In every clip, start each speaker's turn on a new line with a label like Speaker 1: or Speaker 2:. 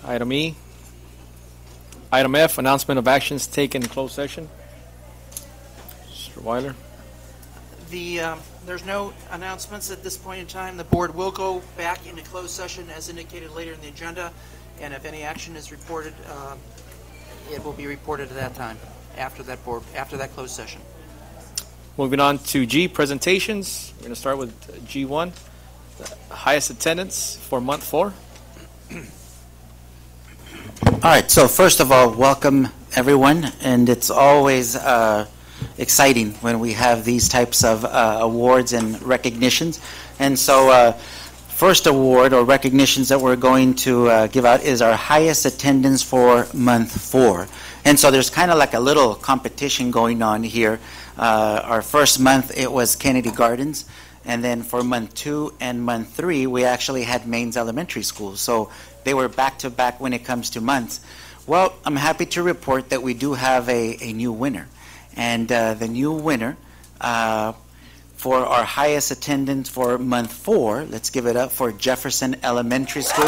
Speaker 1: Item E. Item F, announcement of actions taken in closed session. Mr. Weiler.
Speaker 2: There's no announcements at this point in time. The board will go back into closed session as indicated later in the agenda, and if any action is reported, it will be reported at that time after that closed session.
Speaker 1: Moving on to G, presentations. We're going to start with G1, the highest attendance for month 4.
Speaker 3: All right, so first of all, welcome everyone, and it's always exciting when we have these types of awards and recognitions. And so first award or recognitions that we're going to give out is our highest attendance for month 4. And so there's kind of like a little competition going on here. Our first month, it was Kennedy Gardens. And then for month 2 and month 3, we actually had Mains Elementary School. So they were back-to-back when it comes to months. Well, I'm happy to report that we do have a new winner. And the new winner for our highest attendance for month 4, let's give it up for Jefferson Elementary School.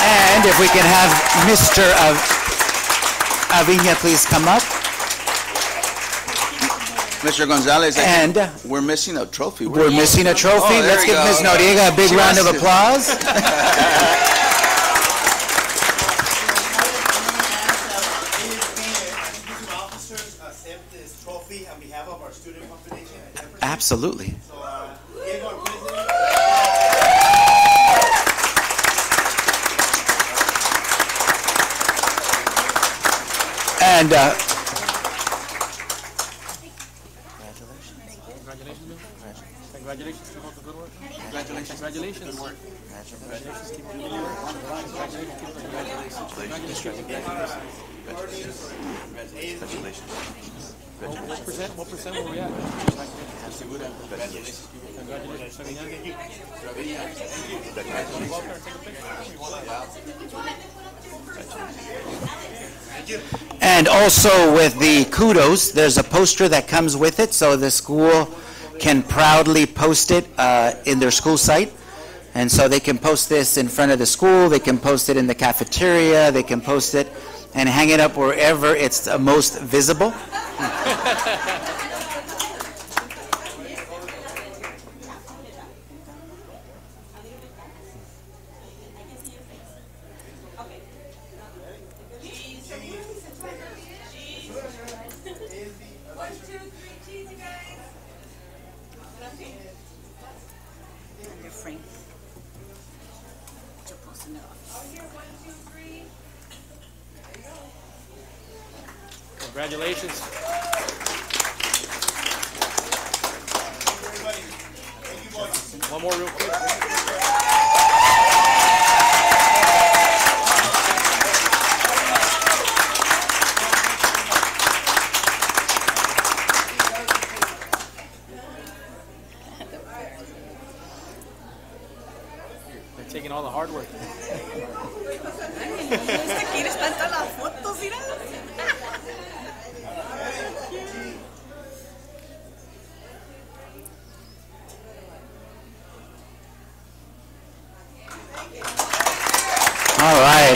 Speaker 3: And if we can have Mr. Avina please come up.
Speaker 4: Mr. Gonzalez,
Speaker 3: and
Speaker 4: we're missing a trophy.
Speaker 3: We're missing a trophy.
Speaker 4: Oh,
Speaker 3: let's give Ms. Noriega a big round of applause. Absolutely. And
Speaker 1: Congratulations. Keep up the good work. Congratulations. Congratulations. Good work. Congratulations. Keep up the good work. Congratulations. What percent were we at? Congratulations.
Speaker 3: And also with the kudos, there's a poster that comes with it, so the school can proudly post it in their school site. And so they can post this in front of the school, they can post it in the cafeteria, they can post it and hang it up wherever it's most visible.
Speaker 1: Congratulations. One more real quick. They're taking all the hard work.
Speaker 3: All right.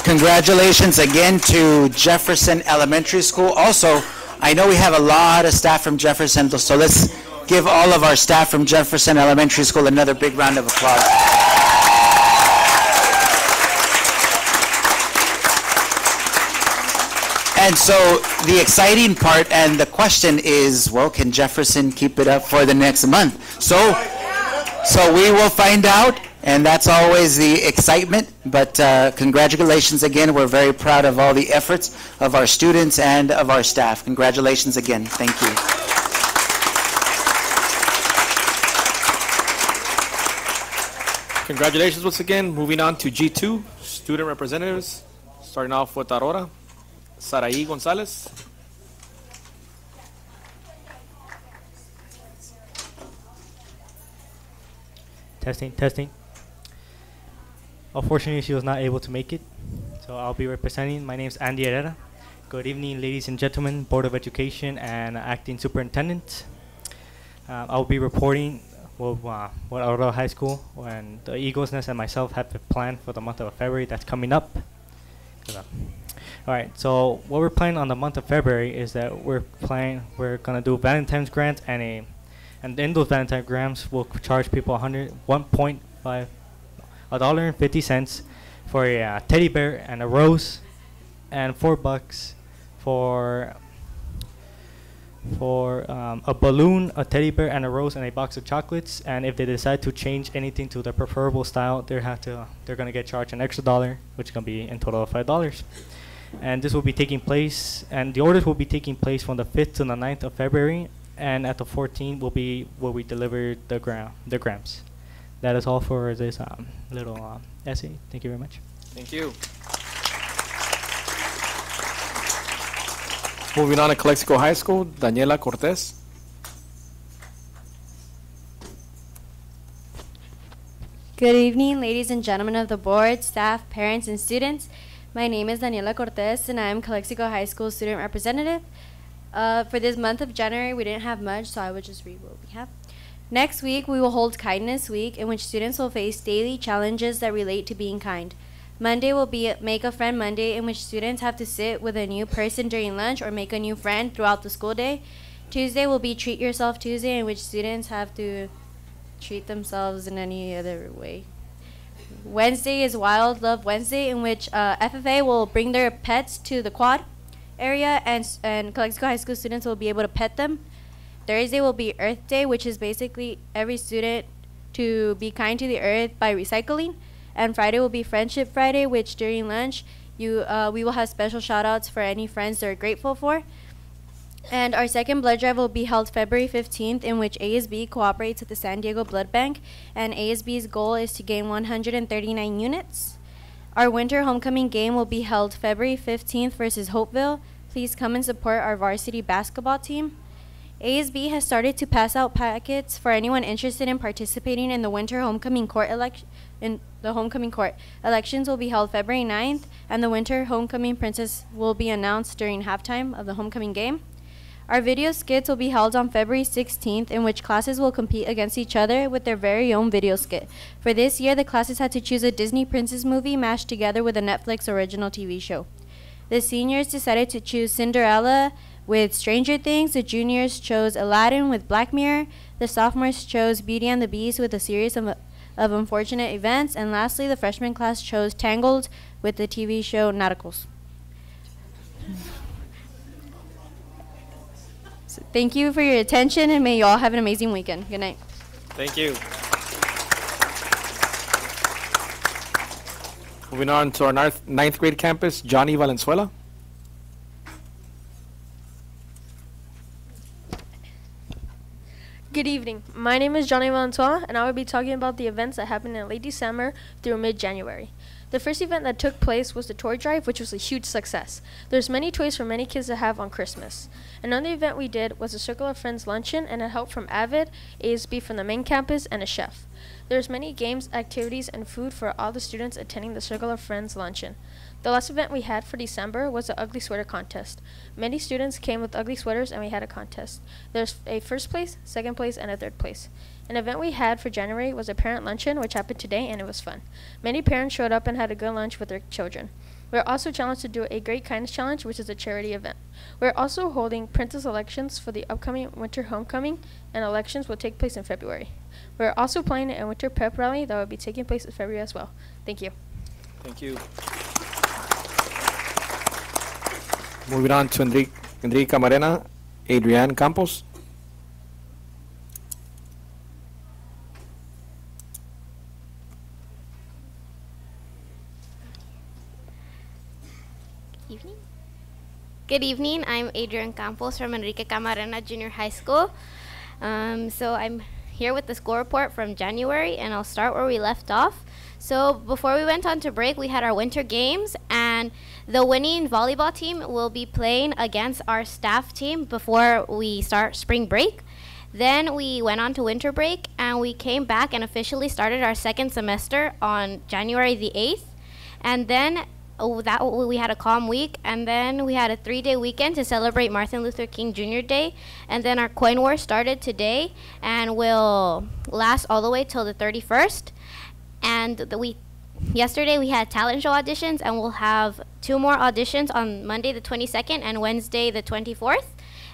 Speaker 3: Congratulations again to Jefferson Elementary School. Also, I know we have a lot of staff from Jefferson, so let's give all of our staff from Jefferson Elementary School another big round of applause. And so the exciting part and the question is, well, can Jefferson keep it up for the next month? So we will find out, and that's always the excitement. But congratulations again. We're very proud of all the efforts of our students and of our staff. Congratulations again. Thank you.
Speaker 1: Congratulations once again. Moving on to G2, student representatives. Starting off with Aurora, Saraí Gonzalez.
Speaker 5: Testing. Unfortunately, she was not able to make it, so I'll be representing. My name is Andy Herrera. Good evening, ladies and gentlemen, Board of Education and Acting Superintendent. I'll be reporting what Aurora High School and the Eagles Nest and myself have planned for the month of February that's coming up. All right, so what we're planning on the month of February is that we're gonna do Valentine's grants and in those Valentine's grants we'll charge people $1.50 for a teddy bear and a rose, and $4 for a balloon, a teddy bear, and a rose, and a box of chocolates. And if they decide to change anything to their preferable style, they're gonna get charged an extra $1, which is gonna be in total of $5. And this will be taking place, and the orders will be taking place from the 5th to the 9th of February, and at the 14th will be where we deliver the grams. That is all for this little essay. Thank you very much.
Speaker 1: Thank you. Moving on to Calexico High School, Daniela Cortez.
Speaker 6: Good evening, ladies and gentlemen of the board, staff, parents, and students. My name is Daniela Cortez, and I am Calexico High School student representative. For this month of January, we didn't have much, so I would just read what we have. Next week, we will hold Kindness Week, in which students will face daily challenges that relate to being kind. Monday will be Make a Friend Monday, in which students have to sit with a new person during lunch or make a new friend throughout the school day. Tuesday will be Treat Yourself Tuesday, in which students have to treat themselves in any other way. Wednesday is Wild Love Wednesday, in which FFA will bring their pets to the quad area, and Calexico High School students will be able to pet them. Thursday will be Earth Day, which is basically every student to be kind to the earth by recycling. And Friday will be Friendship Friday, which during lunch we will have special shout outs for any friends they're grateful for. And our second blood drive will be held February 15th, in which ASB cooperates with the San Diego Blood Bank, and ASB's goal is to gain 139 units. Our winter homecoming game will be held February 15th versus Hopeville. Please come and support our varsity basketball team. ASB has started to pass out packets for anyone interested in participating in the winter homecoming court election. Elections will be held February 9th, and the winter homecoming princess will be announced during halftime of the homecoming game. Our video skits will be held on February 16th, in which classes will compete against each other with their very own video skit. For this year, the classes had to choose a Disney princess movie mashed together with a Netflix original TV show. The seniors decided to choose Cinderella with Stranger Things, the juniors chose Aladdin with Black Mirror, the sophomores chose Beauty and the Beast with a series of unfortunate events, and lastly, the freshman class chose Tangled with the TV show Narcos. So thank you for your attention, and may you all have an amazing weekend. Good night.
Speaker 1: Thank you. Moving on to our ninth grade campus, Johnny Valenzuela.
Speaker 7: Good evening. My name is Johnny Valenzuela, and I will be talking about the events that happened in late December through mid-January. The first event that took place was the toy drive, which was a huge success. There's many toys for many kids to have on Christmas. Another event we did was a Circle of Friends luncheon, and it help from Avid, ASB from the main campus, and a chef. There's many games, activities, and food for all the students attending the Circle of Friends luncheon. The last event we had for December was the ugly sweater contest. Many students came with ugly sweaters, and we had a contest. There's a first place, second place, and a third place. An event we had for January was a parent luncheon, which happened today, and it was fun. Many parents showed up and had a good lunch with their children. We're also challenged to do a Great Kindness Challenge, which is a charity event. We're also holding princess elections for the upcoming winter homecoming, and elections will take place in February. We're also planning a winter pep rally that will be taking place in February as well. Thank you.
Speaker 1: Thank you. Moving on to Enrique Camarena, Adrienne Campos.
Speaker 8: Good evening. I'm Adrienne Campos from Enrique Camarena Junior High School. So I'm here with the school report from January, and I'll start where we left off. So before we went on to break, we had our winter games, and the winning volleyball team will be playing against our staff team before we start spring break. Then we went on to winter break, and we came back and officially started our second semester on January the 8th. And then we had a calm week, and then we had a 3-day weekend to celebrate Martin Luther King Jr. Day, and then our coin war started today and will last all the way till the 31st. And yesterday we had talent show auditions, and we'll have 2 more auditions on Monday the 22nd and Wednesday the 24th.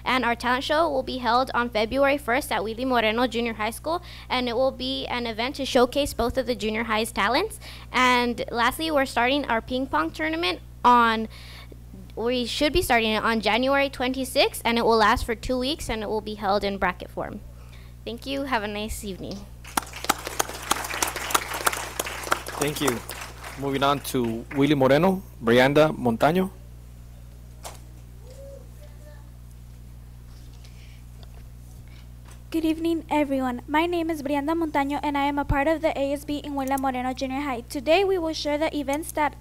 Speaker 8: And our talent show will be held on February 1st at Willy Moreno Junior High School, and it will be an event to showcase both of the junior high's talents. And lastly, we're starting our ping pong tournament we should be starting it on January 26th, and it will last for 2 weeks, and it will be held in bracket form. Thank you. Have a nice evening.
Speaker 1: Thank you. Moving on to Willy Moreno, Brianda Montaño.
Speaker 9: Good evening, everyone. My name is Brianda Montaño, and I am a part of the ASB in William Moreno Junior High. Today, we will share the events that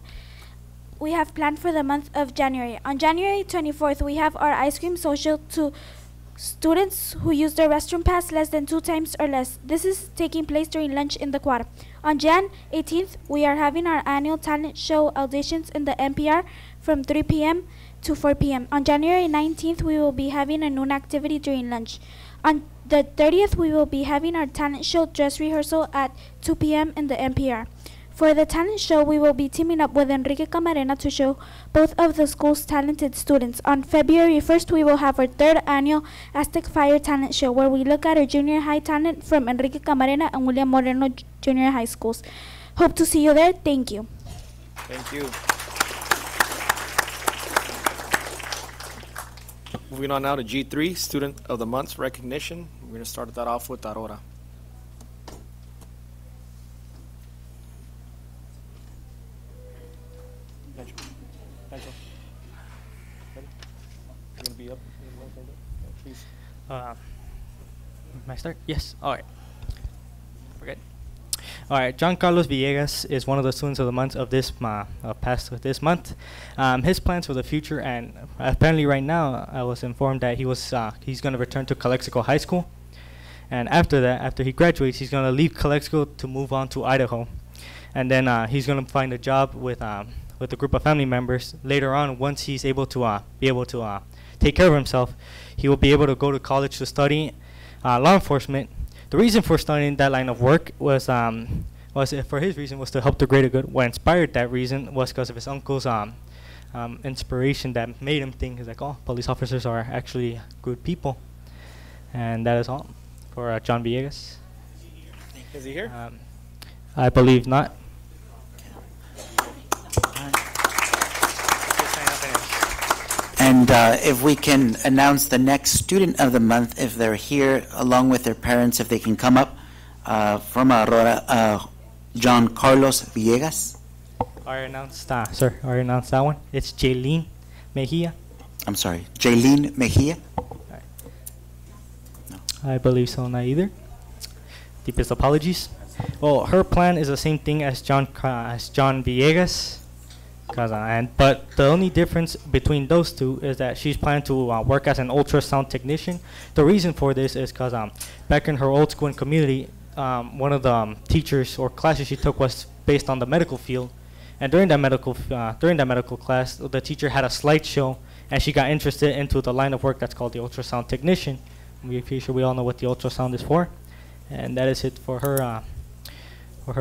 Speaker 9: we have planned for the month of January. On January 24th, we have our ice cream social to students who use their restroom pass less than 2 times or less. This is taking place during lunch in the quad. On Jan 18th, we are having our annual talent show auditions in the NPR from 3 p.m. to 4 p.m. On January 19th, we will be having a noon activity during lunch. On the 30th, we will be having our talent show dress rehearsal at 2 p.m. in the NPR. For the talent show, we will be teaming up with Enrique Camarena to show both of the school's talented students. On February 1st, we will have our 3rd annual Aztec Fire Talent Show, where we look at our junior high talent from Enrique Camarena and William Moreno Junior High Schools. Hope to see you there. Thank you.
Speaker 1: Thank you. Moving on now to G3, Student of the Month recognition. We're going to start that off with Aurora. You're going to be up. Please.
Speaker 5: May I start? Yes. All right. We're good. All right. John Carlos Villegas is one of the students of the month of this this month. His plans for the future, and apparently right now, I was informed that he's going to return to Calexico High School, and after that, after he graduates, he's going to leave Calexico to move on to Idaho, and then he's going to find a job with a group of family members. Later on, once he's able to take care of himself, he will be able to go to college to study law enforcement. The reason for studying that line of work was for his reason was to help the greater good. What inspired that reason was because of his uncle's inspiration that made him think, he's like, oh, police officers are actually good people. And that is all for John Villegas.
Speaker 1: Is he here?
Speaker 5: I believe not.
Speaker 3: And if we can announce the next student of the month, if they're here along with their parents, if they can come up from Aurora, John Carlos Villegas.
Speaker 5: I announced that one. It's Jaylene Mejia.
Speaker 3: I'm sorry, Jaylene Mejia.
Speaker 5: Right. No. I believe so, not either. Deepest apologies. Well, her plan is the same thing as John Villegas. But the only difference between those two is that she's planning to work as an ultrasound technician. The reason for this is because back in her old school and community, one of the teachers or classes she took was based on the medical field, and during that medical class, the teacher had a slideshow, and she got interested into the line of work that's called the ultrasound technician. We're pretty sure we all know what the ultrasound is for, and that is it for her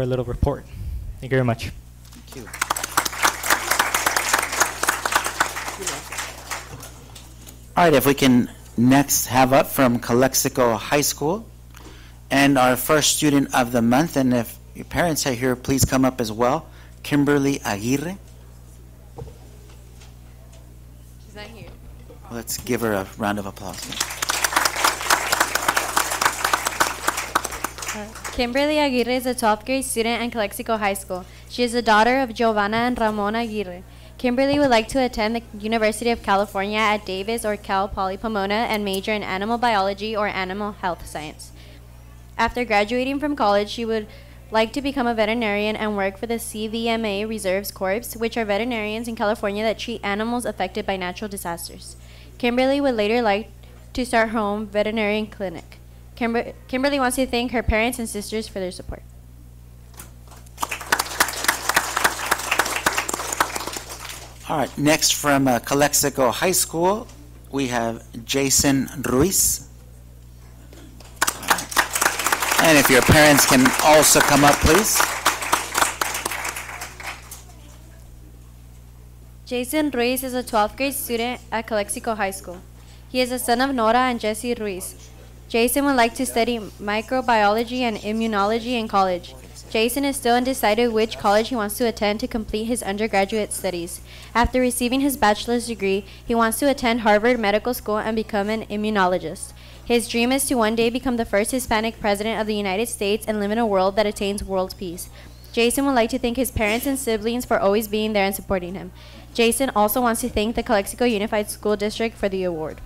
Speaker 5: little report. Thank you very much.
Speaker 3: Thank you. All right, if we can next have up from Calexico High School, and our first student of the month, and if your parents are here, please come up as well, Kimberly Aguirre.
Speaker 6: She's not here.
Speaker 3: Let's give her a round of applause.
Speaker 6: Kimberly Aguirre is a 12th grade student at Calexico High School. She is the daughter of Giovanna and Ramon Aguirre. Kimberly would like to attend the University of California at Davis or Cal Poly Pomona and major in animal biology or animal health science. After graduating from college, she would like to become a veterinarian and work for the CVMA Reserves Corps, which are veterinarians in California that treat animals affected by natural disasters. Kimberly would later like to start her own veterinarian clinic. Kimberly wants to thank her parents and sisters for their support.
Speaker 3: All right, next from Calexico High School, we have Jason Ruiz. And if your parents can also come up, please.
Speaker 6: Jason Ruiz is a 12th grade student at Calexico High School. He is the son of Nora and Jesse Ruiz. Jason would like to study microbiology and immunology in college. Jason is still undecided which college he wants to attend to complete his undergraduate studies. After receiving his bachelor's degree, he wants to attend Harvard Medical School and become an immunologist. His dream is to one day become the first Hispanic president of the United States and live in a world that attains world peace. Jason would like to thank his parents and siblings for always being there and supporting him. Jason also wants to thank the Calexico Unified School District for the award.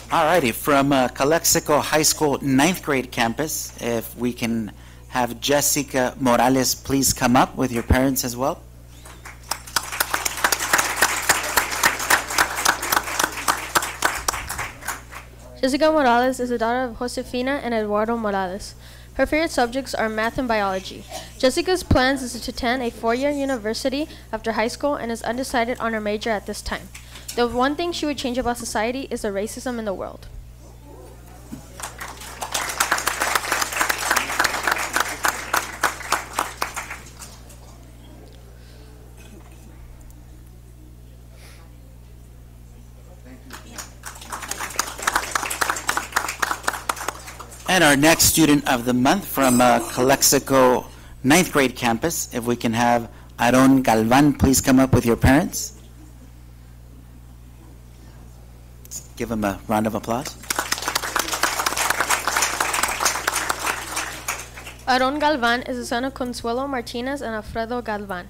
Speaker 3: Alrighty, from Calexico High School 9th grade campus, if we can have Jessica Morales please come up with your parents as well.
Speaker 7: Jessica Morales is the daughter of Josefina and Eduardo Morales. Her favorite subjects are math and biology. Jessica's plans is to attend a 4-year university after high school and is undecided on her major at this time. The one thing she would change about society is the racism in the world.
Speaker 3: And our next student of the month from Calexico 9th grade campus, if we can have Aaron Galvan please come up with your parents. Give him a round of applause.
Speaker 7: Aaron Galvan is the son of Consuelo Martinez and Alfredo Galvan.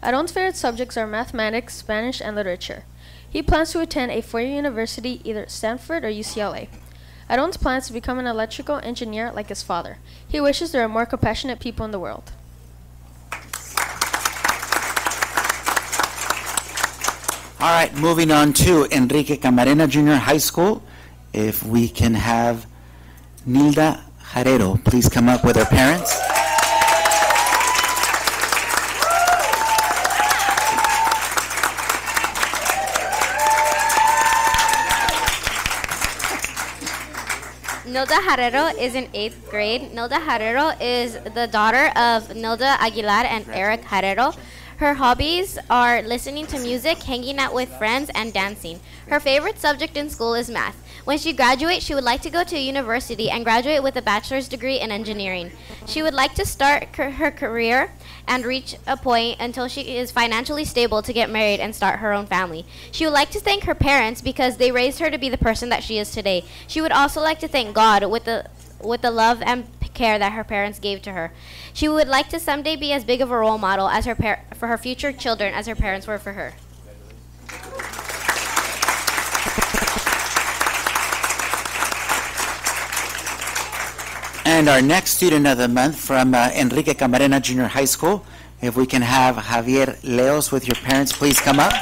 Speaker 7: Aaron's favorite subjects are mathematics, Spanish, and literature. He plans to attend a 4-year university, either Stanford or UCLA. Aaron's plans to become an electrical engineer like his father. He wishes there are more compassionate people in the world.
Speaker 3: All right, moving on to Enrique Camarena Junior High School. If we can have Nilda Jarero please come up with her parents.
Speaker 8: Nilda Jarero is in 8th grade. Nilda Jarero is the daughter of Nilda Aguilar and Eric Jarero. Her hobbies are listening to music, hanging out with friends, and dancing. Her favorite subject in school is math. When she graduates, she would like to go to university and graduate with a bachelor's degree in engineering. She would like to start her career and reach a point until she is financially stable to get married and start her own family. She would like to thank her parents because they raised her to be the person that she is today. She would also like to thank God with the love and care that her parents gave to her. She would like to someday be as big of a role model as for her future children as her parents were for her.
Speaker 3: And our next student of the month from Enrique Camarena Junior High School, if we can have Javier Leos with your parents please come up.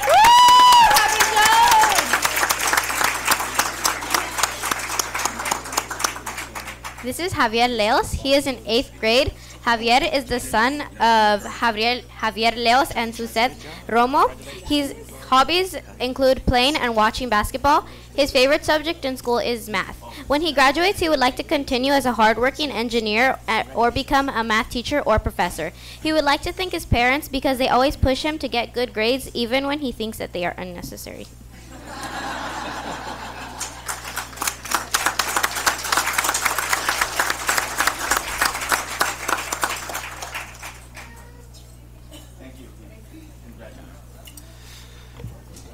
Speaker 8: This is Javier Leos. He is in 8th grade. Javier is the son of Javier Leos and Suzette Romo. His hobbies include playing and watching basketball. His favorite subject in school is math. When he graduates, he would like to continue as a hardworking engineer or become a math teacher or professor. He would like to thank his parents because they always push him to get good grades even when he thinks that they are unnecessary.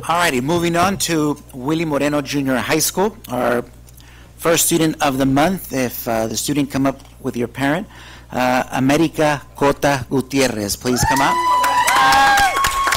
Speaker 3: Alrighty, moving on to Willie Moreno Junior High School, our first student of the month. If the student come up with your parent, America Cota Gutierrez, please come up.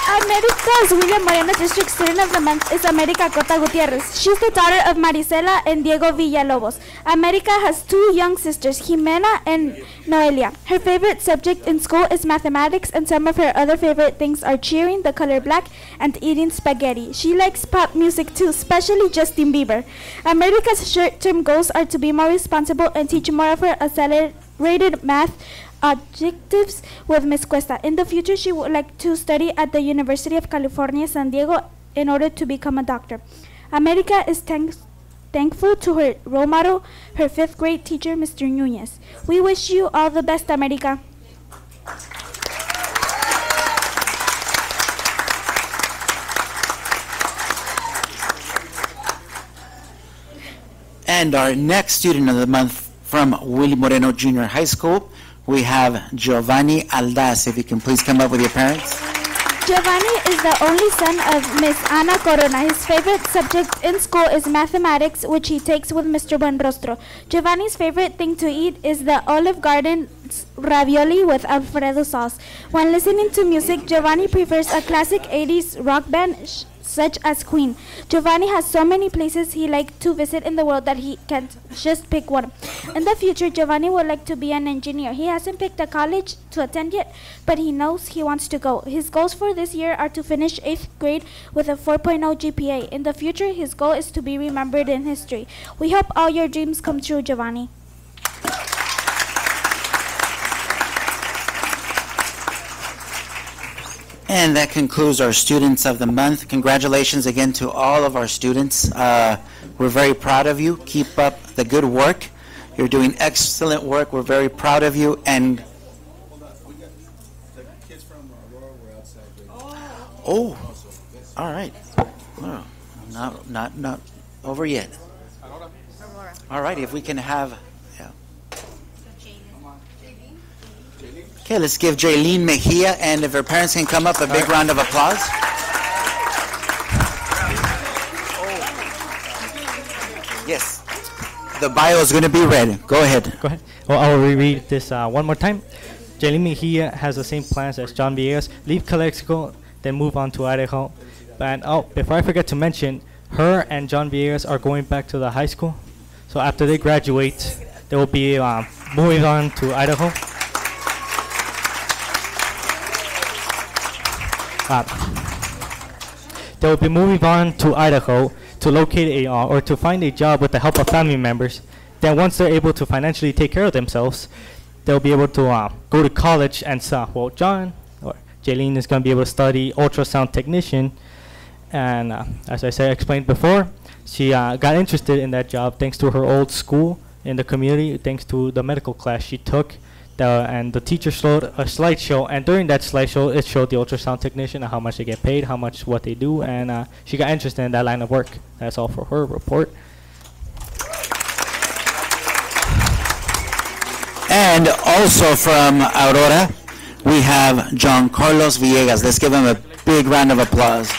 Speaker 9: America's William Moreno District Student of the Month is America Cota Gutierrez. She's the daughter of Marisela and Diego Villalobos. America has 2 young sisters, Jimena and Noelia. Her favorite subject in school is mathematics, and some of her other favorite things are cheering, the color black, and eating spaghetti. She likes pop music too, especially Justin Bieber. America's short-term goals are to be more responsible and teach more of her accelerated rated math objectives with Ms. Cuesta. In the future, she would like to study at the University of California, San Diego in order to become a doctor. America is thankful to her role model, her 5th grade teacher, Mr. Nunez. We wish you all the best, America.
Speaker 3: And our next student of the month from Willie Moreno Junior High School, we have Giovanni Aldaz. If you can please come up with your parents.
Speaker 9: Giovanni is the only son of Miss Ana Corona. His favorite subject in school is mathematics, which he takes with Mr. Buenrostro. Giovanni's favorite thing to eat is the Olive Garden's ravioli with Alfredo sauce. When listening to music, Giovanni prefers a classic 80s rock band such as Queen. Giovanni has so many places he likes to visit in the world that he can't just pick one. In the future, Giovanni would like to be an engineer. He hasn't picked a college to attend yet, but he knows he wants to go. His goals for this year are to finish 8th grade with a 4.0 GPA. In the future, his goal is to be remembered in history. We hope all your dreams come true, Giovanni.
Speaker 3: And that concludes our Students of the Month. Congratulations again to all of our students. We're very proud of you. Keep up the good work. You're doing excellent work. We're very proud of you. And oh, all right. Well, not over yet. All right, if we can have. Okay, let's give Jaylene Mejia, and if her parents can come up, a big round of applause. Yes, the bio is going to be read. Go ahead.
Speaker 5: Go ahead. Well, I will reread this one more time. Jaylene Mejia has the same plans as John Villegas. Leave Calexico, then move on to Idaho. And before I forget to mention, her and John Villegas are going back to the high school. So after they graduate, they will be moving on to Idaho. They will be moving on to Idaho to locate or to find a job with the help of family members. Then once they're able to financially take care of themselves, they'll be able to go to college and well, John or Jaylene is going to be able to study ultrasound technician. And as I explained before, she got interested in that job thanks to her old school in the community, thanks to the medical class she took. And the teacher showed a slideshow, and during that slideshow, it showed the ultrasound technician how much they get paid, how much what they do, and she got interested in that line of work. That's all for her report.
Speaker 3: And also from Aurora, we have John Carlos Villegas. Let's give him a big round of applause.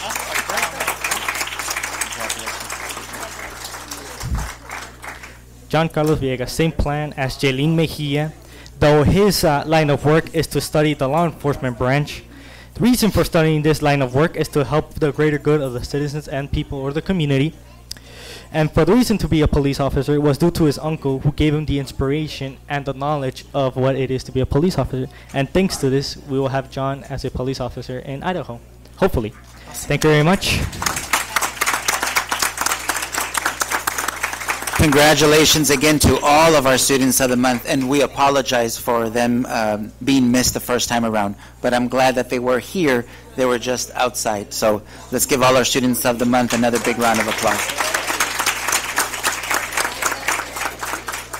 Speaker 5: John Carlos Villegas, same plan as Jaylene Mejia, though his line of work is to study the law enforcement branch. The reason for studying this line of work is to help the greater good of the citizens and people or the community. And for the reason to be a police officer was due to his uncle, who gave him the inspiration and the knowledge of what it is to be a police officer. And thanks to this, we will have John as a police officer in Idaho, hopefully. Thank you very much.
Speaker 3: Congratulations again to all of our Students of the Month, and we apologize for them being missed the first time around. But I'm glad that they were here. They were just outside. So let's give all our Students of the Month another big round of applause.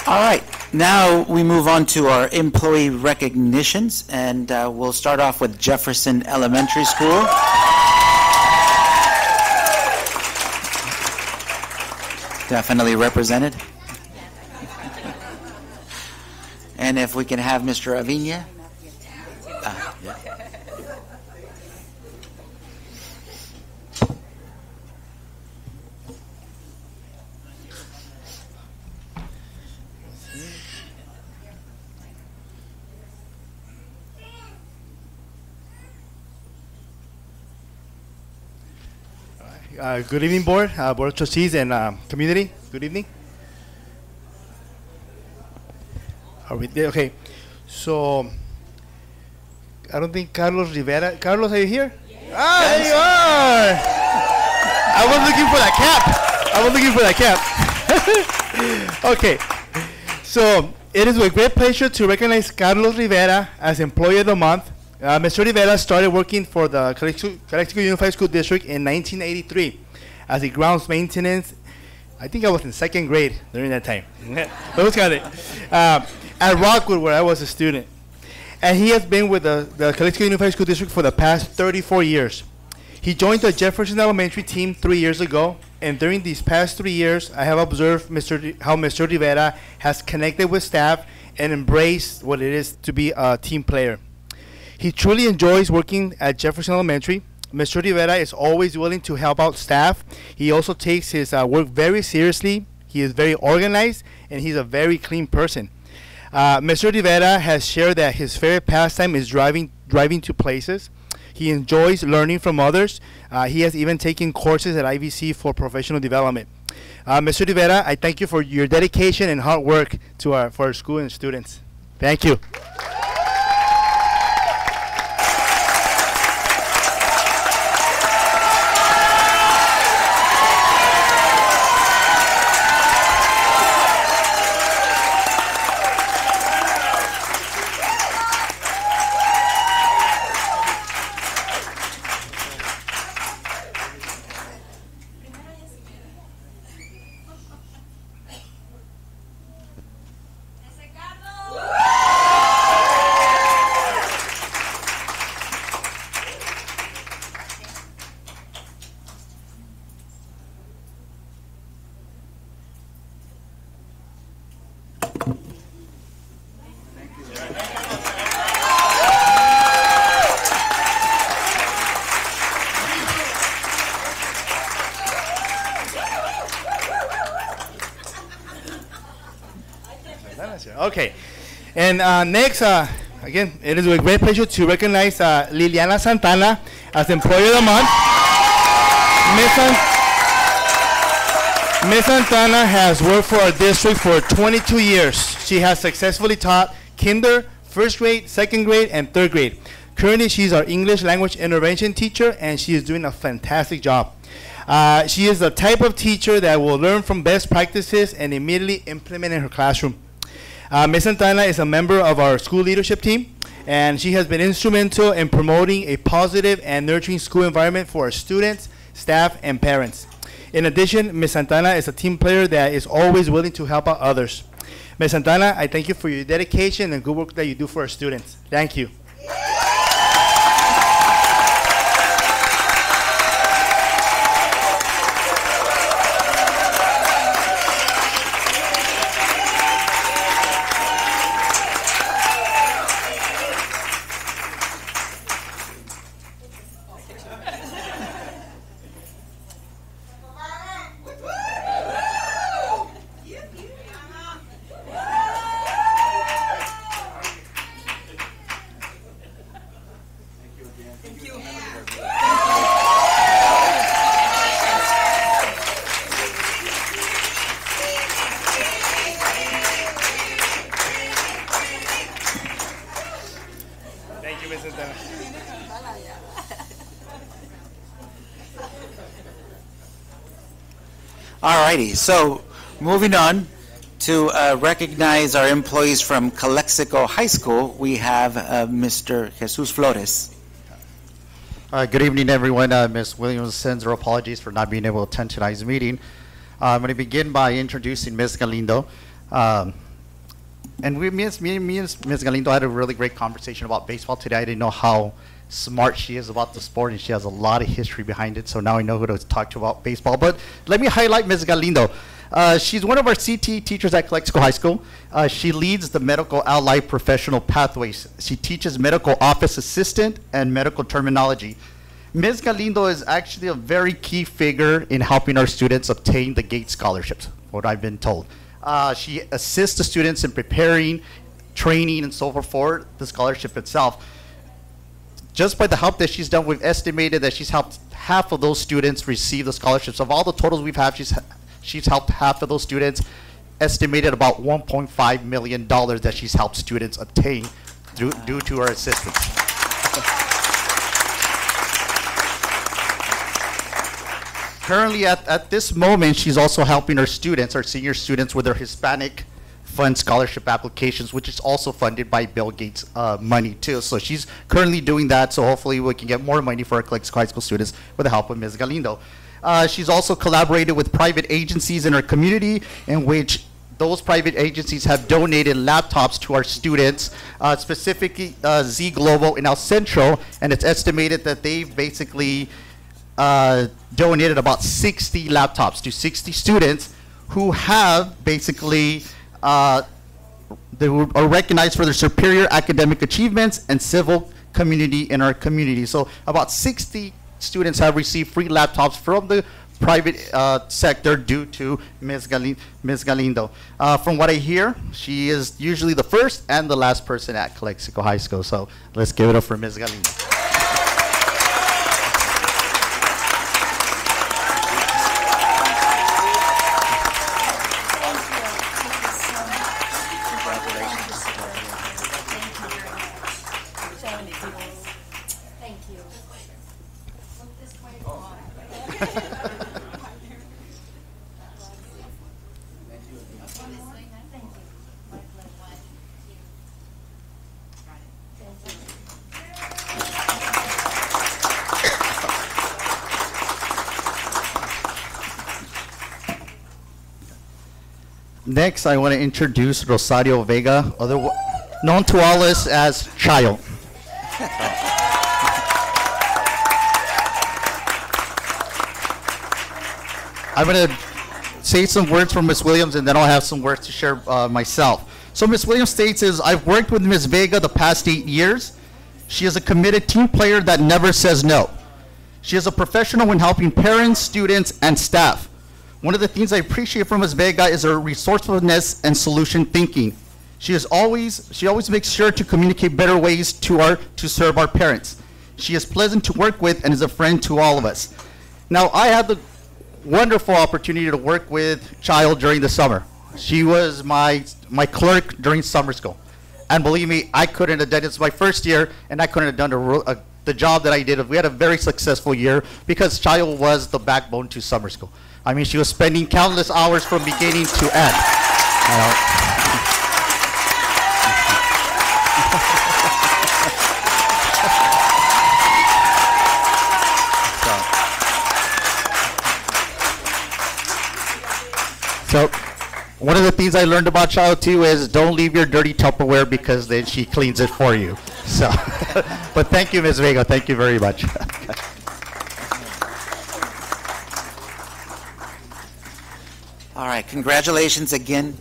Speaker 3: All right, now we move on to our employee recognitions, and we'll start off with Jefferson Elementary School. Definitely represented. And if we can have Mr. Avinia. Yeah.
Speaker 10: Good evening, Board of Trustees, and community. Good evening. Are we there? Okay. So, I don't think Carlos Rivera. Carlos, are you here? Yes. Ah, there you are. I was looking for that cap. Okay. So, It is with great pleasure to recognize Carlos Rivera as Employee of the Month. Mr. Rivera started working for the Calexico Unified School District in 1983 as a grounds maintenance. I think I was in second grade during that time. But it was kind of at Rockwood, where I was a student. And he has been with the Calexico Unified School District for the past 34 years. He joined the Jefferson Elementary team 3 years ago, and during these past 3 years, I have observed how Mr. Rivera has connected with staff and embraced what it is to be a team player. He truly enjoys working at Jefferson Elementary. Mr. Rivera is always willing to help out staff. He also takes his work very seriously. He is very organized, and he's a very clean person. Mr. Rivera has shared that his favorite pastime is driving to places. He enjoys learning from others. He has even taken courses at IVC for professional development. Mr. Rivera, I thank you for your dedication and hard work for our school and students. Thank you. Okay, and next, again, it is with great pleasure to recognize Liliana Santana as Employee of the Month. Ms. Santana has worked for our district for 22 years. She has successfully taught kinder, first grade, second grade, and third grade. Currently, she's our English language intervention teacher, and she is doing a fantastic job. She is the type of teacher that will learn from best practices and immediately implement in her classroom. Ms. Santana is a member of our school leadership team, and she has been instrumental in promoting a positive and nurturing school environment for our students, staff, and parents. In addition, Ms. Santana is a team player that is always willing to help out others. Ms. Santana, I thank you for your dedication and good work that you do for our students. Thank you.
Speaker 3: Alrighty, so moving on to recognize our employees from Calexico High School, we have Mr. Jesus Flores.
Speaker 11: Good evening, everyone. Ms. Williams sends her apologies for not being able to attend tonight's meeting. I'm going to begin by introducing Ms. Galindo. And me and Ms. Galindo had a really great conversation about baseball today. I didn't know how smart she is about the sport, and she has a lot of history behind it, so now I know who to talk to about baseball. But let me highlight Ms. Galindo. She's one of our CT teachers at Calexico High School. She leads the medical allied professional pathways. She teaches medical office assistant and medical terminology. Ms. Galindo is actually a very key figure in helping our students obtain the GATE scholarships, what I've been told. She assists the students in preparing, training, and so forth for the scholarship itself. Just by the help that she's done, we've estimated that she's helped half of those students receive the scholarships. Of all the totals we've had, she's helped half of those students, estimated about $1.5 million that she's helped students obtain due to her assistance. Currently, at this moment, she's also helping her students, our senior students, with their Hispanic fund scholarship applications, which is also funded by Bill Gates money too. So she's currently doing that. So hopefully we can get more money for our Calexico High School students with the help of Ms. Galindo. She's also collaborated with private agencies in our community, in which those private agencies have donated laptops to our students, specifically Z Global and El Centro, and it's estimated that they've basically donated about 60 laptops to 60 students who have basically, they are recognized for their superior academic achievements and civil community in our community. So about 60 students have received free laptops from the private sector due to Ms. Galindo. From what I hear, she is usually the first and the last person at Calexico High School. So let's give it up for Ms. Galindo. Next, I want to introduce Rosario Vega, known to all us as Chayo. I'm going to say some words from Ms. Williams, and then I'll have some words to share myself. So Ms. Williams states is, I've worked with Ms. Vega the past 8 years. She is a committed team player that never says no. She is a professional when helping parents, students, and staff. One of the things I appreciate from Ms. Vega is her resourcefulness and solution thinking. She always makes sure to communicate better ways to serve our parents. She is pleasant to work with and is a friend to all of us. Now, I had the wonderful opportunity to work with Child during the summer. She was my clerk during summer school. And believe me, I couldn't have done it. It's my first year, and I couldn't have done the job that I did. We had a very successful year because Child was the backbone to summer school. I mean, she was spending countless hours from beginning to end. So, one of the things I learned about Child too is don't leave your dirty Tupperware because then she cleans it for you. So, but thank you, Ms. Vega. Thank you very much.
Speaker 3: All right, congratulations again.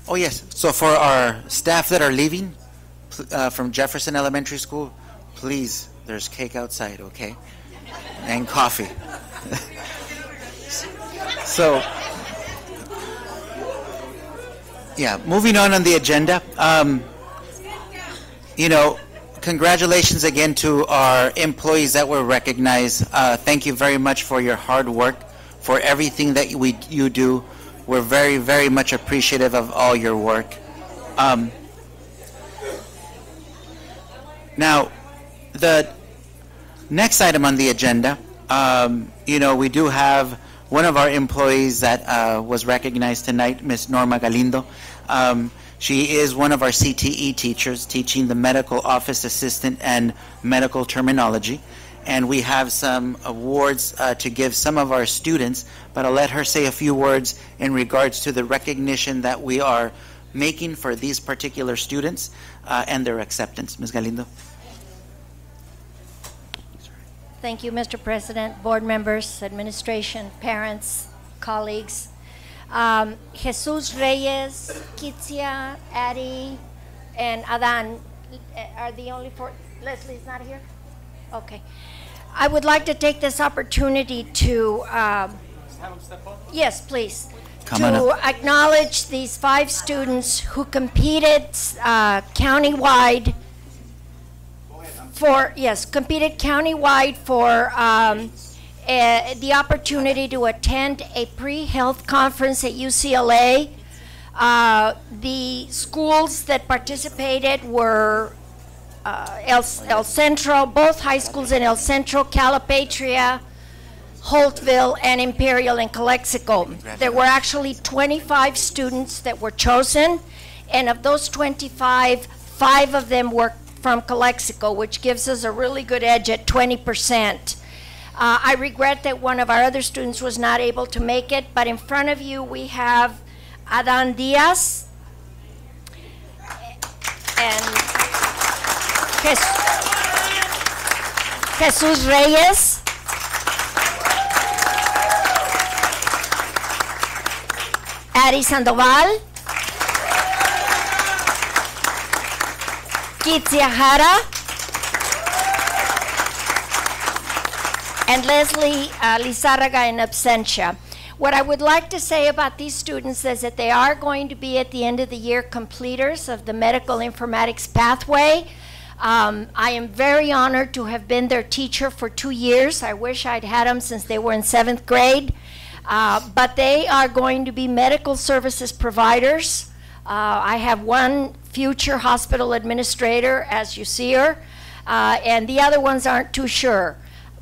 Speaker 3: Oh, yes. So for our staff that are leaving from Jefferson Elementary School, please, there's cake outside, okay? And coffee. So, yeah, moving on the agenda. Congratulations again to our employees that were recognized. Thank you very much for your hard work, for everything that you do. We're very, very much appreciative of all your work. Now, the next item on the agenda, we do have one of our employees that was recognized tonight, Ms. Norma Galindo. She is one of our CTE teachers teaching the medical office assistant and medical terminology. And we have some awards to give some of our students, but I'll let her say a few words in regards to the recognition that we are making for these particular students and their acceptance. Ms. Galindo.
Speaker 12: Thank you, Mr. President, board members, administration, parents, colleagues. Jesus Reyes, Kitsia, Addie, and Adan are the only four. Leslie's not here? Okay. I would like to take this opportunity to, yes, please, to acknowledge these 5 students who competed countywide for the opportunity to attend a pre-health conference at UCLA. The schools that participated were El Centro, both high schools in El Centro, Calipatria, Holtville, and Imperial in Calexico. There were actually 25 students that were chosen, and of those 25, 5 of them were from Calexico, which gives us a really good edge at 20%. I regret that one of our other students was not able to make it, but in front of you we have Adan Diaz and Jesus Reyes, Ari Sandoval, Kitsia Jara, and Leslie Lizarraga in absentia. What I would like to say about these students is that they are going to be at the end of the year completers of the medical informatics pathway. I am very honored to have been their teacher for 2 years. I wish I'd had them since they were in 7th grade. But they are going to be medical services providers. I have one future hospital administrator, as you see her, and the other ones aren't too sure.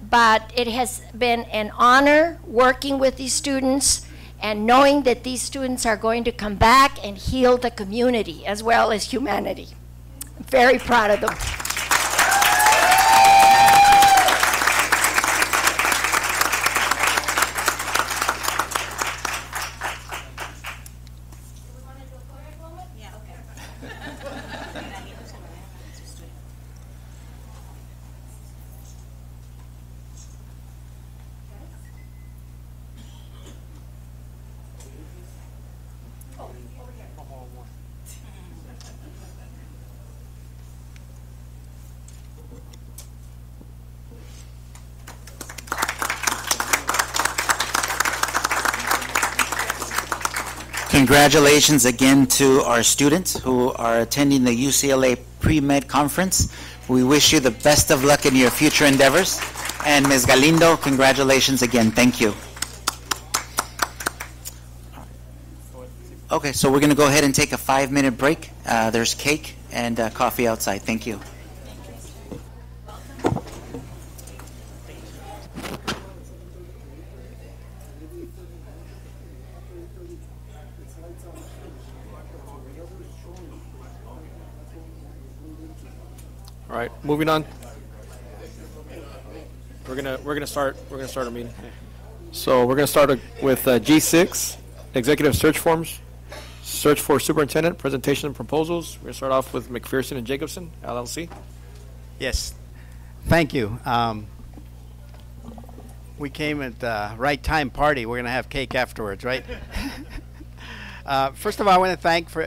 Speaker 12: But it has been an honor working with these students and knowing that these students are going to come back and heal the community as well as humanity. I'm very proud of them.
Speaker 3: Congratulations again to our students who are attending the UCLA Pre-Med Conference. We wish you the best of luck in your future endeavors. And Ms. Galindo, congratulations again. Thank you. Okay, so we're going to go ahead and take a 5-minute break. There's cake and coffee outside. Thank you.
Speaker 1: All right, moving on. We're gonna start our meeting. So we're gonna start with G6, executive search forms, search for superintendent, presentation and proposals. We're gonna start off with McPherson and Jacobson, LLC.
Speaker 13: Yes, thank you. We came at the right time party. We're gonna have cake afterwards, right? First of all, I want to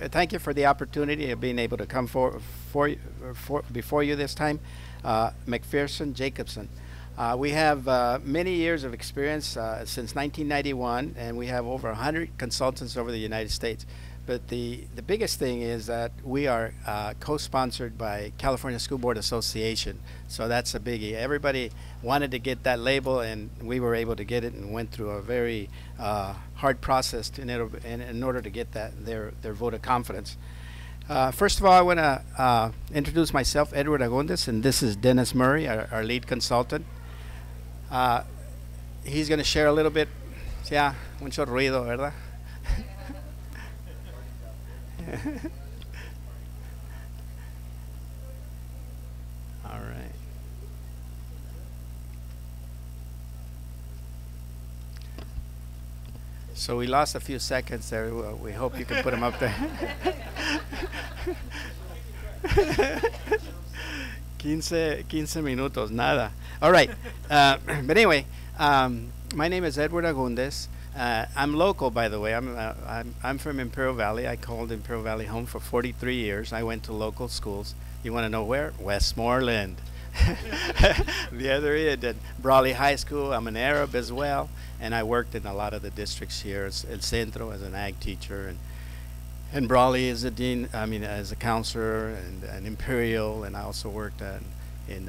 Speaker 13: thank you for the opportunity of being able to come before you this time. McPherson Jacobson. We have many years of experience since 1991, and we have over 100 consultants over the United States. But the biggest thing is that we are co-sponsored by California School Board Association, so that's a biggie. Everybody wanted to get that label, and we were able to get it, and went through a very hard process in order to get their vote of confidence. First of all, I want to introduce myself, Edward Agundes, and this is Dennis Murray, our lead consultant. He's going to share a little bit. Yeah, mucho ruido, ¿verdad? All right. So we lost a few seconds there. We hope you can put them up there. 15 minutos, nada. All right. But anyway, my name is Edward Agundes. I'm local, by the way. I'm from Imperial Valley. I called Imperial Valley home for 43 years. I went to local schools. You want to know where? Westmoreland. The other area did Brawley High School. I'm an Arab as well, and I worked in a lot of the districts here at El Centro as an ag teacher, and Brawley as a dean. I mean, as a counselor, and Imperial, and I also worked in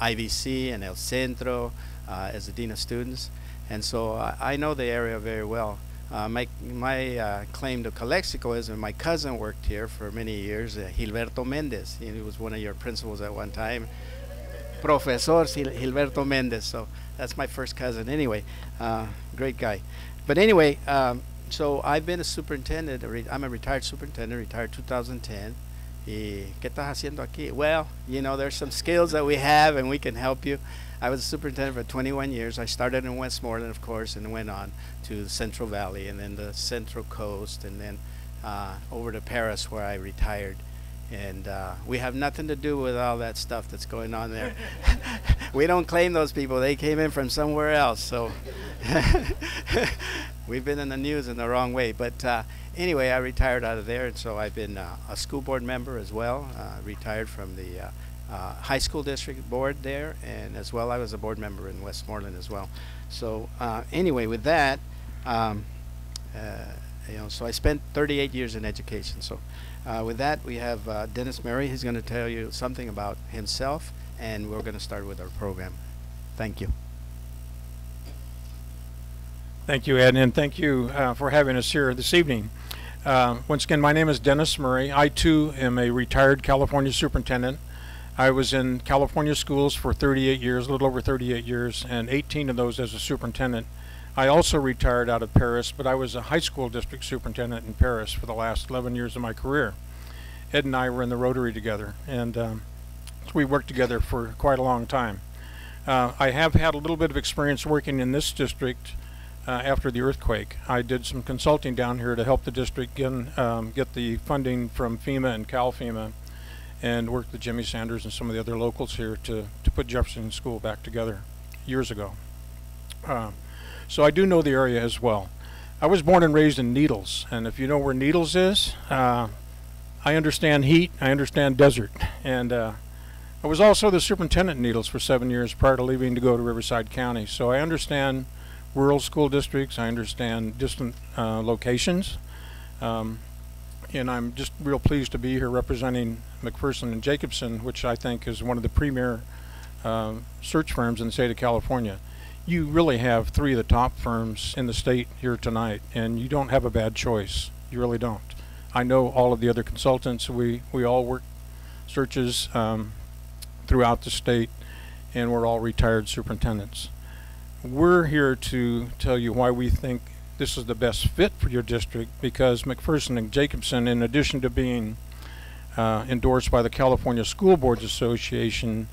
Speaker 13: IVC and El Centro as a dean of students, and so I know the area very well. My claim to Calexico is that my cousin worked here for many years, Gilberto Mendez. He was one of your principals at one time. Professor Gilberto Mendez. So That's my first cousin. Anyway, great guy. But anyway, so I've been a superintendent. I'm a retired superintendent, retired 2010. ¿Y qué estás haciendo aquí? Well, you know, there's some skills that we have and we can help you. I was a superintendent for 21 years. I started in Westmoreland, of course, and went on to the Central Valley and then the Central Coast and then over to Paris where I retired. And we have nothing to do with all that stuff that's going on there. We don't claim those people. They came in from somewhere else. So we've been in the news in the wrong way. But anyway, I retired out of there, and so I've been a school board member as well. Retired from the high school district board there, and as well I was a board member in Westmoreland as well. So anyway, with that, you know, so I spent 38 years in education. So with that, we have Dennis Murray. He's going to tell you something about himself, and we're going to start with our program. Thank you.
Speaker 14: Thank you, Ed, and thank you for having us here this evening. Once again, my name is Dennis Murray. I, too, am a retired California superintendent. I was in California schools for 38 years, a little over 38 years, and 18 of those as a superintendent. I also retired out of Paris, but I was a high school district superintendent in Paris for the last 11 years of my career. Ed and I were in the Rotary together, and we worked together for quite a long time. I have had a little bit of experience working in this district after the earthquake. I did some consulting down here to help the district get the funding from FEMA and CalFEMA, and worked with Jimmy Sanders and some of the other locals here to put Jefferson School back together years ago. So I do know the area as well. I was born and raised in Needles, and if you know where Needles is, I understand heat, I understand desert, and I was also the superintendent in Needles for 7 years prior to leaving to go to Riverside County. So I understand rural school districts, I understand distant locations, and I'm just real pleased to be here representing McPherson and Jacobson, which I think is one of the premier search firms in the state of California. You really have three of the top firms in the state here tonight, and you don't have a bad choice. You really don't. I know all of the other consultants. We all work searches throughout the state, and we're all retired superintendents. We're here to tell you why we think this is the best fit for your district, because McPherson and Jacobson, in addition to being endorsed by the California School Boards Association,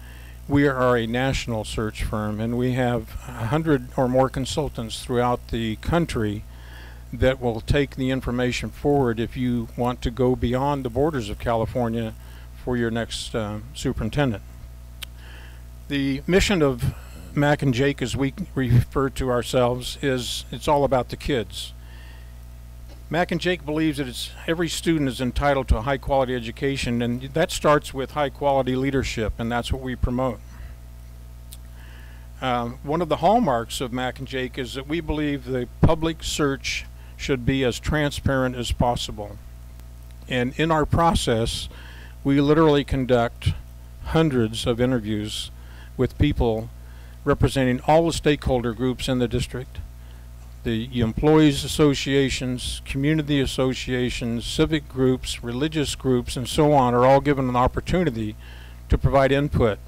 Speaker 14: we are a national search firm, and we have 100 or more consultants throughout the country that will take the information forward if you want to go beyond the borders of California for your next superintendent. The mission of Mac and Jake, as we refer to ourselves, is it's all about the kids. Mac and Jake believes that every student is entitled to a high quality education, and that starts with high quality leadership, and that's what we promote. One of the hallmarks of Mac and Jake is that we believe the public search should be as transparent as possible. And in our process, we literally conduct hundreds of interviews with people representing all the stakeholder groups in the district. The employees associations, community associations, civic groups, religious groups, and so on are all given an opportunity to provide input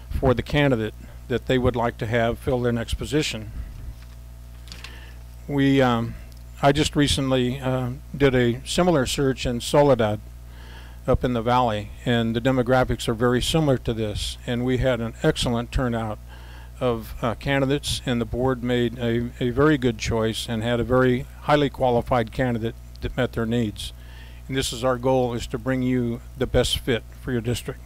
Speaker 14: for the candidate that they would like to have fill their next position. I just recently did a similar search in Soledad up in the valley, and the demographics are very similar to this, and we had an excellent turnout of candidates, and the board made a very good choice and had a very highly qualified candidate that met their needs. And this is our goal, is to bring you the best fit for your district.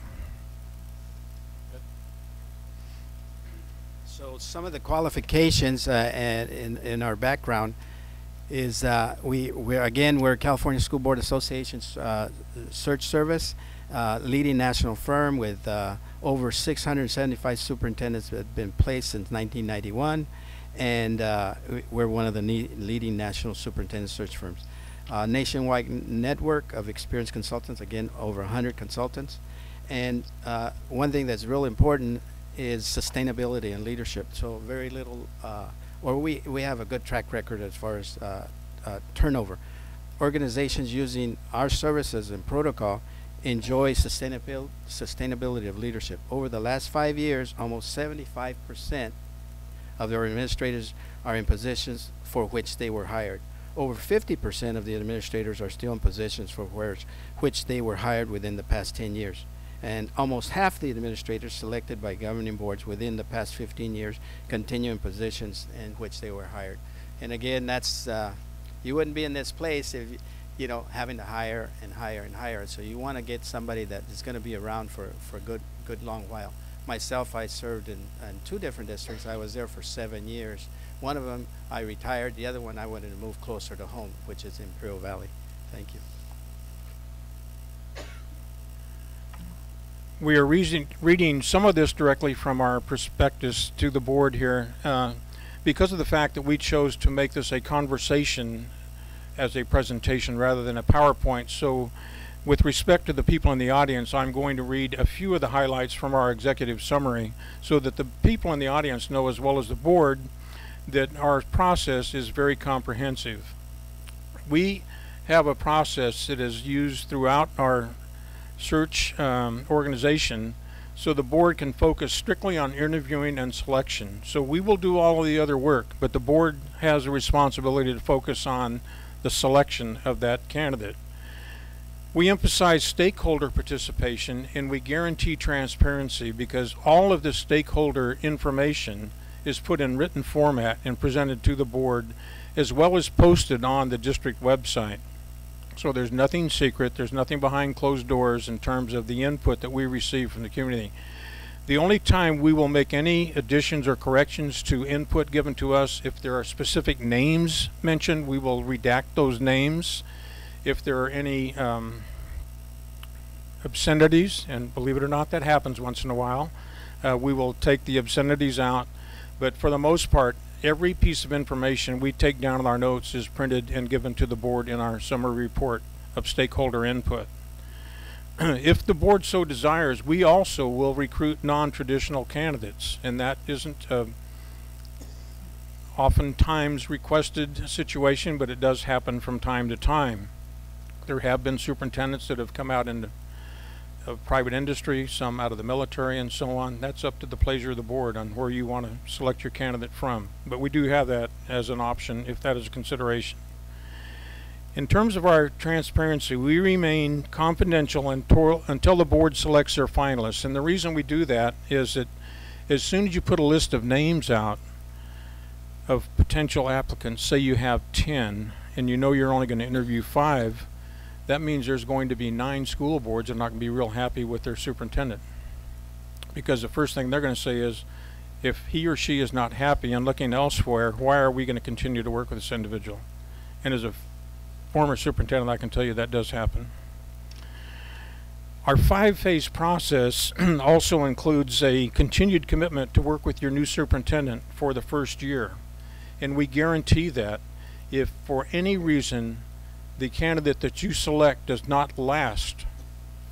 Speaker 13: So some of the qualifications in our background is we're California School Board Association's search service, leading national firm with over 675 superintendents that have been placed since 1991, and we're one of the leading national superintendent search firms. Nationwide network of experienced consultants, again over 100 consultants, and one thing that's real important is sustainability and leadership. So very little, we have a good track record as far as turnover. Organizations using our services and protocol enjoy sustainability of leadership. Over the last 5 years, almost 75% of our administrators are in positions for which they were hired. Over 50% of the administrators are still in positions for which they were hired within the past 10 years. And almost half the administrators selected by governing boards within the past 15 years continue in positions in which they were hired. And again, that's, you wouldn't be in this place if, you know, having to hire and hire and hire. So you want to get somebody that is going to be around for a good long while. Myself, I served in 2 different districts. I was there for 7 years. One of them I retired. The other one I wanted to move closer to home, which is in Imperial Valley. Thank you.
Speaker 14: We are reading some of this directly from our prospectus to the board here because of the fact that we chose to make this a conversation as a presentation rather than a PowerPoint. So with respect to the people in the audience, I'm going to read a few of the highlights from our executive summary so that the people in the audience know, as well as the board, that our process is very comprehensive. We have a process that is used throughout our search organization so the board can focus strictly on interviewing and selection. So we will do all of the other work, but the board has a responsibility to focus on the selection of that candidate. We emphasize stakeholder participation and we guarantee transparency because all of the stakeholder information is put in written format and presented to the board as well as posted on the district website. So there's nothing secret, there's nothing behind closed doors in terms of the input that we receive from the community. The only time we will make any additions or corrections to input given to us, if there are specific names mentioned, we will redact those names. If there are any obscenities, and believe it or not, that happens once in a while, we will take the obscenities out. But for the most part, every piece of information we take down in our notes is printed and given to the board in our summary report of stakeholder input. If the board so desires, we also will recruit non-traditional candidates, and that isn't oftentimes requested situation, but it does happen from time to time. There have been superintendents that have come out into of private industry, some out of the military and so on. That's up to the pleasure of the board on where you want to select your candidate from. But we do have that as an option if that is a consideration. In terms of our transparency, we remain confidential until the board selects their finalists. And the reason we do that is that as soon as you put a list of names out of potential applicants, say you have 10 and you know you're only going to interview 5, that means there's going to be 9 school boards that are not going to be real happy with their superintendent. Because the first thing they're going to say is, if he or she is not happy and looking elsewhere, why are we going to continue to work with this individual? And as a former superintendent, I can tell you that does happen. Our 5-phase process also includes a continued commitment to work with your new superintendent for the first year. And we guarantee that if for any reason the candidate that you select does not last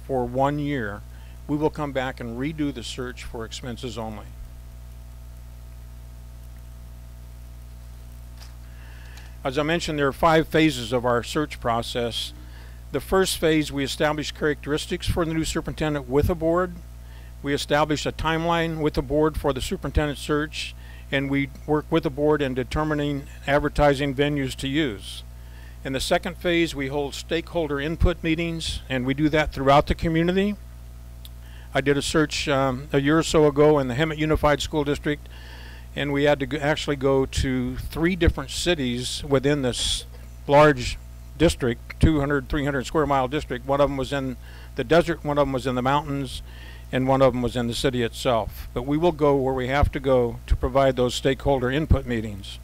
Speaker 14: for 1 year, we will come back and redo the search for expenses only. As I mentioned, there are 5 phases of our search process. The first phase, we establish characteristics for the new superintendent with a board. We establish a timeline with the board for the superintendent search, and we work with the board in determining advertising venues to use. In the second phase, we hold stakeholder input meetings, and we do that throughout the community. I did a search a year or so ago in the Hemet Unified School District, and we had to actually go to 3 different cities within this large district, 200, 300 square mile district. One of them was in the desert, one of them was in the mountains, and one of them was in the city itself. But we will go where we have to go to provide those stakeholder input meetings.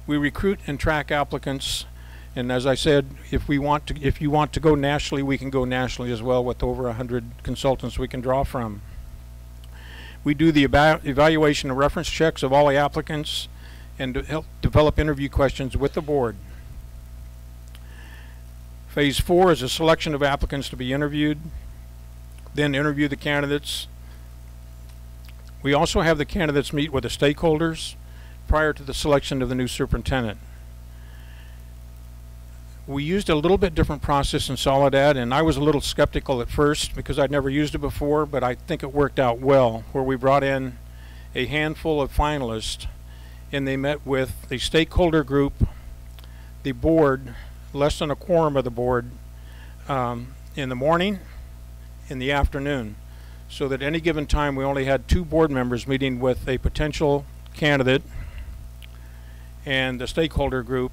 Speaker 14: We recruit and track applicants, and as I said, if you want to go nationally, we can go nationally as well with over 100 consultants we can draw from. We do the evaluation and reference checks of all the applicants and to help develop interview questions with the board. Phase 4 is a selection of applicants to be interviewed, then interview the candidates. We also have the candidates meet with the stakeholders prior to the selection of the new superintendent. We used a little bit different process in Soledad, and I was a little skeptical at first because I'd never used it before, but I think it worked out well, where we brought in a handful of finalists, and they met with the stakeholder group, the board, less than a quorum of the board, in the morning, in the afternoon, so that any given time we only had 2 board members meeting with a potential candidate and the stakeholder group,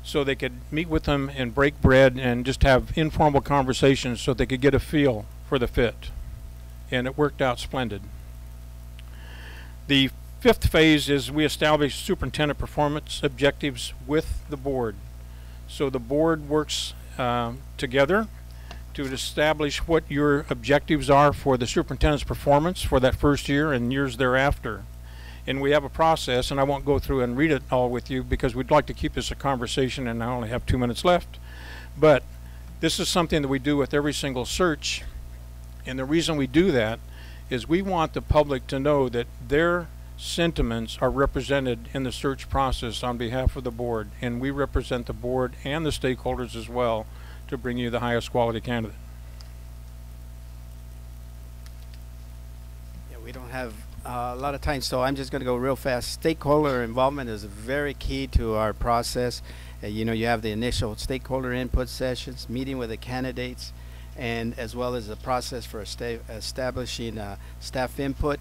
Speaker 14: so they could meet with them and break bread and just have informal conversations so they could get a feel for the fit. And it worked out splendid. The 5th phase is we establish superintendent performance objectives with the board. So the board works together to establish what your objectives are for the superintendent's performance for that first year and years thereafter. And we have a process, and I won't go through and read it all with you because we'd like to keep this a conversation, and I only have 2 minutes left. But this is something that we do with every single search, and the reason we do that is we want the public to know that their sentiments are represented in the search process on behalf of the board, and we represent the board and the stakeholders as well to bring you the highest quality candidate.
Speaker 13: Yeah, we don't have a lot of time, so I'm just going to go real fast. Stakeholder involvement is very key to our process. You know, you have the initial stakeholder input sessions, meeting with the candidates, and as well as the process for establishing staff input,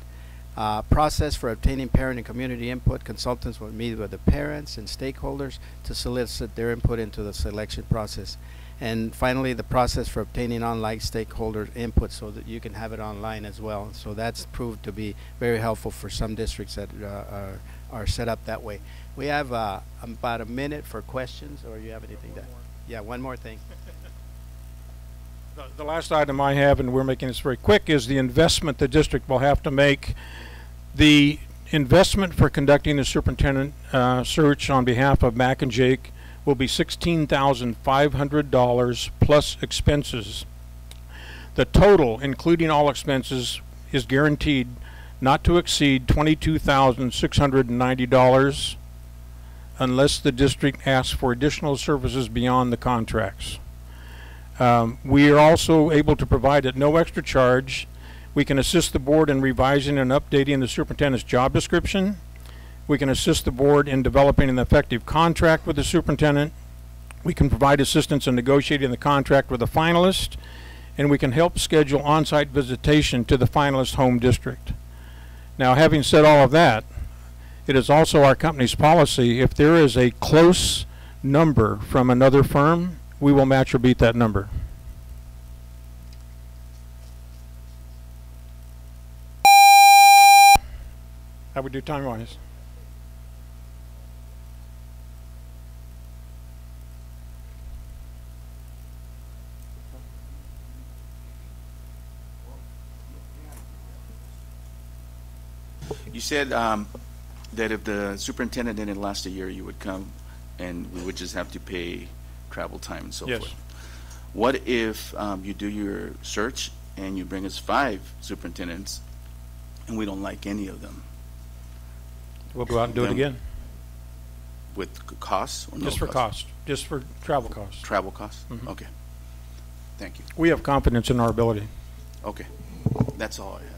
Speaker 13: process for obtaining parent and community input. Consultants will meet with the parents and stakeholders to solicit their input into the selection process. And finally, the process for obtaining online stakeholder input so that you can have it online as well. So that's proved to be very helpful for some districts that are set up that way. We have about a minute for questions, or you have anything to? Yeah, one more thing.
Speaker 14: The last item I have, and we're making this very quick, is the investment the district will have to make. The investment for conducting the superintendent search on behalf of Mac and Jake will be $16,500 plus expenses. The total, including all expenses, is guaranteed not to exceed $22,690 unless the district asks for additional services beyond the contracts. We are also able to provide at no extra charge. We can assist the board in revising and updating the superintendent's job description. We can assist the board in developing an effective contract with the superintendent. We can provide assistance in negotiating the contract with the finalist, and we can help schedule on-site visitation to the finalist home district. Now, having said all of that, it is also our company's policy, if there is a close number from another firm, we will match or beat that number. How would we do time-wise?
Speaker 4: You said that if the superintendent didn't last a year, you would come and we would just have to pay travel time and so
Speaker 14: Yes.
Speaker 4: forth. What if you do your search and you bring us 5 superintendents and we don't like any of them?
Speaker 14: We'll go out and do it
Speaker 4: Then
Speaker 14: again.
Speaker 4: With costs or no
Speaker 14: Just for
Speaker 4: costs?
Speaker 14: cost, just for travel costs.
Speaker 4: Travel costs?
Speaker 14: Mhm.
Speaker 4: Okay. Thank you.
Speaker 14: We have confidence in our ability.
Speaker 4: Okay. That's all I have.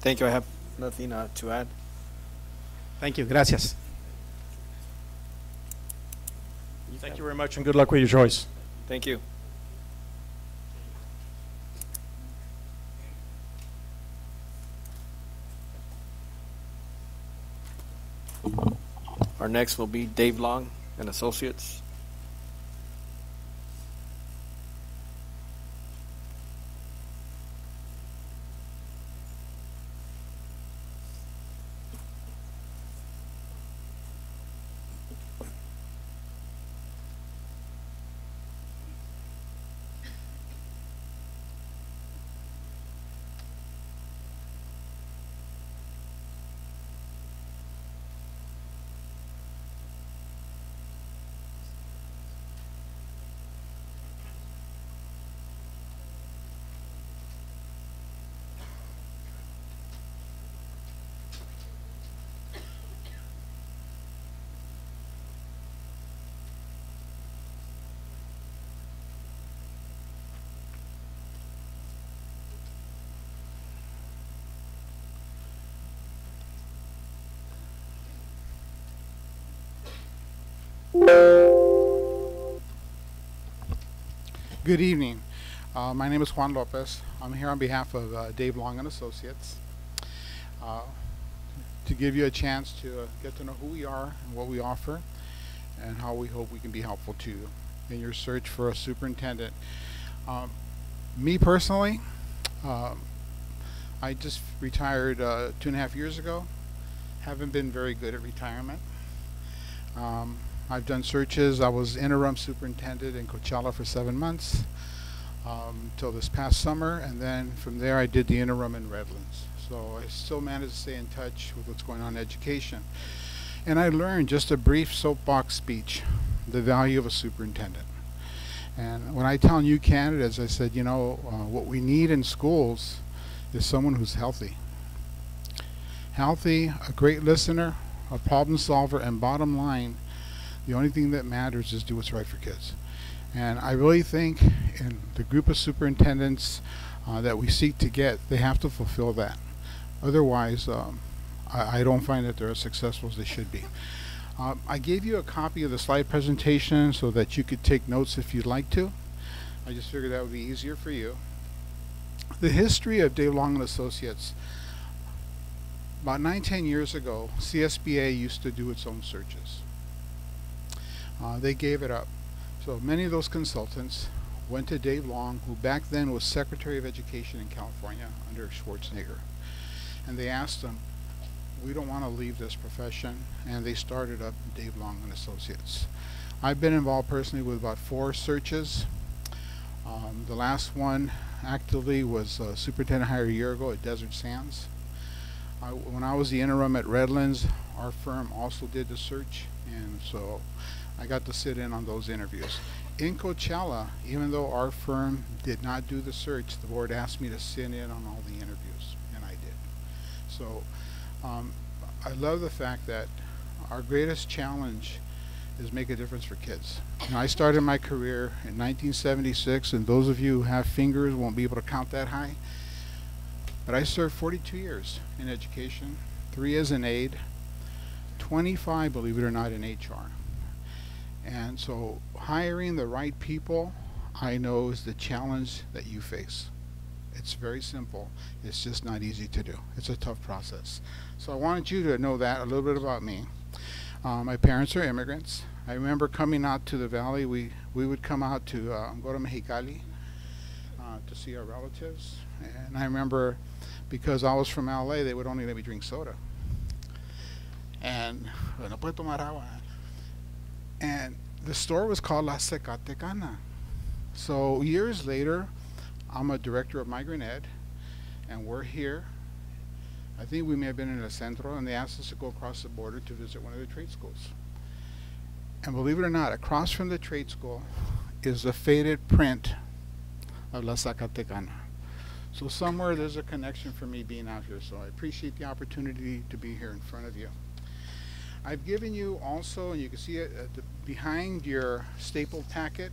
Speaker 1: Thank you. I have nothing to add.
Speaker 13: Thank you. Gracias.
Speaker 14: Thank you very much, and good luck with your choice.
Speaker 1: Thank you. Our next will be Dave Long and Associates.
Speaker 15: Good evening. My name is Juan Lopez. I'm here on behalf of Dave Long and Associates to give you a chance to get to know who we are and what we offer and how we hope we can be helpful to you in your search for a superintendent. Me personally, I just retired 2.5 years ago. Haven't been very good at retirement. I've done searches. I was interim superintendent in Coachella for 7 months until this past summer, and then from there I did the interim in Redlands. So I still managed to stay in touch with what's going on in education. And I learned, just a brief soapbox speech, the value of a superintendent. And when I tell new candidates, I said, you know, what we need in schools is someone who's healthy. Healthy, a great listener, a problem solver, and bottom line, the only thing that matters is do what's right for kids. And I really think in the group of superintendents that we seek to get, they have to fulfill that. Otherwise, I don't find that they're as successful as they should be. I gave you a copy of the slide presentation so that you could take notes if you'd like to. I just figured that would be easier for you. The history of Dave Long and Associates. About 9-10 years ago, CSBA used to do its own searches. They gave it up. So many of those consultants went to Dave Long, who back then was Secretary of Education in California under Schwarzenegger. And they asked him, we don't want to leave this profession, and they started up Dave Long and Associates. I've been involved personally with about 4 searches. The last one actively was superintendent hired a year ago at Desert Sands. When I was the interim at Redlands, our firm also did the search, and so I got to sit in on those interviews. In Coachella, even though our firm did not do the search, the board asked me to sit in on all the interviews, and I did. So I love the fact that our greatest challenge is make a difference for kids. You know, I started my career in 1976, and those of you who have fingers won't be able to count that high. But I served 42 years in education, 3 as an aide, 25, believe it or not, in HR. And so hiring the right people, I know, is the challenge that you face. It's very simple. It's just not easy to do. It's a tough process. So I wanted you to know that, a little bit about me. My parents are immigrants. I remember coming out to the valley. We would come out to go to Mexicali to see our relatives. And I remember, because I was from LA, they would only let me drink soda. And no puedo tomar agua. And the store was called La Zacatecana. So years later, I'm a director of Migrant Ed, and we're here. I think we may have been in El Centro, and they asked us to go across the border to visit one of the trade schools. And believe it or not, across from the trade school is a faded print of La Zacatecana. So somewhere there's a connection for me being out here, so I appreciate the opportunity to be here in front of you. I've given you also, and you can see it behind your stapled packet,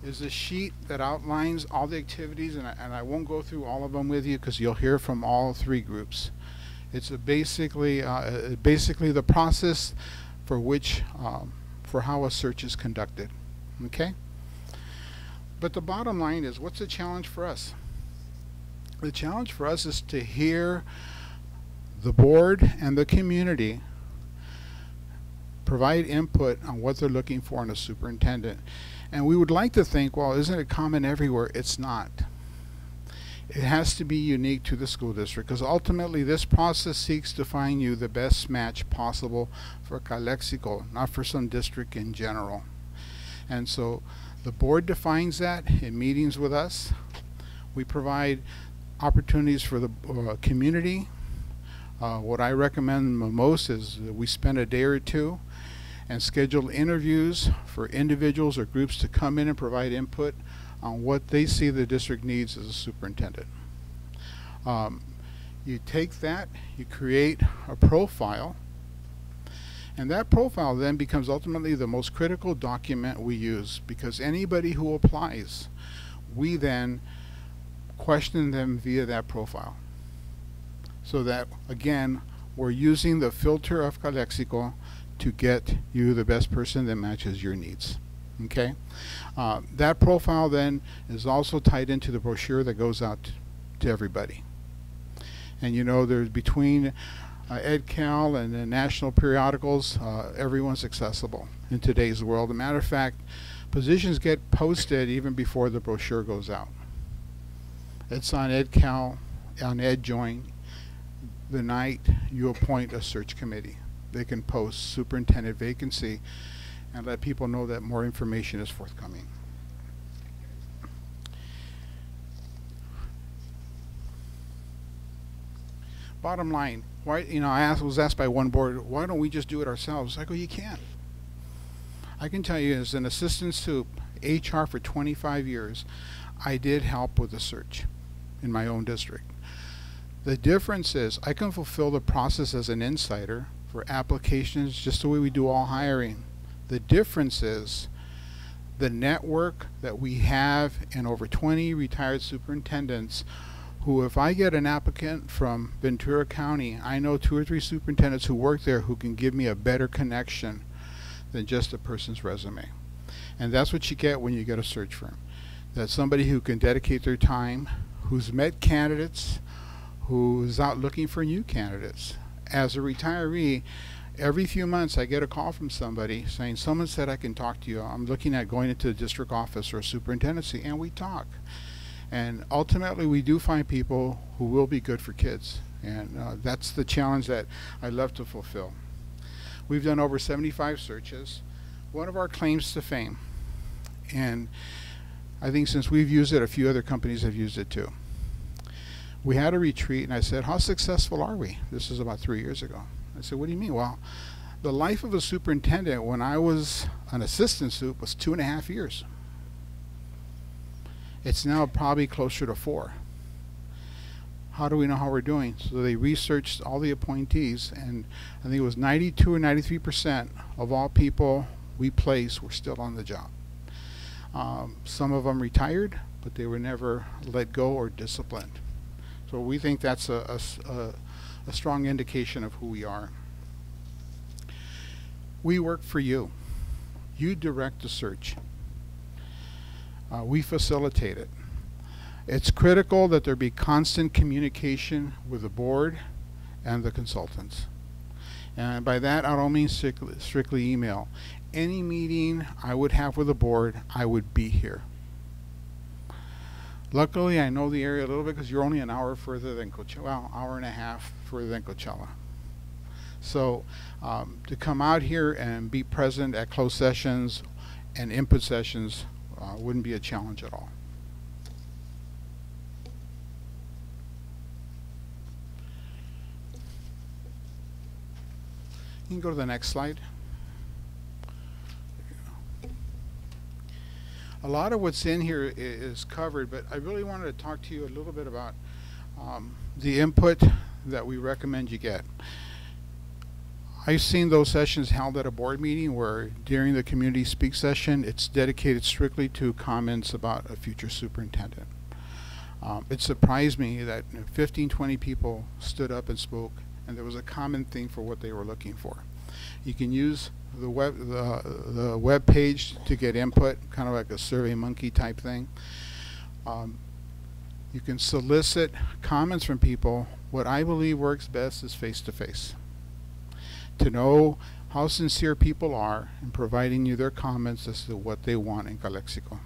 Speaker 15: is a sheet that outlines all the activities, and I won't go through all of them with you because you'll hear from all 3 groups. It's basically the process for which, for how a search is conducted. Okay? But the bottom line is, what's the challenge for us? The challenge for us is to hear the board and the community provide input on what they're looking for in a superintendent. And we would like to think, well, isn't it common everywhere? It's not. It has to be unique to the school district, because ultimately this process seeks to find you the best match possible for Calexico, not for some district in general. And so the board defines that in meetings with us. We provide opportunities for the community. What I recommend most is that we spend a day or 2 and schedule interviews for individuals or groups to come in and provide input on what they see the district needs as a superintendent. You take that, you create a profile, and that profile then becomes ultimately the most critical document we use, because anybody who applies, we then question them via that profile. So that, again, we're using the filter of Calexico to get you the best person that matches your needs. Okay? That profile then is also tied into the brochure that goes out to everybody. And you know, there's between EdCal and the national periodicals, everyone's accessible in today's world. As a matter of fact, positions get posted even before the brochure goes out. It's on EdCal, on EdJoin, the night you appoint a search committee. They can post superintendent vacancy and let people know that more information is forthcoming. Bottom line, why, you know, I was asked by one board, why don't we just do it ourselves? I go, you can. I can tell you, as an assistant soup, HR for 25 years, I did help with the search in my own district. The difference is I can fulfill the process as an insider for applications just the way we do all hiring. The difference is the network that we have in over 20 retired superintendents who, if I get an applicant from Ventura County, I know 2 or 3 superintendents who work there who can give me a better connection than just a person's resume. And that's what you get when you get a search firm. That's somebody who can dedicate their time, who's met candidates, who's out looking for new candidates. As a retiree, every few months I get a call from somebody saying, someone said I can talk to you. I'm looking at going into the district office or a superintendency, and we talk. And ultimately we do find people who will be good for kids. And that's the challenge that I love to fulfill. We've done over 75 searches. One of our claims to fame, and I think since we've used it, a few other companies have used it too. We had a retreat, and I said, how successful are we? This is about 3 years ago. I said, what do you mean? Well, the life of a superintendent when I was an assistant soup was 2.5 years. It's now probably closer to 4. How do we know how we're doing? So they researched all the appointees, and I think it was 92 or 93% of all people we placed were still on the job. Some of them retired, but they were never let go or disciplined. So we think that's a strong indication of who we are. We work for you. You direct the search. We facilitate it. It's critical that there be constant communication with the board and the consultants. And by that, I don't mean strictly email. Any meeting I would have with the board, I would be here. Luckily, I know the area a little bit because you're only an hour further than Coachella, well, hour and a half further than Coachella. So to come out here and be present at closed sessions and input sessions wouldn't be a challenge at all. You can go to the next slide. A lot of what's in here is covered, but I really wanted to talk to you a little bit about the input that we recommend you get. I've seen those sessions held at a board meeting where during the community speak session it's dedicated strictly to comments about a future superintendent. It surprised me that 15, 20 people stood up and spoke, and there was a common thing for what they were looking for. You can use the web page to get input, kind of like a Survey Monkey type thing. You can solicit comments from people. What I believe works best is face-to-face. To know how sincere people are in providing you their comments as to what they want in Calexico.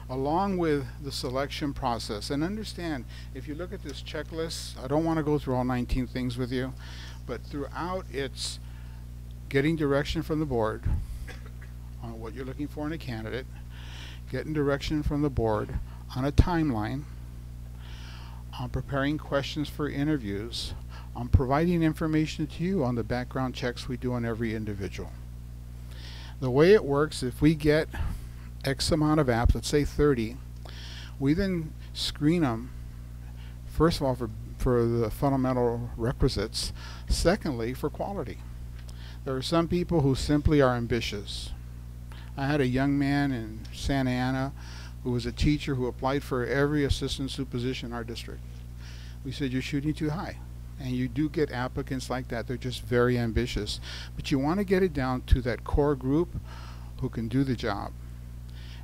Speaker 15: Along with the selection process, and understand, if you look at this checklist, I don't want to go through all 19 things with you, but throughout it's getting direction from the board on what you're looking for in a candidate, getting direction from the board on a timeline, on preparing questions for interviews, on providing information to you on the background checks we do on every individual. The way it works, if we get X amount of apps, let's say 30, we then screen them, first of all, for the fundamental requisites, secondly, for quality. There are some people who simply are ambitious. I had a young man in Santa Ana who was a teacher who applied for every assistant soup position in our district. We said, you're shooting too high. And you do get applicants like that. They're just very ambitious. But you want to get it down to that core group who can do the job.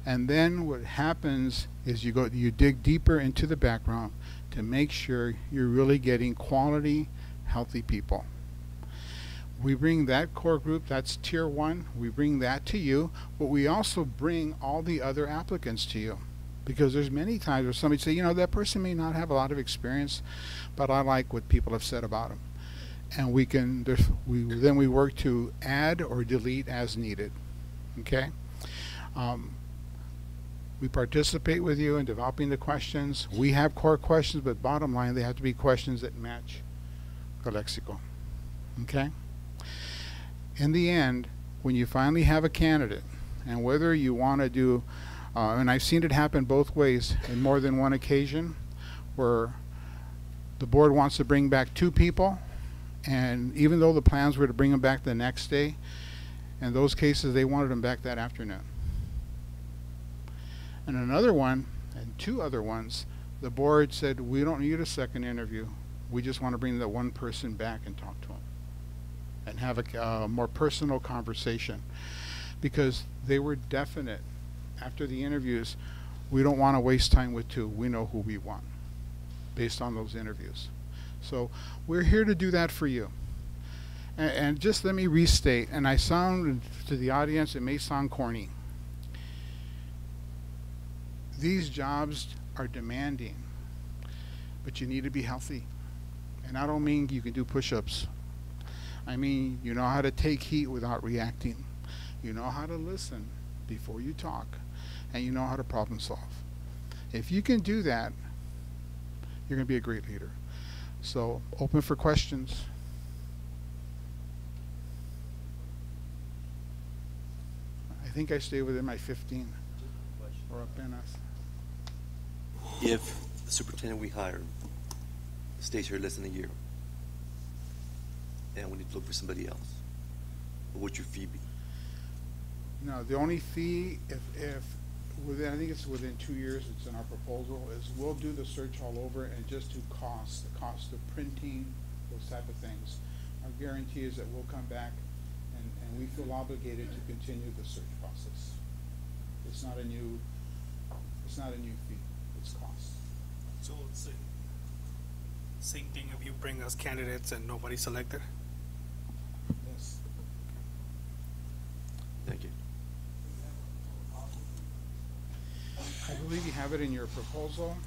Speaker 15: And then what happens is you dig deeper into the background to make sure you're really getting quality, healthy people. We bring that core group, that's tier 1, we bring that to you, but we also bring all the other applicants to you. Because there's many times where somebody say, you know, that person may not have a lot of experience, but I like what people have said about them. And then we work to add or delete as needed. Okay? We participate with you in developing the questions. We have core questions, but bottom line, they have to be questions that match Calexico. Okay? In the end, when you finally have a candidate, and whether you want to do, and I've seen it happen both ways in more than one occasion, where the board wants to bring back 2 people, and even though the plans were to bring them back the next day, in those cases they wanted them back that afternoon. And another one, and 2 other ones, the board said, we don't need a second interview. We just want to bring that one person back and talk to them and have a more personal conversation, because they were definite after the interviews. We don't want to waste time with 2. We know who we want based on those interviews. So we're here to do that for you. And just let me restate, and I sound to the audience, it may sound corny. These jobs are demanding, but you need to be healthy. And I don't mean you can do push-ups. I mean, you know how to take heat without reacting. You know how to listen before you talk. And you know how to problem solve. If you can do that, you're going to be a great leader. So, open for questions. I think I stay within my 15. Or apenas.
Speaker 16: If the superintendent we hire stays here less than a year, and we need to look for somebody else, what would your fee be?
Speaker 15: No, the only fee, if within, I think it's within 2 years, it's in our proposal, is we'll do the search all over, and just to the cost of printing, those type of things. Our guarantee is that we'll come back and we feel obligated to continue the search process. It's not a new fee, it's cost.
Speaker 17: So it's the same thing if you bring us candidates and nobody selected?
Speaker 15: Yes.
Speaker 16: Thank you.
Speaker 15: I believe you have it in your proposal.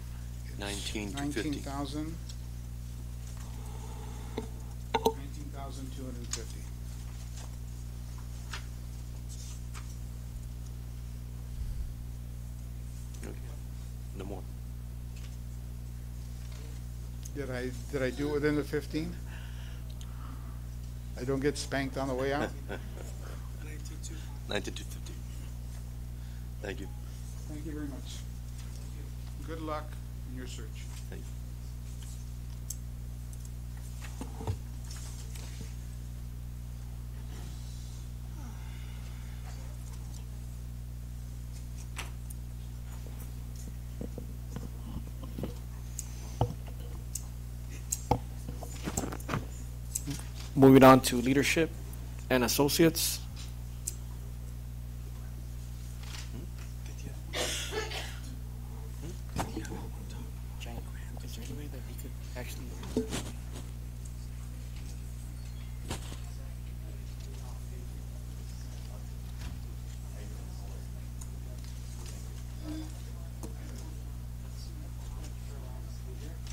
Speaker 16: 19,250.
Speaker 15: 19,250.
Speaker 16: Okay. No more.
Speaker 15: Did I do it within the 15? I don't get spanked on the way out?
Speaker 16: 19,250. Thank you.
Speaker 15: Thank you very much. Good luck in your search.
Speaker 16: Thank you.
Speaker 1: Moving on to leadership and associates.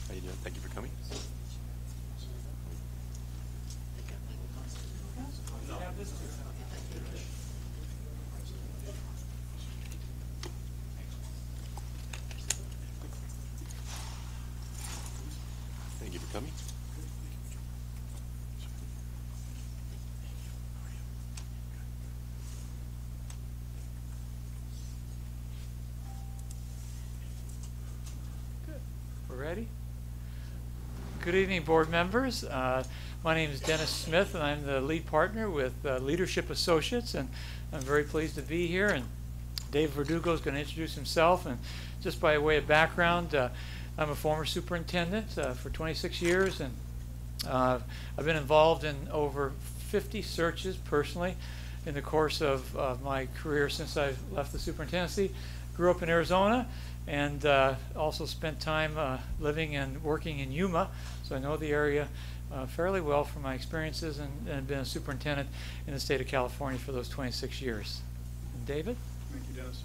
Speaker 16: How you doing? Thank you for coming. Thank you for coming.
Speaker 18: We're ready? Good evening, board members. My name is Dennis Smith, and I'm the lead partner with Leadership Associates, and I'm very pleased to be here. And Dave Verdugo is going to introduce himself. And just by way of background, I'm a former superintendent for 26 years, and I've been involved in over 50 searches personally in the course of my career since I left the superintendency. Grew up in Arizona and also spent time living and working in Yuma, so I know the area fairly well from my experiences, and been a superintendent in the state of California for those 26 years. And David?
Speaker 19: Thank you, Dennis.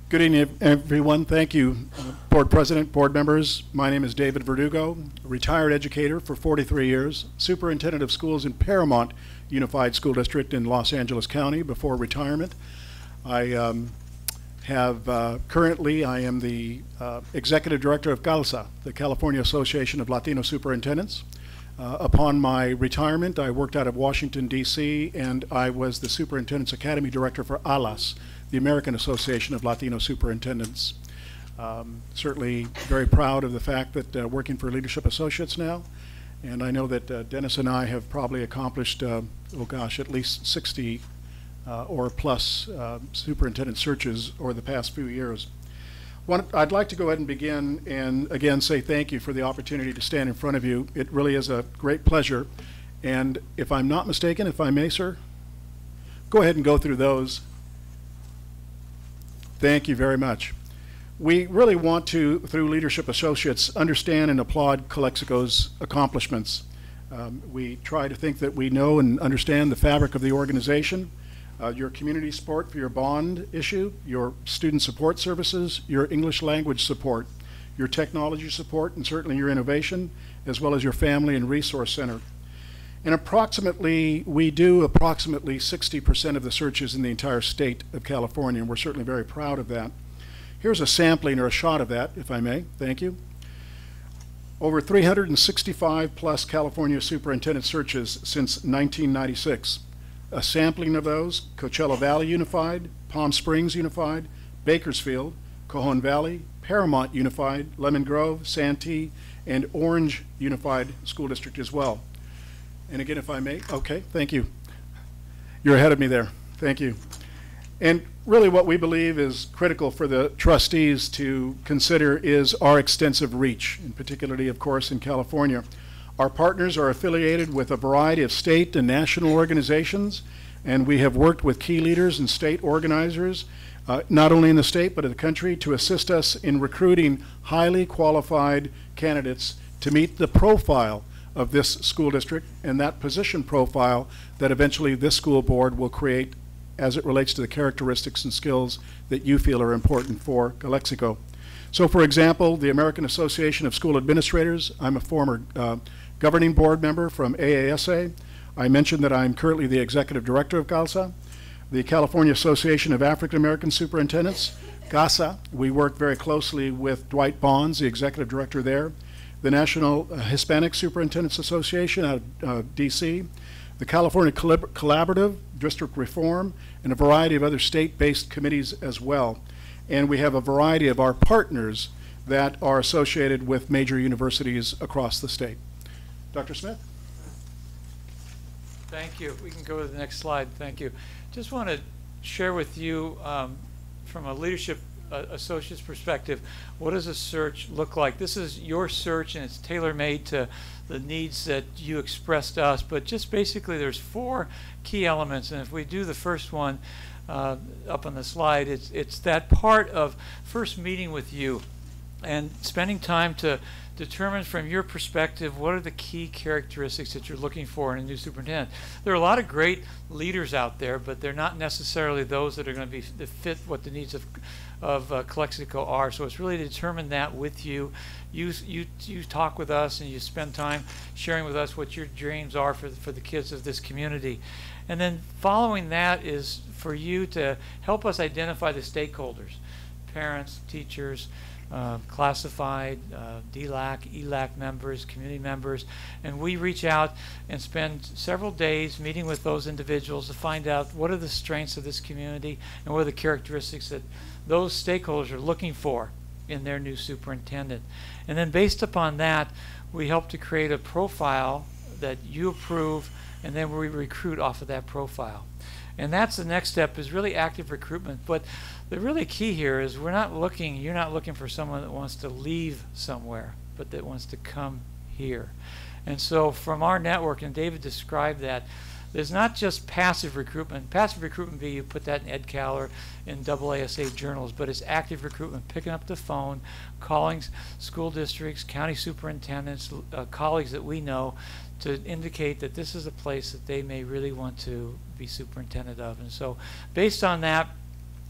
Speaker 19: Good evening, everyone. Thank you, Board President, board members. My name is David Verdugo, retired educator for 43 years, superintendent of schools in Paramount Unified School District in Los Angeles County before retirement. I currently I am the executive director of CALSA, the California Association of Latino Superintendents. Upon my retirement, I worked out of Washington, D.C., and I was the Superintendent's Academy Director for ALAS, the American Association of Latino Superintendents. Certainly very proud of the fact that working for Leadership Associates now, and I know that Dennis and I have probably accomplished, oh gosh, at least 60 or plus superintendent searches over the past few years. I'd like to go ahead and begin and again say thank you for the opportunity to stand in front of you. It really is a great pleasure. And if I'm not mistaken, if I may, sir, go ahead and go through those. Thank you very much. We really want to, through Leadership Associates, understand and applaud Calexico's accomplishments. We try to think that we know and understand the fabric of the organization, your community support for your bond issue, your student support services, your English language support, your technology support, and certainly your innovation, as well as your family and resource center. And we do approximately 60% of the searches in the entire state of California, and we're certainly very proud of that. Here's a sampling or a shot of that, if I may. Thank you. Over 365 plus California superintendent searches since 1996. A sampling of those: Coachella Valley Unified, Palm Springs Unified, Bakersfield, Cajon Valley, Paramount Unified, Lemon Grove, Santee, and Orange Unified School District as well. And again, if I may, okay, thank you. You're ahead of me there. Thank you. And really what we believe is critical for the trustees to consider is our extensive reach, and particularly, of course, in California. Our partners are affiliated with a variety of state and national organizations, and we have worked with key leaders and state organizers, not only in the state but in the country, to assist us in recruiting highly qualified candidates to meet the profile of this school district and that position profile that eventually this school board will create as it relates to the characteristics and skills that you feel are important for Calexico. So, for example, the American Association of School Administrators, I'm a former governing board member from AASA. I mentioned that I'm currently the executive director of CALSA. The California Association of African American Superintendents, CASA, we work very closely with Dwight Bonds, the executive director there. The National Hispanic Superintendents Association out of DC, the California Collaborative, District Reform, and a variety of other state-based committees as well. And we have a variety of our partners that are associated with major universities across the state. Dr. Smith?
Speaker 18: Thank you. We can go to the next slide. Thank you. Just want to share with you from a leadership associate's perspective, what does a search look like? This is your search, and it's tailor-made to the needs that you expressed to us, but just basically there's 4 key elements, and if we do the first one up on the slide, it's that part of first meeting with you and spending time to determine from your perspective what are the key characteristics that you're looking for in a new superintendent. There are a lot of great leaders out there, but they're not necessarily those that are going to be that fit what the needs of Calexico are. So it's really to determine that with you. You talk with us and you spend time sharing with us what your dreams are for the kids of this community. And then following that is for you to help us identify the stakeholders, parents, teachers, classified, DLAC, ELAC members, community members, and we reach out and spend several days meeting with those individuals to find out what are the strengths of this community and what are the characteristics that those stakeholders are looking for in their new superintendent. And then based upon that, we help to create a profile that you approve, and then we recruit off of that profile. And that's the next step, is really active recruitment. But the really key here is you're not looking for someone that wants to leave somewhere, but that wants to come here. And so from our network, and David described that, there's not just passive recruitment. Passive recruitment would be you put that in EdCal or in AASA journals, but it's active recruitment, picking up the phone, calling school districts, county superintendents, colleagues that we know to indicate that this is a place that they may really want to be superintendent of. And so based on that,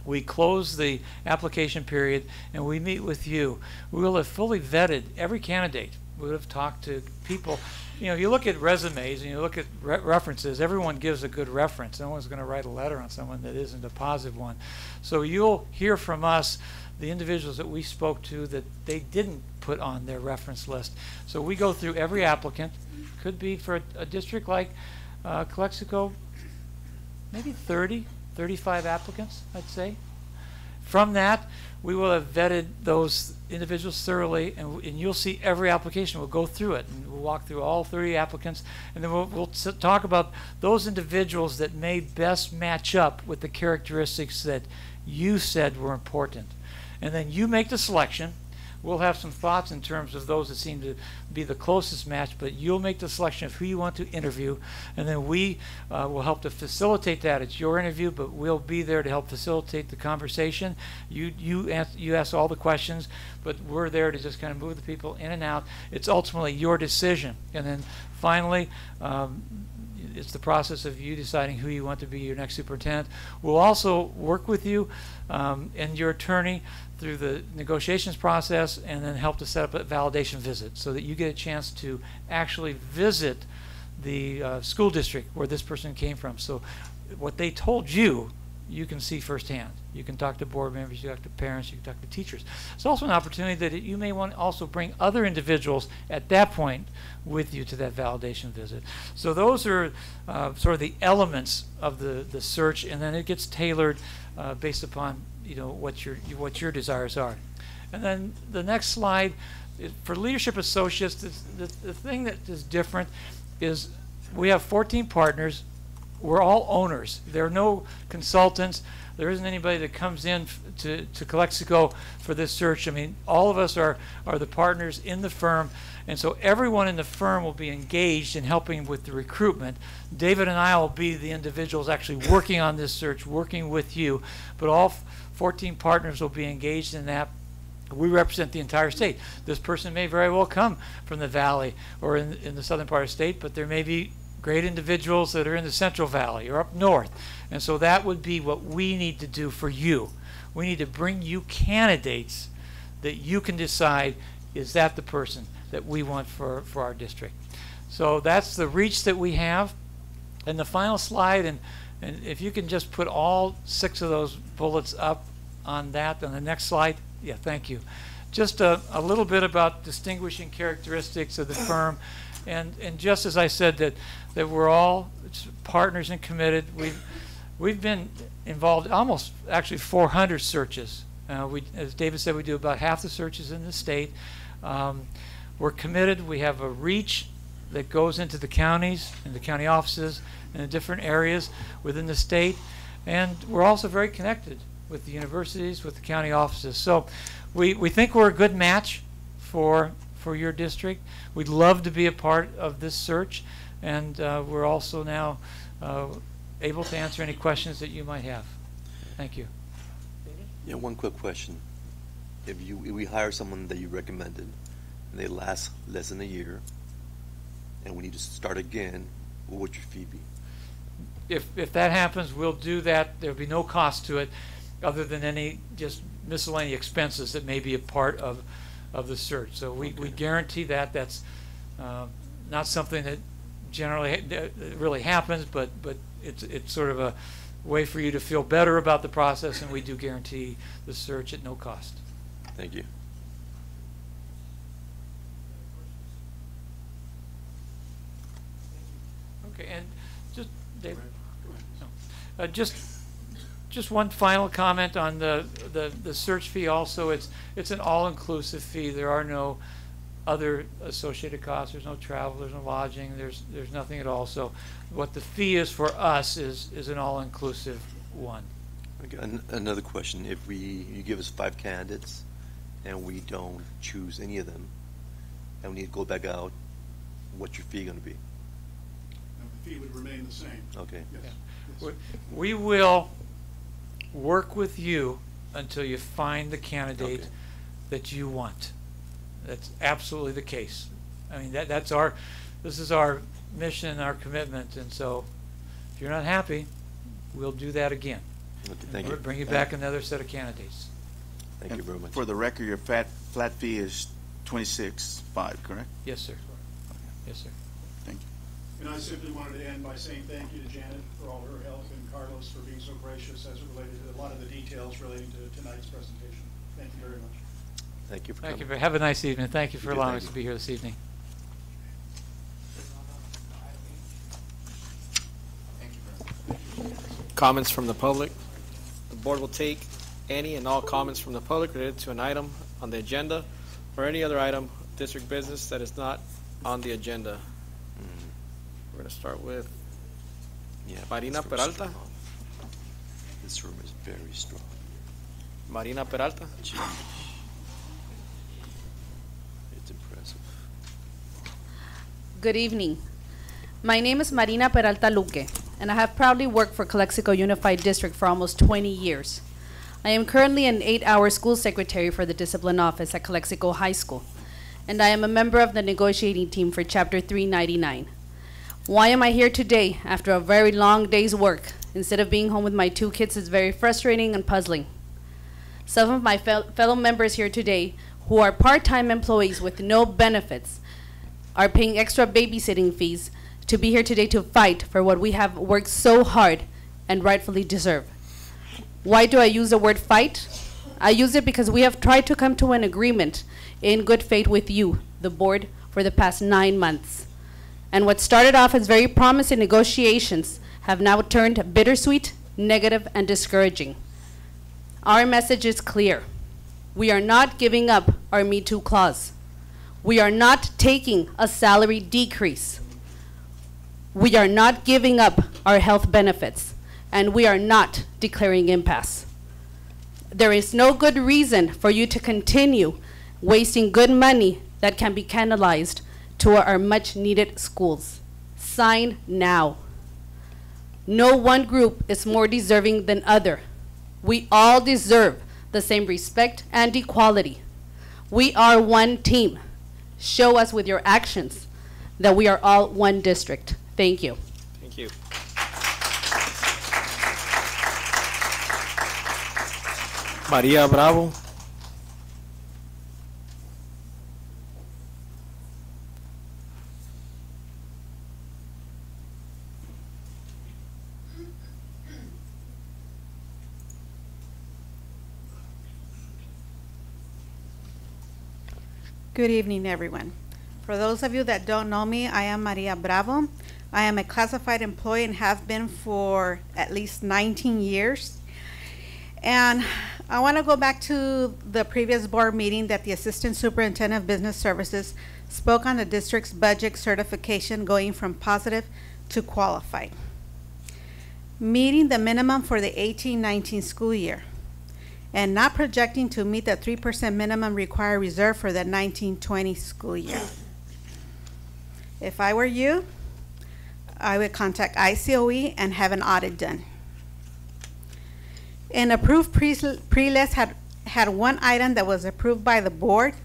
Speaker 18: we close the application period and we meet with you. We will have fully vetted every candidate. We would have talked to people. You know, you look at resumes and you look at references, everyone gives a good reference. No one's going to write a letter on someone that isn't a positive one. So you'll hear from us the individuals that we spoke to that they didn't put on their reference list. So we go through every applicant. Could be for a district like Calexico, maybe 30, 35 applicants, I'd say. From that, we will have vetted those individuals thoroughly, and you'll see every application. We'll go through it, and we'll walk through all 30 applicants, and then we'll talk about those individuals that may best match up with the characteristics that you said were important. And then you make the selection. We'll have some thoughts in terms of those that seem to be the closest match, but you'll make the selection of who you want to interview, and then we will help to facilitate that. It's your interview, but we'll be there to help facilitate the conversation. You ask all the questions, but we're there to just kind of move the people in and out. It's ultimately your decision. And then finally, it's the process of you deciding who you want to be your next superintendent. We'll also work with you and your attorney through the negotiations process, and then help to set up a validation visit so that you get a chance to actually visit the school district where this person came from. So what they told you, you can see firsthand. You can talk to board members, you can talk to parents, you can talk to teachers. It's also an opportunity that you may want to also bring other individuals at that point with you to that validation visit. So those are sort of the elements of the search, and then it gets tailored based upon what your desires are. And then the next slide, for leadership associates, the thing that is different is we have 14 partners. We're all owners. There are no consultants. There isn't anybody that comes in to Calexico for this search. I mean, all of us are the partners in the firm, and so everyone in the firm will be engaged in helping with the recruitment. David and I will be the individuals actually working on this search, working with you, but all 14 partners will be engaged in that. We represent the entire state. This person may very well come from the Valley or in the southern part of the state, but there may be great individuals that are in the Central Valley or up north. And so that would be what we need to do for you. We need to bring you candidates that you can decide, is that the person that we want for our district. So that's the reach that we have. And the final slide, and if you can just put all 6 of those bullets up on that on the next slide. Yeah, thank you. Just a little bit about distinguishing characteristics of the firm. And just as I said that we're all partners and committed, we've been involved almost actually 400 searches. As David said, we do about half the searches in the state. We're committed. We have a reach that goes into the counties and the county offices in the different areas within the state. And we're also very connected with the universities, with the county offices. So we think we're a good match for your district. We'd love to be a part of this search, and we're also now able to answer any questions that you might have. Thank you.
Speaker 16: Yeah, one quick question. If we hire someone that you recommended, and they last less than a year, and we need to start again, what would your fee be?
Speaker 18: If that happens, we'll do that. There'll be no cost to it other than any just miscellaneous expenses that may be a part of the search. So we guarantee that. That's not something that generally really happens, but it's sort of a way for you to feel better about the process, and we do guarantee the search at no cost.
Speaker 16: Thank you.
Speaker 18: Okay, and just David, no. Just one final comment on the search fee. Also, it's an all-inclusive fee. There are no other associated costs. There's no travel. There's no lodging. There's nothing at all. So, what the fee is for us is an all-inclusive one.
Speaker 16: Okay, another question: if you give us 5 candidates, and we don't choose any of them, and we need to go back out what's your fee going to be?
Speaker 19: The fee would remain the same.
Speaker 16: Okay.
Speaker 19: Yes.
Speaker 18: We will work with you until you find the candidate that you want. That's absolutely the case. I mean, this is our mission, our commitment, and so if you're not happy, we'll do that again.
Speaker 16: Okay, thank you.
Speaker 18: Bring you back another set of candidates.
Speaker 16: Thank you very much.
Speaker 4: For the record, your flat fee is $26.5, correct?
Speaker 18: Yes, sir. Yes, sir.
Speaker 4: Thank you.
Speaker 19: And I simply wanted to end by saying thank you to Janet for all her help and Carlos for being so gracious as it related to a lot of the details relating to tonight's presentation. Thank you very much.
Speaker 16: Thank you for
Speaker 18: Thank
Speaker 16: coming.
Speaker 18: you. Have a nice evening. Thank you for
Speaker 16: You too,
Speaker 18: allowing
Speaker 16: thank
Speaker 18: us
Speaker 16: you.
Speaker 18: to be here this evening.
Speaker 1: Comments from the public. The board will take any and all comments from the public related to an item on the agenda or any other item of district business that is not on the agenda. We're going to start with Marina
Speaker 16: this room's
Speaker 1: Peralta.
Speaker 16: strong. This room is very strong.
Speaker 1: Marina Peralta.
Speaker 16: It's impressive.
Speaker 20: Good evening. My name is Marina Peralta Luque, and I have proudly worked for Calexico Unified District for almost 20 years. I am currently an 8-hour school secretary for the discipline office at Calexico High School, and I am a member of the negotiating team for Chapter 399. Why am I here today after a very long day's work? Instead of being home with my 2 kids is very frustrating and puzzling. Some of my fellow members here today who are part-time employees with no benefits are paying extra babysitting fees to be here today to fight for what we have worked so hard and rightfully deserve. Why do I use the word fight? I use it because we have tried to come to an agreement in good faith with you, the board, for the past 9 months. And what started off as very promising negotiations have now turned bittersweet, negative, and discouraging. Our message is clear. We are not giving up our Me Too clause. We are not taking a salary decrease. We are not giving up our health benefits, and we are not declaring impasse. There is no good reason for you to continue wasting good money that can be canalized to our much-needed schools. Sign now. No one group is more deserving than other. We all deserve the same respect and equality. We are one team. Show us with your actions that we are all one district. Thank you.
Speaker 1: Thank you. Maria Bravo.
Speaker 21: Good evening, everyone. For those of you that don't know me, I am Maria Bravo. I am a classified employee and have been for at least 19 years. And I want to go back to the previous board meeting that the Assistant Superintendent of Business Services spoke on the district's budget certification going from positive to qualified, meeting the minimum for the 18-19 school year, and not projecting to meet the 3% minimum required reserve for the 19-20 school year. If I were you, I would contact ICOE and have an audit done. An approved pre-list had one item that was approved by the board,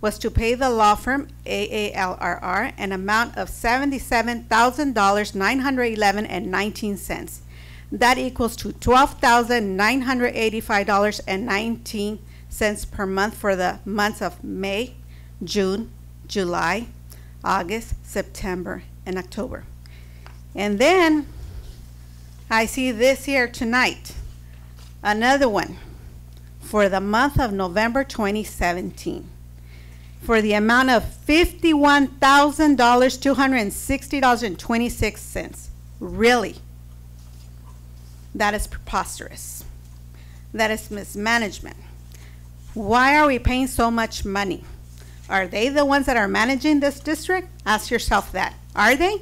Speaker 21: was to pay the law firm AALRR an amount of $77,911.19. That equals to $12,985.19 per month for the months of May, June, July, August, September, and October. And then I see this here tonight, another one for the month of November 2017 for the amount of $51,260.26. Really? That is preposterous. That is mismanagement. Why are we paying so much money? Are they the ones that are managing this district? Ask yourself that. Are they?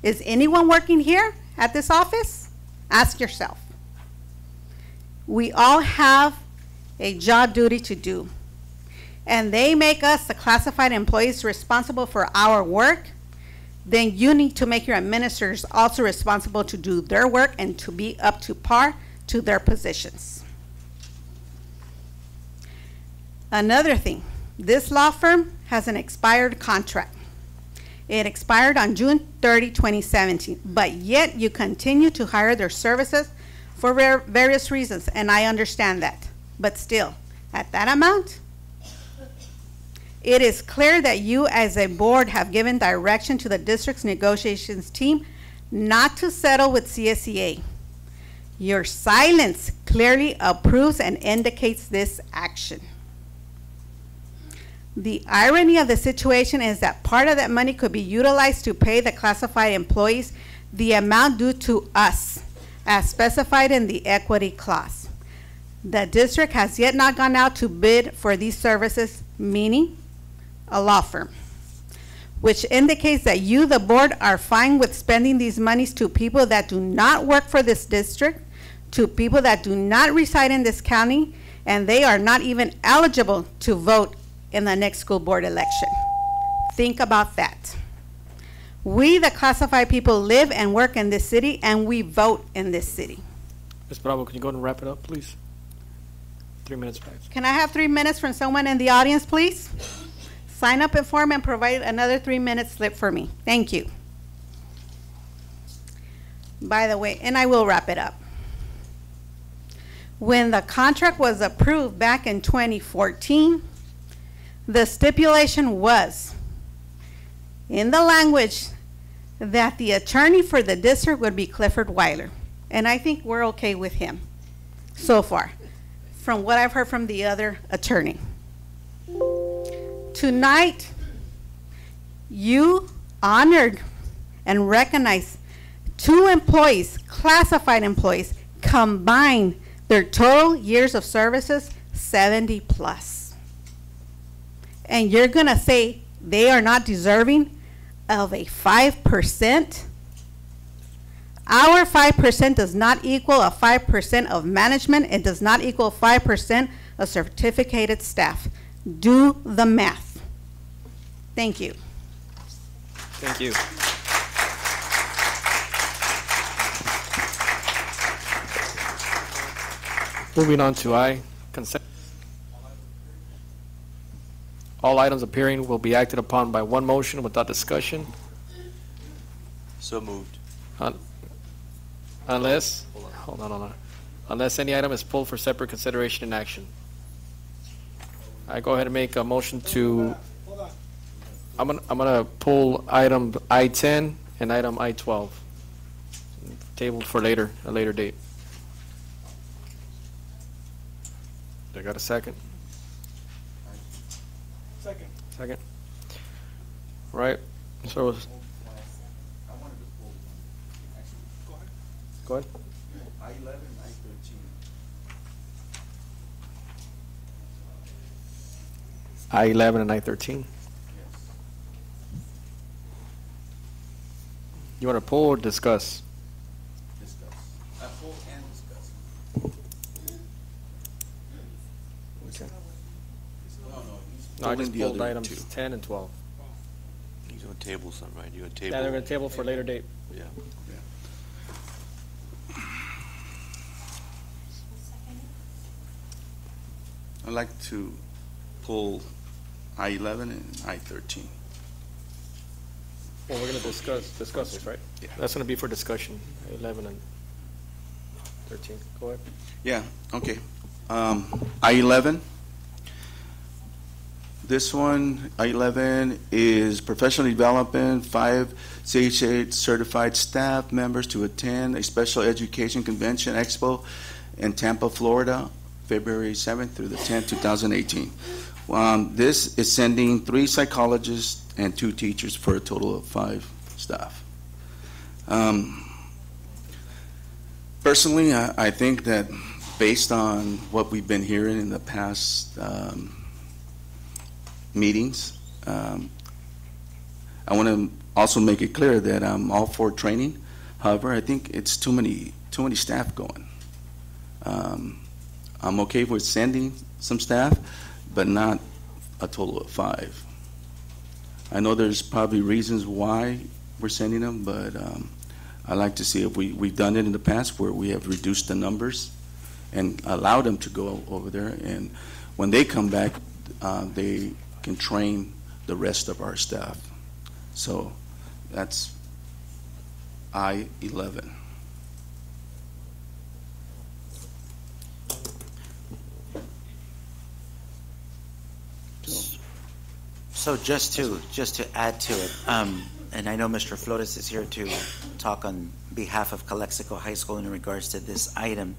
Speaker 21: Is anyone working here at this office? Ask yourself. We all have a job duty to do. and they make us, the classified employees, responsible for our work, then you need to make your administrators also responsible to do their work and to be up to par to their positions. Another thing, this law firm has an expired contract. It expired on June 30, 2017, but yet you continue to hire their services for various reasons, and I understand that. But still, at that amount, it is clear that you as a board have given direction to the district's negotiations team not to settle with CSEA. Your silence clearly approves and indicates this action. The irony of the situation is that part of that money could be utilized to pay the classified employees the amount due to us, as specified in the equity clause. The district has yet not gone out to bid for these services, meaning a law firm, which indicates that you, the board, are fine with spending these monies to people that do not work for this district, to people that do not reside in this county, and they are not even eligible to vote in the next school board election. Think about that. We, the classified people, live and work in this city, and we vote in this city.
Speaker 1: Ms. Bravo, can you go ahead and wrap it up, please? 3 minutes back.
Speaker 21: Can I have 3 minutes from someone in the audience, please? Sign up and form and provide another 3 minute slip for me. Thank you. By the way, and I will wrap it up. When the contract was approved back in 2014, the stipulation was, in the language, that the attorney for the district would be Clifford Weiler. And I think we're okay with him so far, from what I've heard from the other attorney. Tonight, you honored and recognized 2 employees, classified employees, combined their total years of services, 70 plus. And you're gonna say they are not deserving of a 5%? Our 5% does not equal a 5% of management. It does not equal 5% of certificated staff. Do the math. Thank you.
Speaker 1: Thank you. Moving on to I, consent. All items appearing will be acted upon by one motion without discussion.
Speaker 16: So moved.
Speaker 1: Unless, hold on. Unless any item is pulled for separate consideration and action. I go ahead and make a motion to, I'm gonna pull item I-10 and item I-12, tabled for later, a later date. I got a second? Second. Right. So, go ahead.
Speaker 4: I-11, I-13.
Speaker 1: I-11 and I-13. You want to pull or discuss?
Speaker 4: Discuss. Pull and discuss.
Speaker 1: Okay.
Speaker 4: No,
Speaker 1: No, I just
Speaker 16: the
Speaker 1: pulled
Speaker 16: other
Speaker 1: items
Speaker 16: 2.
Speaker 1: 10 and 12.
Speaker 16: He's going to table some, right? You're going to table.
Speaker 1: Yeah, they're going to table for a later date.
Speaker 16: Yeah.
Speaker 4: I'd like to pull I-11 and I-13.
Speaker 1: Well, we're going to discuss this, right?
Speaker 4: Yeah.
Speaker 1: That's going to be for discussion, 11 and 13. Go ahead.
Speaker 4: Yeah, okay. I-11. This one, I-11, is professional development, 5 CHA certified staff members to attend a special education convention expo in Tampa, Florida, February 7th through the 10th, 2018. This is sending 3 psychologists and 2 teachers for a total of 5 staff. Personally, I think that based on what we've been hearing in the past meetings, I want to also make it clear that I'm all for training. However, I think it's too many staff going. I'm okay with sending some staff, but not a total of 5. I know there's probably reasons why we're sending them, but I like to see if we've done it in the past where we have reduced the numbers and allowed them to go over there. And when they come back, they can train the rest of our staff. So that's I-11.
Speaker 3: So just to add to it, and I know Mr. Flores is here to talk on behalf of Calexico High School in regards to this item.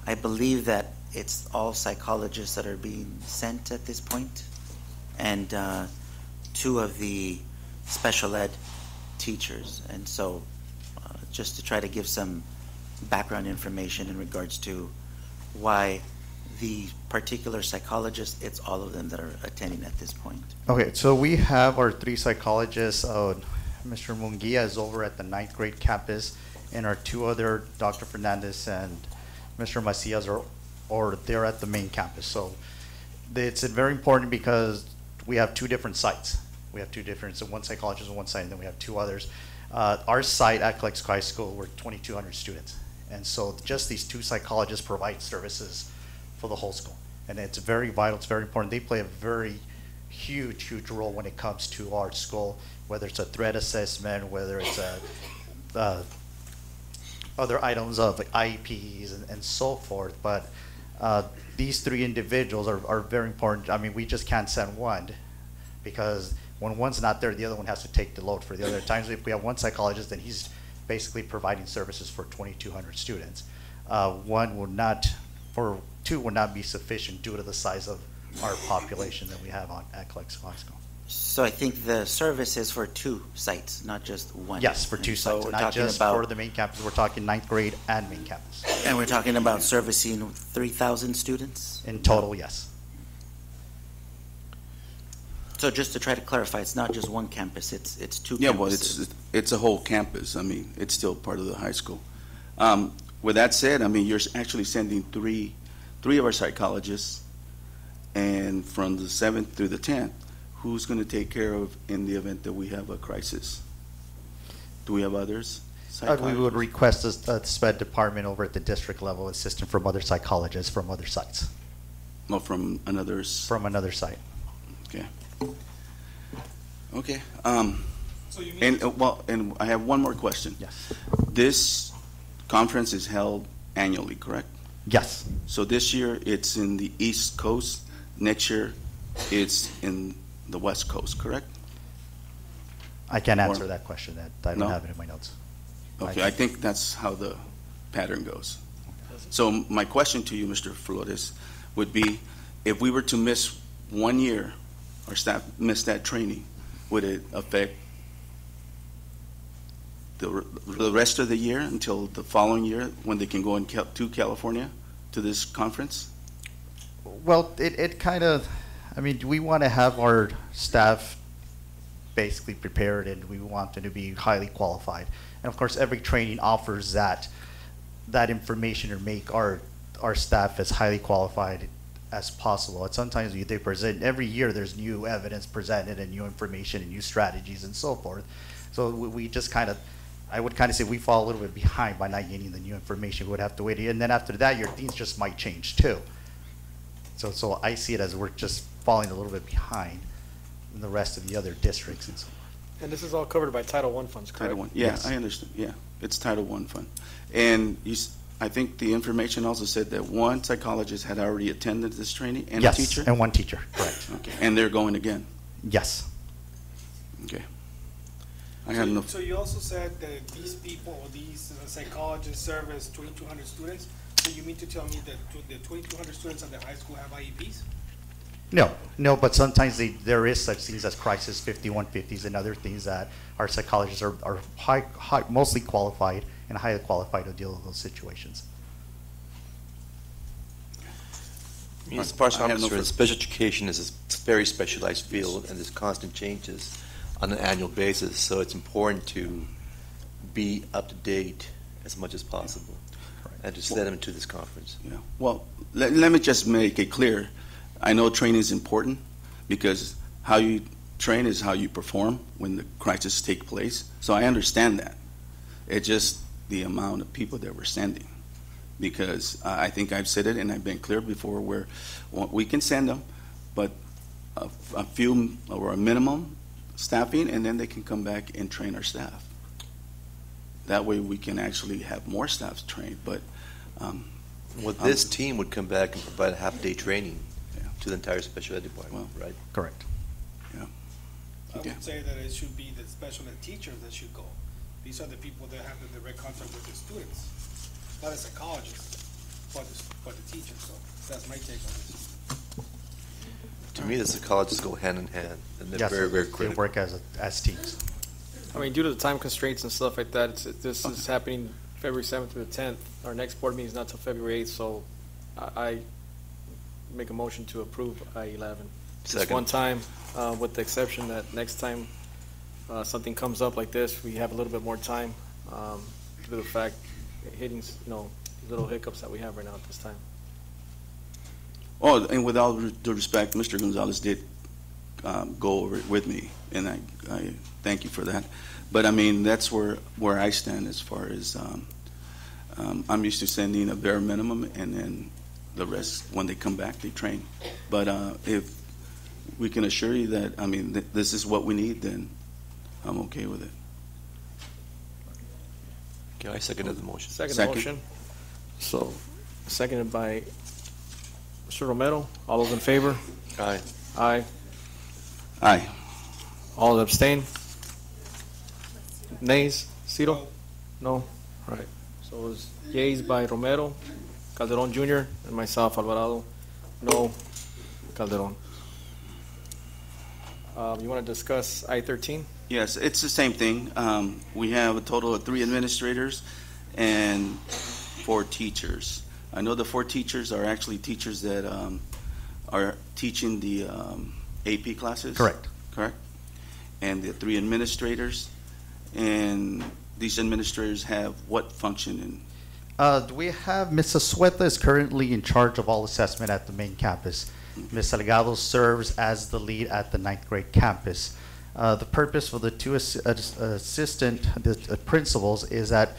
Speaker 3: I believe that it's all psychologists that are being sent at this point, and 2 of the special ed teachers. And so just to try to give some background information in regards to why the particular psychologist, it's all of them that are attending at this point.
Speaker 11: Okay, so we have our 3 psychologists. Mr. Munguia is over at the 9th grade campus, and our 2 other, Dr. Fernandez and Mr. Macias, are they're at the main campus. So it's very important because we have 2 different sites. We have 2 different, so one psychologist on one side, and then we have 2 others. Our site at Calexico High School, we're 2,200 students. And so just these 2 psychologists provide services for the whole school. And it's very vital, it's very important. They play a very huge role when it comes to our school, whether it's a threat assessment, whether it's other items of IEPs and so forth. But these 3 individuals are very important. I mean, we just can't send one because when one's not there, the other one has to take the load for the other times. If we have one psychologist, then he's basically providing services for 2,200 students. 2 would not be sufficient due to the size of our population that we have at Calexico High School.
Speaker 3: So I think the service is for 2 sites, not just one.
Speaker 11: Yes, for 2 sites,
Speaker 3: we're
Speaker 11: not
Speaker 3: talking
Speaker 11: just
Speaker 3: about,
Speaker 11: for the main campus. We're talking 9th grade and main campus.
Speaker 3: And we're talking about servicing 3,000 students?
Speaker 11: In total, yes.
Speaker 3: So just to try to clarify, it's not just one campus, it's 2 campuses.
Speaker 4: Yeah, well, it's a whole campus. I mean, it's still part of the high school. With that said, I mean, you're actually sending 3 of our psychologists, and from the 7th through the 10th, who's going to take care of in the event that we have a crisis? Do we have others?
Speaker 11: We would request a SPED department over at the district level assistant from other psychologists from other sites.
Speaker 4: No, from another.
Speaker 11: From another site.
Speaker 4: Okay. Okay.
Speaker 17: So you mean
Speaker 4: And I have one more question.
Speaker 11: Yes.
Speaker 4: This conference is held annually, correct?
Speaker 11: Yes.
Speaker 4: So this year it's in the East Coast. Next year it's in the West Coast, correct?
Speaker 11: I can't answer that question. I don't
Speaker 4: No?
Speaker 11: have it in my notes.
Speaker 4: Okay, I think that's how the pattern goes. So my question to you, Mr. Flores, would be, if we were to miss 1 year, our staff miss that training, would it affect the rest of the year until the following year when they can go to California to this conference?
Speaker 11: Well, it kind of, I mean, we want to have our staff basically prepared, and we want them to be highly qualified. And of course, every training offers that information to make our staff as highly qualified as possible. And sometimes they present, every year there's new evidence presented and new information and new strategies and so forth. So we just kind of, I would kind of say we fall a little bit behind by not getting the new information. We would have to wait. And then after that, your things just might change too. So I see it as we're just falling a little bit behind in the rest of the other districts and so forth.
Speaker 1: And this is all covered by Title I funds, correct?
Speaker 4: Title I, yeah,
Speaker 11: Yes.
Speaker 4: I understand. Yeah, it's Title I fund. And I think the information also said that one psychologist had already attended this training and
Speaker 11: Yes,
Speaker 4: a teacher?
Speaker 11: and one teacher, correct.
Speaker 4: Okay, and they're going again?
Speaker 11: Yes.
Speaker 4: Okay. I have no.
Speaker 17: So you also said that these people, or these psychologists service 2,200 students. So you mean to tell me that the 2,200 students at the high school have IEPs?
Speaker 11: No, but sometimes there is such things as crisis 5150s and other things that our psychologists are mostly qualified and highly qualified to deal with those situations.
Speaker 16: Mr. Parks Officer, special education is a very specialized field, and there's constant changes on an annual basis, so it's important to be up to date as much as possible and to set them into this conference.
Speaker 4: Yeah. Well, let me just make it clear. I know training is important, because how you train is how you perform when the crises take place. So I understand that. It's just the amount of people that we're sending, because I think I've said it and I've been clear before where we can send them, but a few or a minimum staffing, and then they can come back and train our staff. That way we can actually have more staff trained. But
Speaker 16: this team would come back and provide a half-day training to the entire special ed department, right?
Speaker 11: Correct.
Speaker 4: Yeah.
Speaker 17: I would say that it should be the special ed teachers that should go. These are the people that have the direct contact with the students, not the psychologists, but the teachers. So that's my take on this.
Speaker 16: To me, the psychologists go hand in hand, and they're very, very critical.
Speaker 11: They work as teams.
Speaker 1: I mean, due to the time constraints and stuff like that, this is happening February 7th through the 10th. Our next board meeting is not till February 8th, so I make a motion to approve I-11. Just one time, with the exception that next time something comes up like this, we have a little bit more time due to the fact hitting, little hiccups that we have right now at this time.
Speaker 4: Oh, and with all due respect, Mr. Gonzalez did go over it with me, and I thank you for that. But I mean, that's where I stand as far as I'm used to sending a bare minimum, and then the rest, when they come back, they train. But if we can assure you that, I mean, this is what we need, then I'm okay with it.
Speaker 16: Okay, I seconded the motion.
Speaker 1: Second motion. So, seconded by Mr. Romero. All those in favor?
Speaker 16: Aye.
Speaker 1: Aye.
Speaker 4: Aye.
Speaker 1: All abstain? Nays? Ciro? No? All right. So it was yeas by Romero, Calderon Jr., and myself, Alvarado. No, Calderon. You want to discuss I-13?
Speaker 4: Yes, it's the same thing. We have a total of 3 administrators and 4 teachers. I know the 4 teachers are actually teachers that are teaching the AP classes.
Speaker 11: Correct.
Speaker 4: Correct. And the 3 administrators, and these administrators have what function?
Speaker 11: We have Ms. Azueta is currently in charge of all assessment at the main campus. Ms. Salgado serves as the lead at the 9th grade campus. The purpose for the 2 assistant principals is that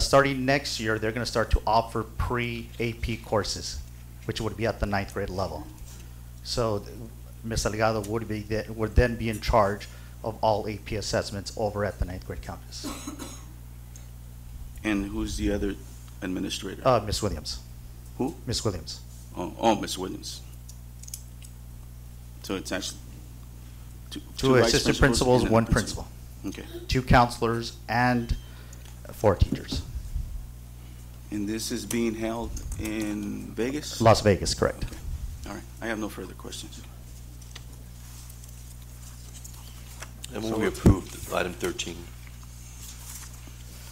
Speaker 11: starting next year, they're going to start to offer pre-AP courses, which would be at the 9th grade level. So Ms. Salgado would then be in charge of all AP assessments over at the 9th grade campus.
Speaker 4: And who's the other administrator?
Speaker 11: Ms. Williams.
Speaker 4: Who?
Speaker 11: Ms. Williams.
Speaker 4: Oh, Ms. Williams. So it's actually
Speaker 11: two assistant principals, 1 principal.
Speaker 4: Okay.
Speaker 11: 2 counselors and 4 teachers.
Speaker 4: And this is being held in Vegas?
Speaker 11: Las Vegas, correct.
Speaker 4: Okay. All right. I have no further questions.
Speaker 16: And when we approved item 13.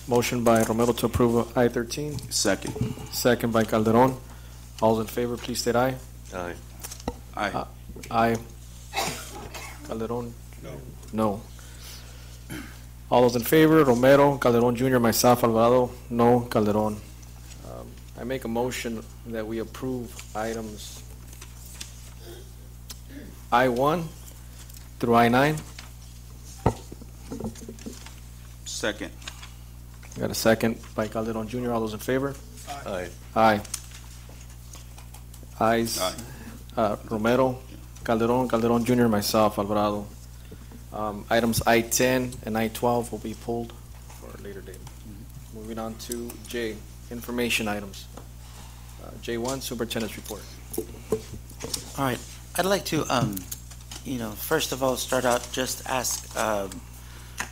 Speaker 1: Motion by Romero to approve I-13.
Speaker 4: Second.
Speaker 1: Second by Calderon. All in favor, please state aye.
Speaker 16: Aye.
Speaker 4: Aye.
Speaker 1: Aye. Calderon? No. All those in favor, Romero, Calderon Jr., myself, Alvarado. No, Calderon. I make a motion that we approve items I-1 through I-9.
Speaker 4: Second.
Speaker 1: Got a second by Calderon Jr. All those in favor?
Speaker 16: Aye.
Speaker 1: Aye. Ayes. Romero, Calderon, Calderon Jr., myself, Alvarado. Items I-10 and I-12 will be pulled for a later date. Moving on to J, information items. J1, Superintendent's Report.
Speaker 3: All right. I'd like to, first of all, start out just ask,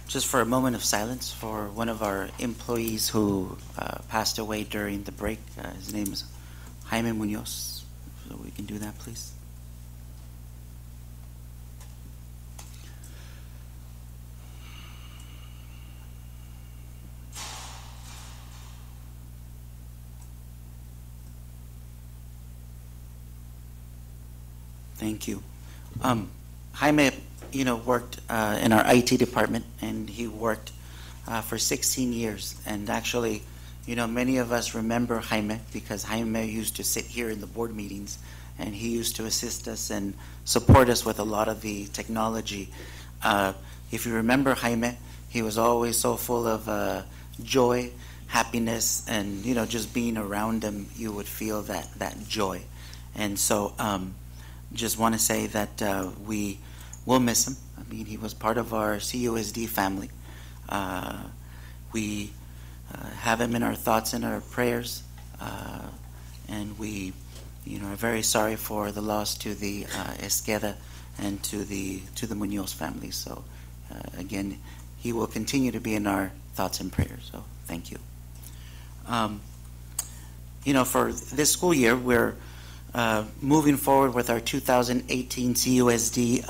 Speaker 3: just for a moment of silence for one of our employees who passed away during the break. His name is Jaime Munoz. So we can do that, please. Thank you. Jaime, worked in our IT department, and he worked for 16 years. And actually, many of us remember Jaime because Jaime used to sit here in the board meetings and he used to assist us and support us with a lot of the technology. If you remember Jaime, he was always so full of joy, happiness, and just being around him, you would feel that joy. And so just want to say that we will miss him. I mean, he was part of our CUSD family. We have him in our thoughts and our prayers, and we are very sorry for the loss to the Esqueda and to the Munoz family. So again, he will continue to be in our thoughts and prayers. So thank you. For this school year, we're moving forward with our 2018 CUSD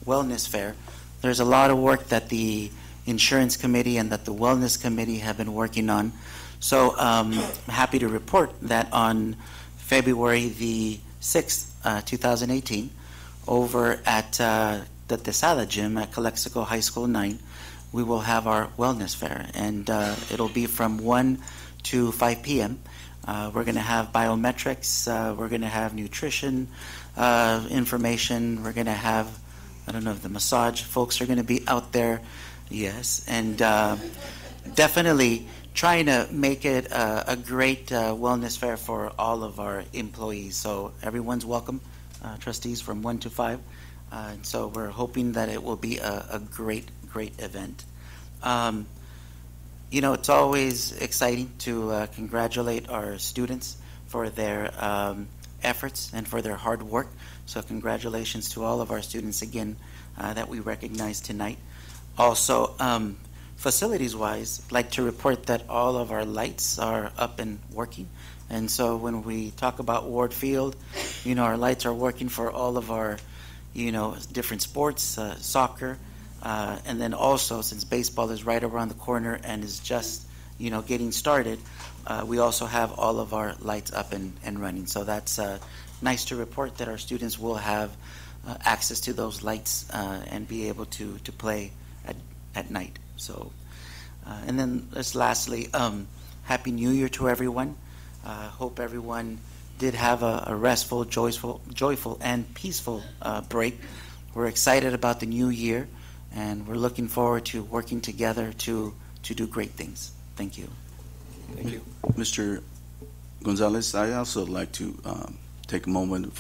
Speaker 3: Wellness Fair. There's a lot of work that the Insurance Committee and that the Wellness Committee have been working on. So I'm happy to report that on February the 6th, 2018, over at the Tesada Gym at Calexico High School 9, we will have our Wellness Fair, and it'll be from 1 to 5 p.m. We're going to have biometrics, we're going to have nutrition information, we're going to have, I don't know if the massage folks are going to be out there, yes, and definitely trying to make it a great wellness fair for all of our employees. So everyone's welcome, trustees, from 1 to 5. And so we're hoping that it will be a great event. It's always exciting to congratulate our students for their efforts and for their hard work. So congratulations to all of our students again that we recognize tonight. Also, facilities-wise, I'd like to report that all of our lights are up and working. And so when we talk about Ward Field, our lights are working for all of our, different sports, soccer, and then also, since baseball is right around the corner and is just, getting started, we also have all of our lights up and running. So that's nice to report that our students will have access to those lights and be able to play at night. So, and then just lastly, Happy New Year to everyone. Hope everyone did have a restful, joyful, and peaceful break. We're excited about the new year, and we're looking forward to working together to do great things. Thank you.
Speaker 1: Thank you.
Speaker 4: Mr. Gonzalez, I also like to take a moment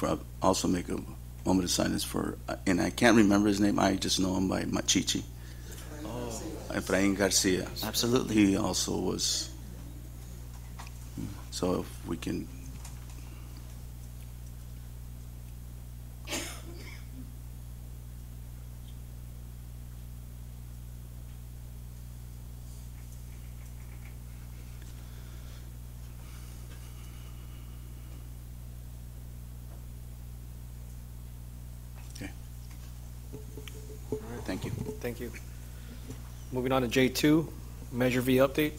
Speaker 4: also make a moment of silence for, and I can't remember his name, I just know him by Machichi. Efrain Garcia.
Speaker 3: Absolutely.
Speaker 4: He also was. So if we can. Okay. All right, thank you.
Speaker 1: Thank you. Moving on to J2, Measure V update.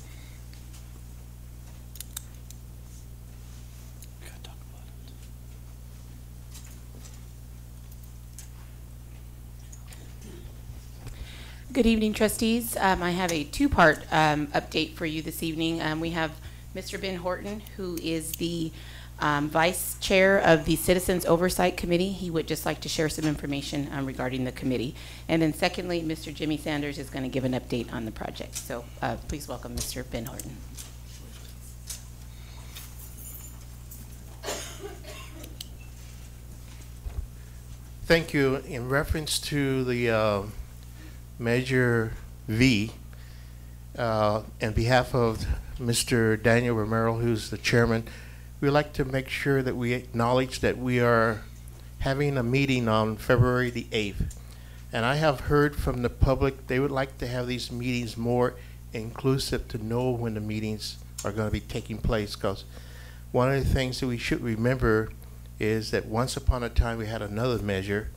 Speaker 2: Good evening, trustees. I have a two-part update for you this evening. We have Mr. Ben Horton, who is the Vice Chair of the Citizens Oversight Committee. He would just like to share some information regarding the committee. And then secondly, Mr. Jimmy Sanders is going to give an update on the project. So please welcome Mr. Ben Horton.
Speaker 22: Thank you. In reference to the Measure V, on behalf of Mr. Daniel Romero, who's the chairman, we'd like to make sure that we acknowledge that we are having a meeting on February the 8th. And I have heard from the public they would like to have these meetings more inclusive to know when the meetings are going to be taking place, because one of the things that we should remember is that once upon a time we had another measure,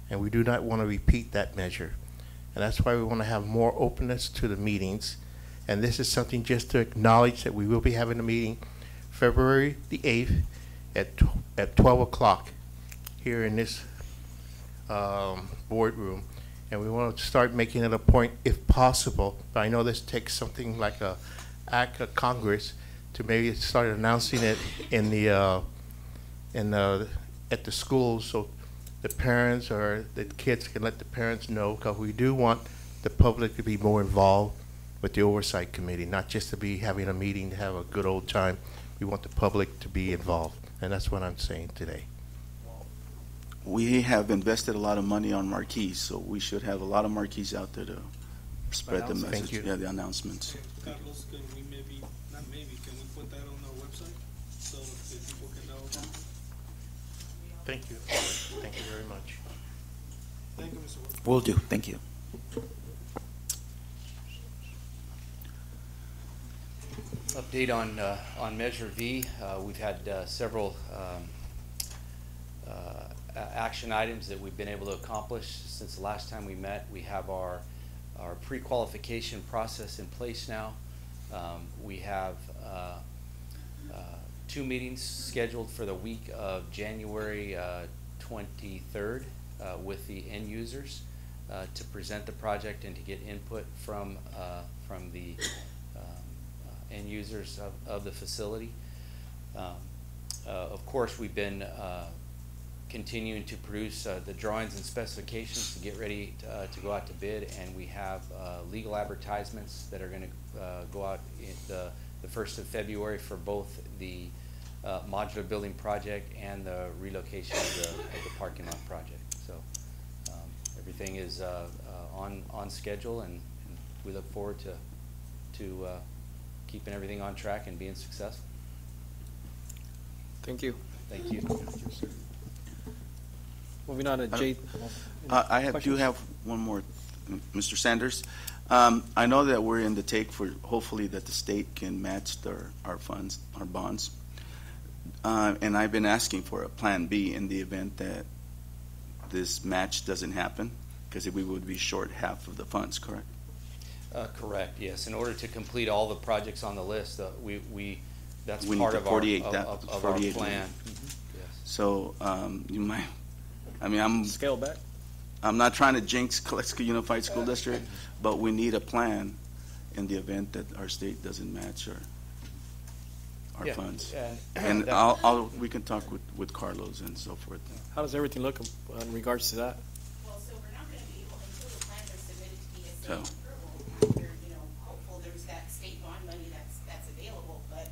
Speaker 22: and we do not want to repeat that measure. And that's why we want to have more openness to the meetings. And this is something just to acknowledge that we will be having a meeting February the 8th at 12 o'clock here in this boardroom. And we want to start making it a point, if possible, but I know this takes something like a act of Congress to maybe start announcing it in the at the schools so the parents or the kids can let the parents know, because we do want the public to be more involved with the oversight committee, not just to be having a meeting to have a good old time. We want the public to be involved, and that's what I'm saying today.
Speaker 4: We have invested a lot of money on marquees, so we should have a lot of marquees out there to spread the message.
Speaker 22: Thank you.
Speaker 4: Yeah, the announcements.
Speaker 17: Carlos, can we maybe, not maybe, can we put that on our website so that people can know about it?
Speaker 22: Thank you. Thank you very much.
Speaker 17: Thank you, Mr. Wood.
Speaker 3: Will do. Thank you.
Speaker 6: Update on Measure V. We've had several action items that we've been able to accomplish since the last time we met. We have our pre-qualification process in place now. We have 2 meetings scheduled for the week of January 23rd with the end users to present the project and to get input from the end users of the facility. Of course, we've been continuing to produce the drawings and specifications to get ready to go out to bid, and we have legal advertisements that are going to go out in the 1st of February for both the modular building project and the relocation of the parking lot project. So everything is on schedule, and we look forward to keeping everything on track and being successful.
Speaker 1: Thank you.
Speaker 6: Thank you.
Speaker 1: Moving on to J.
Speaker 4: Do have one more, Mr. Sanders. I know that we're in the take for hopefully that the state can match our funds, our bonds. And I've been asking for a plan B in the event that this match doesn't happen, because we would be short half of the funds, correct?
Speaker 6: Correct, yes. In order to complete all the projects on the list, that's
Speaker 4: We
Speaker 6: part
Speaker 4: need
Speaker 6: of
Speaker 4: the
Speaker 6: our
Speaker 4: 48
Speaker 6: plan.
Speaker 4: million.
Speaker 6: Yes.
Speaker 4: So you might, I'm
Speaker 1: scale back.
Speaker 4: I'm not trying to jinx Calexico Unified School District, but we need a plan in the event that our state doesn't match our
Speaker 6: Yeah,
Speaker 4: funds.
Speaker 6: and
Speaker 4: And we can talk with Carlos and so forth.
Speaker 1: How does everything look in regards to that?
Speaker 2: Well, so we're not going to be able, until the plans are submitted to the
Speaker 4: So.
Speaker 2: state approval, we're, hopeful there's that state bond money that's available, but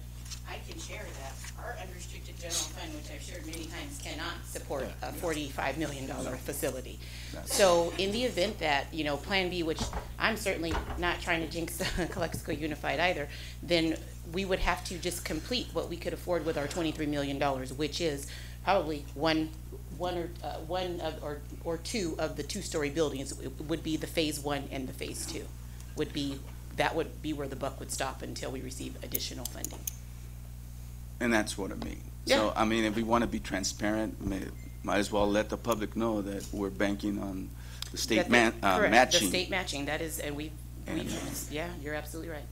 Speaker 2: I can share that our unrestricted general fund, which I've shared many times, cannot support a $45 million facility. So in the event that, Plan B, which I'm certainly not trying to jinx Calexico Unified either, then we would have to just complete what we could afford with our $23 million, which is probably one or two of the 2-story buildings. It would be the phase 1 and the phase 2. That would be where the buck would stop until we receive additional funding.
Speaker 4: And that's what I mean.
Speaker 2: Yeah.
Speaker 4: So, if we want to be transparent, might as well let the public know that we're banking on the state
Speaker 2: Correct.
Speaker 4: matching.
Speaker 2: The state matching, that is, and yeah, you're absolutely right.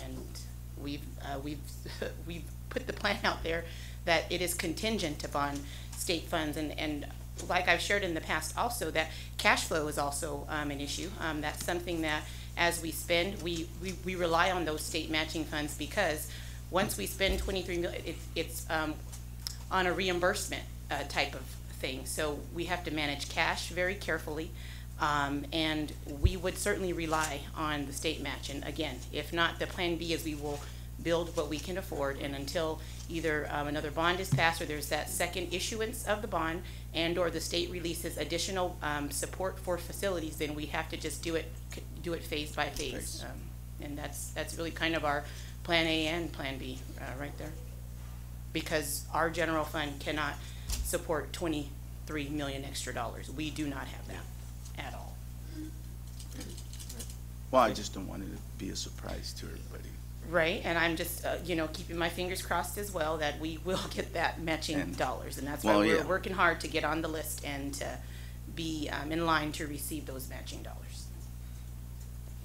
Speaker 2: And we've put the plan out there that it is contingent upon state funds, and like I've shared in the past also, that cash flow is also an issue. That's something that as we spend, we rely on those state matching funds, because once we spend $23 million, it's on a reimbursement type of thing. So we have to manage cash very carefully, and we would certainly rely on the state match. And again, if not, the plan B is we will build what we can afford, and until either another bond is passed or there's that second issuance of the bond, and or the state releases additional support for facilities, then we have to just do it phase by phase. And that's really kind of our plan A and plan B right there, because our general fund cannot support $23 million extra dollars. We do not have that at all.
Speaker 4: Well, I just don't want it to be a surprise to everybody.
Speaker 2: Right, and I'm just, keeping my fingers crossed as well that we will get that matching dollars, and that's why we're working hard to get on the list and to be in line to receive those matching dollars.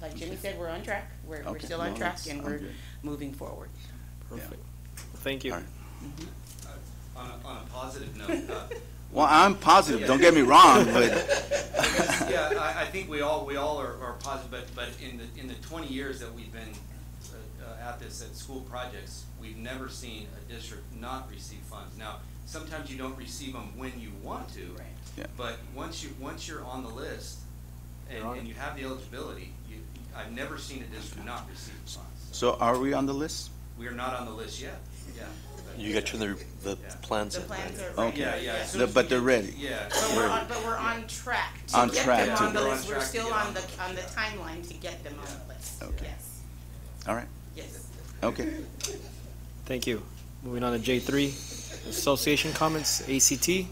Speaker 2: Like Jimmy said, we're on track. We're still on track, and we're moving forward.
Speaker 1: Perfect. Thank you.
Speaker 6: On a positive note.
Speaker 4: Well, I'm positive. Don't get me wrong, but
Speaker 6: yeah, I think we all are positive. But in the 20 years that we've been at this at school projects, we've never seen a district not receive funds. Now, sometimes you don't receive them when you want to,
Speaker 2: Right.
Speaker 4: Yeah.
Speaker 6: but once you're on the list and you have the eligibility, I've never seen a district not receive funds.
Speaker 4: So are we on the list?
Speaker 6: We are not on the list yet. Yeah.
Speaker 16: You got to turn the plans
Speaker 2: The
Speaker 16: in.
Speaker 2: plans are
Speaker 4: Okay.
Speaker 2: ready.
Speaker 6: Yeah. as soon
Speaker 4: The-
Speaker 6: as
Speaker 4: but
Speaker 6: we
Speaker 4: they're
Speaker 6: get-
Speaker 4: ready.
Speaker 6: Yeah.
Speaker 2: But we're on track to
Speaker 4: On
Speaker 2: get
Speaker 4: track
Speaker 2: them
Speaker 4: to-
Speaker 2: on the
Speaker 6: We're on
Speaker 2: list. We're
Speaker 6: track to
Speaker 2: still
Speaker 6: get
Speaker 2: on
Speaker 6: on
Speaker 2: the timeline to get them on the list.
Speaker 4: Okay.
Speaker 2: Yes.
Speaker 4: All right.
Speaker 2: Yes.
Speaker 4: Okay.
Speaker 1: Thank you. Moving on to J3, association comments, ACT.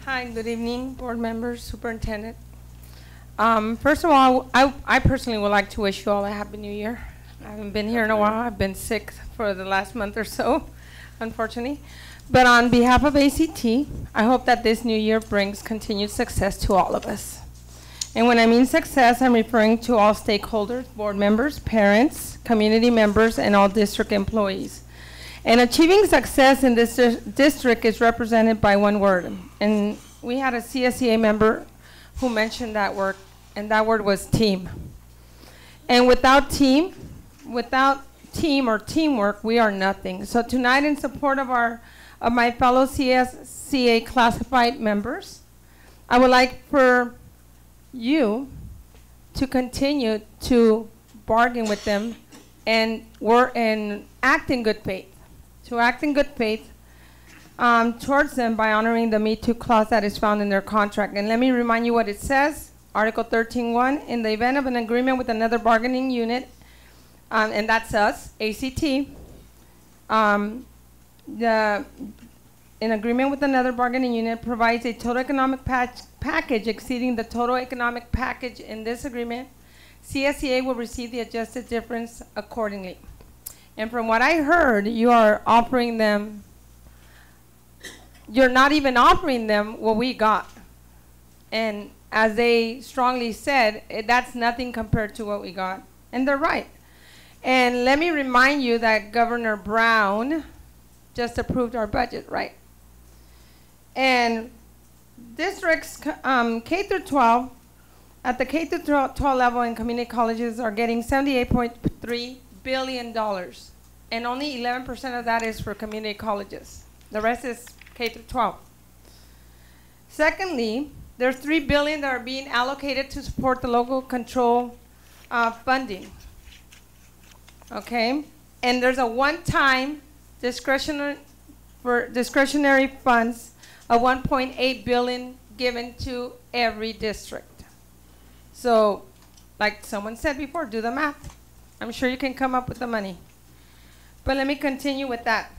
Speaker 7: Hi, good evening, board members, superintendent. First of all, I personally would like to wish you all a happy new year. I haven't been here in a while. I've been sick for the last month or so, unfortunately. But on behalf of ACT, I hope that this new year brings continued success to all of us. And when I mean success, I'm referring to all stakeholders, board members, parents, community members, and all district employees. And achieving success in this district is represented by one word. And we had a CSEA member who mentioned that word, and that word was team. And without team or teamwork, we are nothing. So tonight, in support of my fellow CSCA classified members, I would like for you to continue to bargain with them and act in good faith. To act in good faith towards them by honoring the Me Too clause that is found in their contract. And let me remind you what it says. Article 13.1, in the event of an agreement with another bargaining unit, and that's us, ACT, in agreement with another bargaining unit provides a total economic package exceeding the total economic package in this agreement, CSEA will receive the adjusted difference accordingly. And from what I heard, you're not even offering them what we got. And as they strongly said, that's nothing compared to what we got. And they're right. And let me remind you that Governor Brown just approved our budget, right? And districts K through 12, at the K through 12 level in community colleges are getting $78.3 billion. And only 11% of that is for community colleges. The rest is K through 12. Secondly, there's $3 billion that are being allocated to support the local control funding. Okay? And there's a one-time discretionary funds of $1.8 billion given to every district. So, like someone said before, do the math. I'm sure you can come up with the money. But let me continue with that.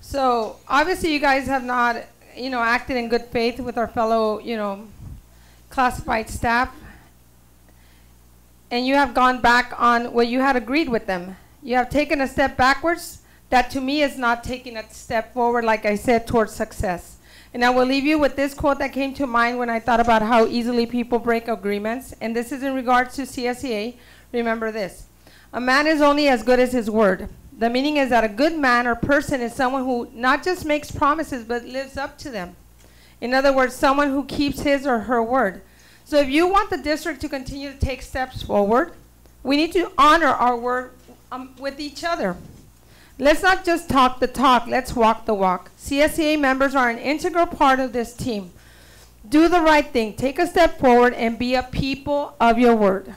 Speaker 7: So, obviously you guys have not, acted in good faith with our fellow, classified staff. And you have gone back on what you had agreed with them. You have taken a step backwards. That to me is not taking a step forward, like I said, towards success. And I will leave you with this quote that came to mind when I thought about how easily people break agreements. And this is in regards to CSEA. Remember this. A man is only as good as his word. The meaning is that a good man or person is someone who not just makes promises, but lives up to them. In other words, someone who keeps his or her word. So if you want the district to continue to take steps forward, we need to honor our word with each other. Let's not just talk the talk, let's walk the walk. CSEA members are an integral part of this team. Do the right thing, take a step forward, and be a people of your word.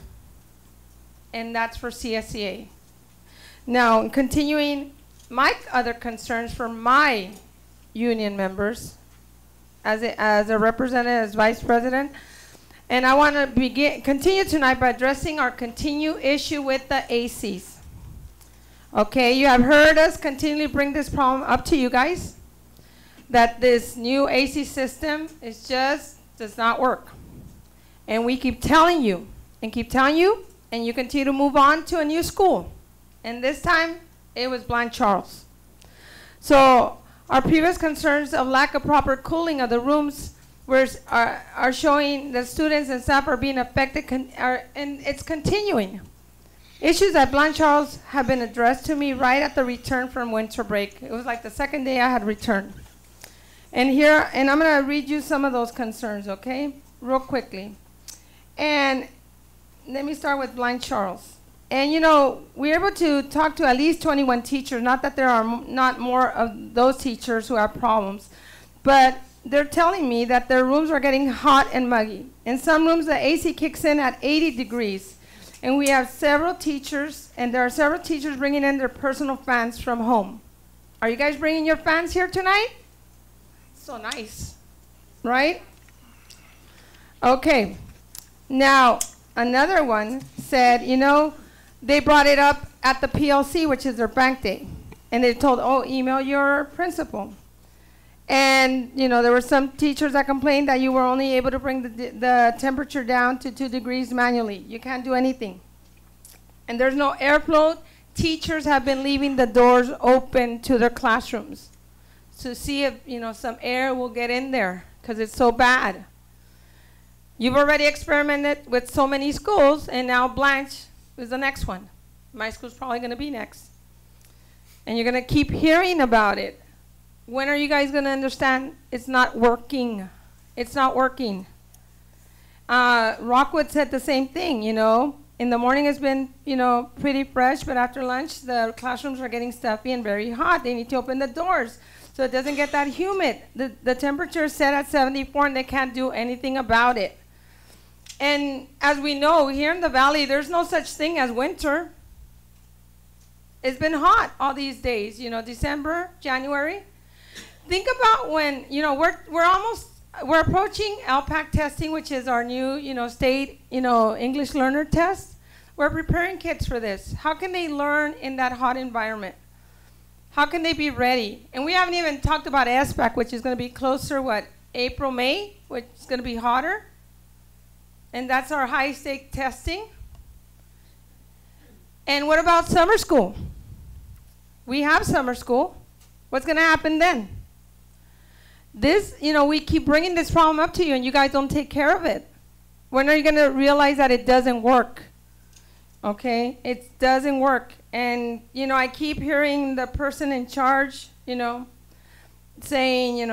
Speaker 7: And that's for CSEA. Now, continuing my other concerns for my union members as a representative, as vice president, and I want to continue tonight by addressing our continued issue with the ACs. Okay, you have heard us continually bring this problem up to you guys, that this new AC system does not work. And we keep telling you, and you continue to move on to a new school. And this time, it was Blank Charles. So our previous concerns of lack of proper cooling of the rooms are showing that students and staff are being affected, and it's continuing. Issues at Blank Charles have been addressed to me right at the return from winter break. It was like the second day I had returned. And I'm going to read you some of those concerns, okay, real quickly. And let me start with Blind Charles. And we're able to talk to at least 21 teachers, not that there are not more of those teachers who have problems, but they're telling me that their rooms are getting hot and muggy. In some rooms, the AC kicks in at 80 degrees. And we have several teachers, and there are several teachers bringing in their personal fans from home. Are you guys bringing your fans here tonight? So nice, right? Okay. Now, another one said, they brought it up at the PLC, which is their bank day. And they told, email your principal. And, there were some teachers that complained that you were only able to bring the temperature down to 2 degrees manually. You can't do anything. And there's no airflow. Teachers have been leaving the doors open to their classrooms to see if, some air will get in there because it's so bad. You've already experimented with so many schools, and now Blanche is the next one. My school's probably going to be next. And you're going to keep hearing about it. When are you guys going to understand it's not working? It's not working. Rockwood said the same thing, In the morning it's been, pretty fresh, but after lunch the classrooms are getting stuffy and very hot. They need to open the doors so it doesn't get that humid. The temperature is set at 74 and they can't do anything about it. And as we know, here in the valley, there's no such thing as winter. It's been hot all these days, December, January. Think about when, we're approaching LPAC testing, which is our new, state, English learner test. We're preparing kids for this. How can they learn in that hot environment? How can they be ready? And we haven't even talked about SPAC, which is going to be closer, April, May, which is going to be hotter. And that's our high-stake testing. And what about summer school? We have summer school. What's going to happen then? This, we keep bringing this problem up to you, and you guys don't take care of it. When are you going to realize that it doesn't work? Okay? It doesn't work. And, I keep hearing the person in charge, saying, you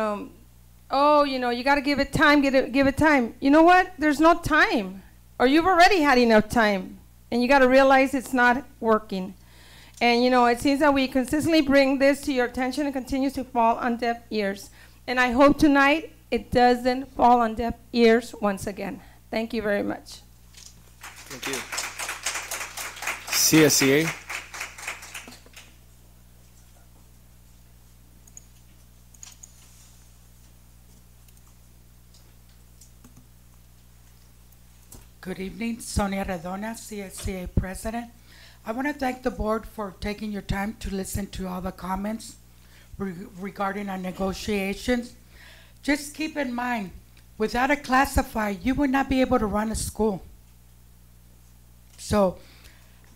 Speaker 7: got to give it time, give it time. You know what? There's no time. Or you've already had enough time. And you got to realize it's not working. And, it seems that we consistently bring this to your attention and continues to fall on deaf ears. And I hope tonight it doesn't fall on deaf ears once again. Thank you very much.
Speaker 1: Thank you. CSCA.
Speaker 8: Good evening, Sonia Redona, CSCA President. I want to thank the board for taking your time to listen to all the comments regarding our negotiations. Just keep in mind, without a classified, you would not be able to run a school. So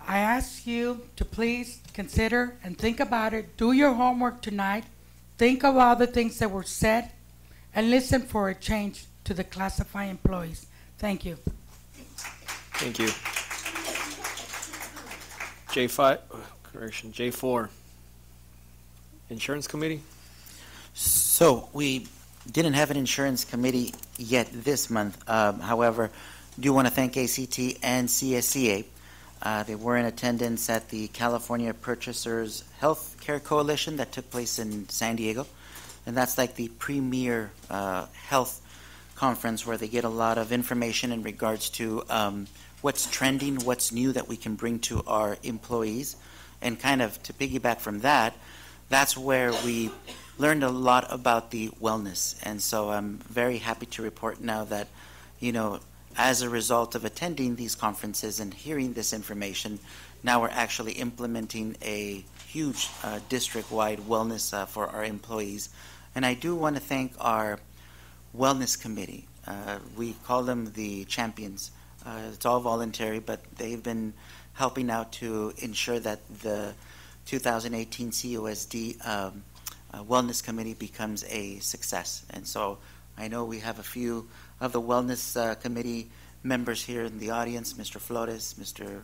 Speaker 8: I ask you to please consider and think about it. Do your homework tonight. Think of all the things that were said and listen for a change to the classified employees. Thank you.
Speaker 1: Thank you. J4. Insurance Committee?
Speaker 3: So we didn't have an insurance committee yet this month. However, do want to thank ACT and CSCA. They were in attendance at the California Purchasers Health Care Coalition that took place in San Diego. And that's like the premier health conference where they get a lot of information in regards to what's trending, what's new that we can bring to our employees. And kind of to piggyback from that, that's where we learned a lot about the wellness. And so I'm very happy to report now that, as a result of attending these conferences and hearing this information, now we're actually implementing a huge district-wide wellness for our employees. And I do want to thank our wellness committee. We call them the champions. It's all voluntary, but they've been helping out to ensure that the 2018 CUSD Wellness Committee becomes a success. And so I know we have a few of the Wellness Committee members here in the audience, Mr. Flores, Mr.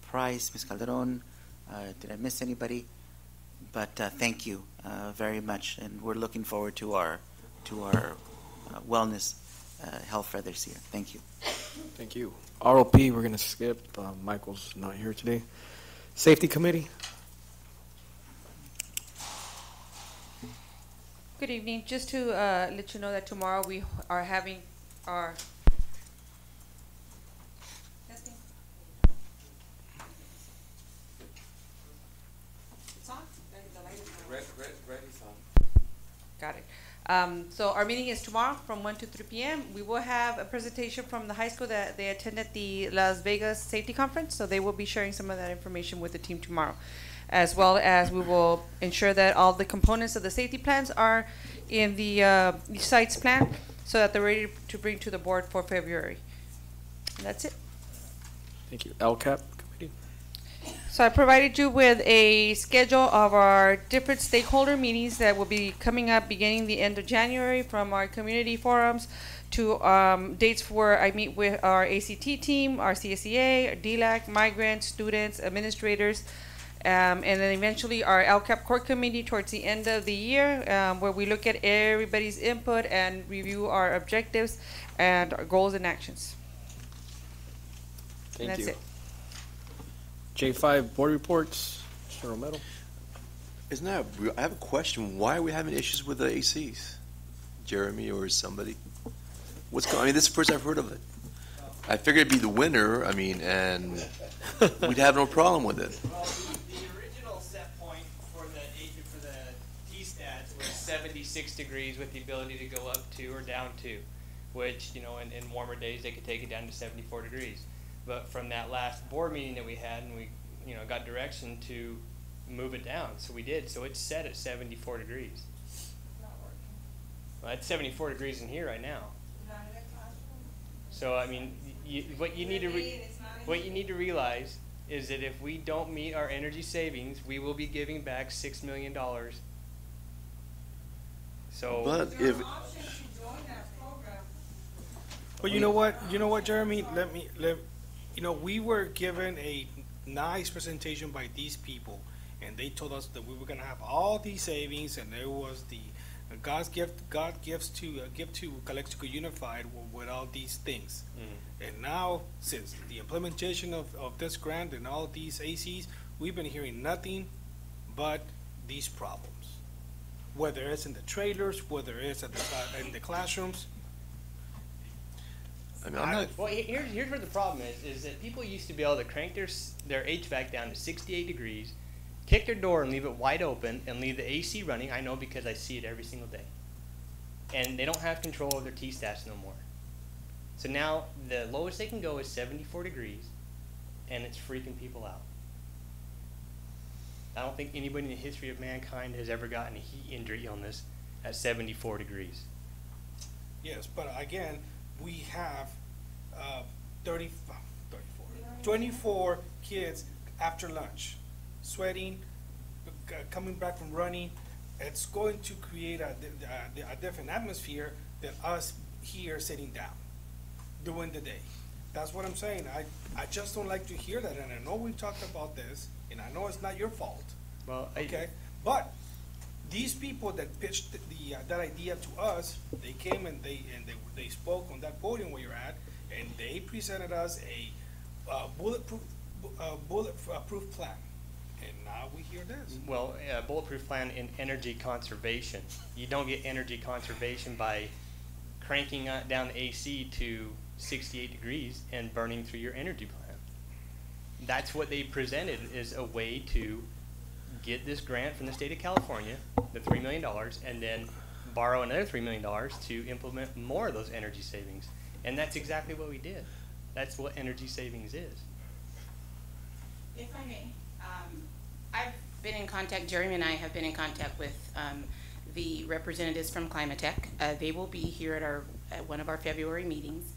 Speaker 3: Price, Ms. Calderon. Did I miss anybody? But thank you very much, and we're looking forward to our wellness health for this year. Thank you.
Speaker 1: Thank you. ROP, we're going to skip. Michael's not here today. Safety Committee.
Speaker 5: Good evening. Just to let you know that tomorrow we are having our Got it. So our meeting is tomorrow from 1 to 3 p.m. We will have a presentation from the high school that they attended the Las Vegas Safety Conference, so they will be sharing some of that information with the team tomorrow, as well as we will ensure that all the components of the safety plans are in the site's plan so that they're ready to bring to the board for February. And that's it.
Speaker 1: Thank you. LCAP Committee.
Speaker 5: So I provided you with a schedule of our different stakeholder meetings that will be coming up beginning the end of January, from our community forums to dates where I meet with our ACT team, our CSEA, our DLAC, migrants, students, administrators, and then eventually our LCAP core committee towards the end of the year, where we look at everybody's input and review our objectives and our goals and actions.
Speaker 1: Thank
Speaker 5: and that's
Speaker 1: you.
Speaker 5: it.
Speaker 1: J5 Board Reports. Mr. Romero.
Speaker 16: Isn't that, I have a question. Why are we having issues with the ACs? Jeremy or somebody? What's going on? I mean, this is the first I've heard of it. I figured it'd be the winter, I mean, and we'd have no problem with it.
Speaker 9: Well, the original set point for the T-stats was 76 degrees with the ability to go up 2 or down 2, which, you know, in warmer days they could take it down to 74 degrees. But from that last board meeting that we had, and we, you know, got direction to move it down, so we did. So it's set at 74 degrees. Well, it's 74 degrees in here right now. So I mean, what you need to realize is that if we don't meet our energy savings, we will be giving back $6 million. So,
Speaker 16: but if
Speaker 17: But you know what, Jeremy? You know, we were given a nice presentation by these people, and they told us that we were going to have all these savings, and there was the God gives to Calexico Unified with all these things. And now, since the implementation of this grant and all these ACs, we've been hearing nothing but these problems. Whether it's in the trailers, whether it's at in the classrooms.
Speaker 16: I mean, I'm not.
Speaker 9: Well, here's where the problem is that people used to be able to crank their HVAC down to 68 degrees, kick their door and leave it wide open, and leave the AC running. I know because I see it every single day. And they don't have control of their T-stats no more. So now the lowest they can go is 74 degrees, and it's freaking people out. I don't think anybody in the history of mankind has ever gotten a heat injury illness at 74 degrees.
Speaker 17: Yes, but again, we have 24 kids after lunch, sweating, coming back from running. It's going to create a different atmosphere than us here sitting down during the day. That's what I'm saying. I just don't like to hear that, and I know we talked about this, and I know it's not your fault.
Speaker 9: Well,
Speaker 17: okay, but these people that pitched that idea to us, they came and they spoke on that podium where you're at, and they presented us a bulletproof plan, and now we hear this.
Speaker 9: Well, bulletproof plan in energy conservation. You don't get energy conservation by cranking down the AC to 68 degrees and burning through your energy plan. That's what they presented as a way to get this grant from the state of California, the $3 million, and then borrow another $3 million to implement more of those energy savings. And that's exactly what we did. That's what energy savings is.
Speaker 2: If I may, I've been in contact, Jeremy and I have been in contact with the representatives from Climatech. They will be here at one of our February meetings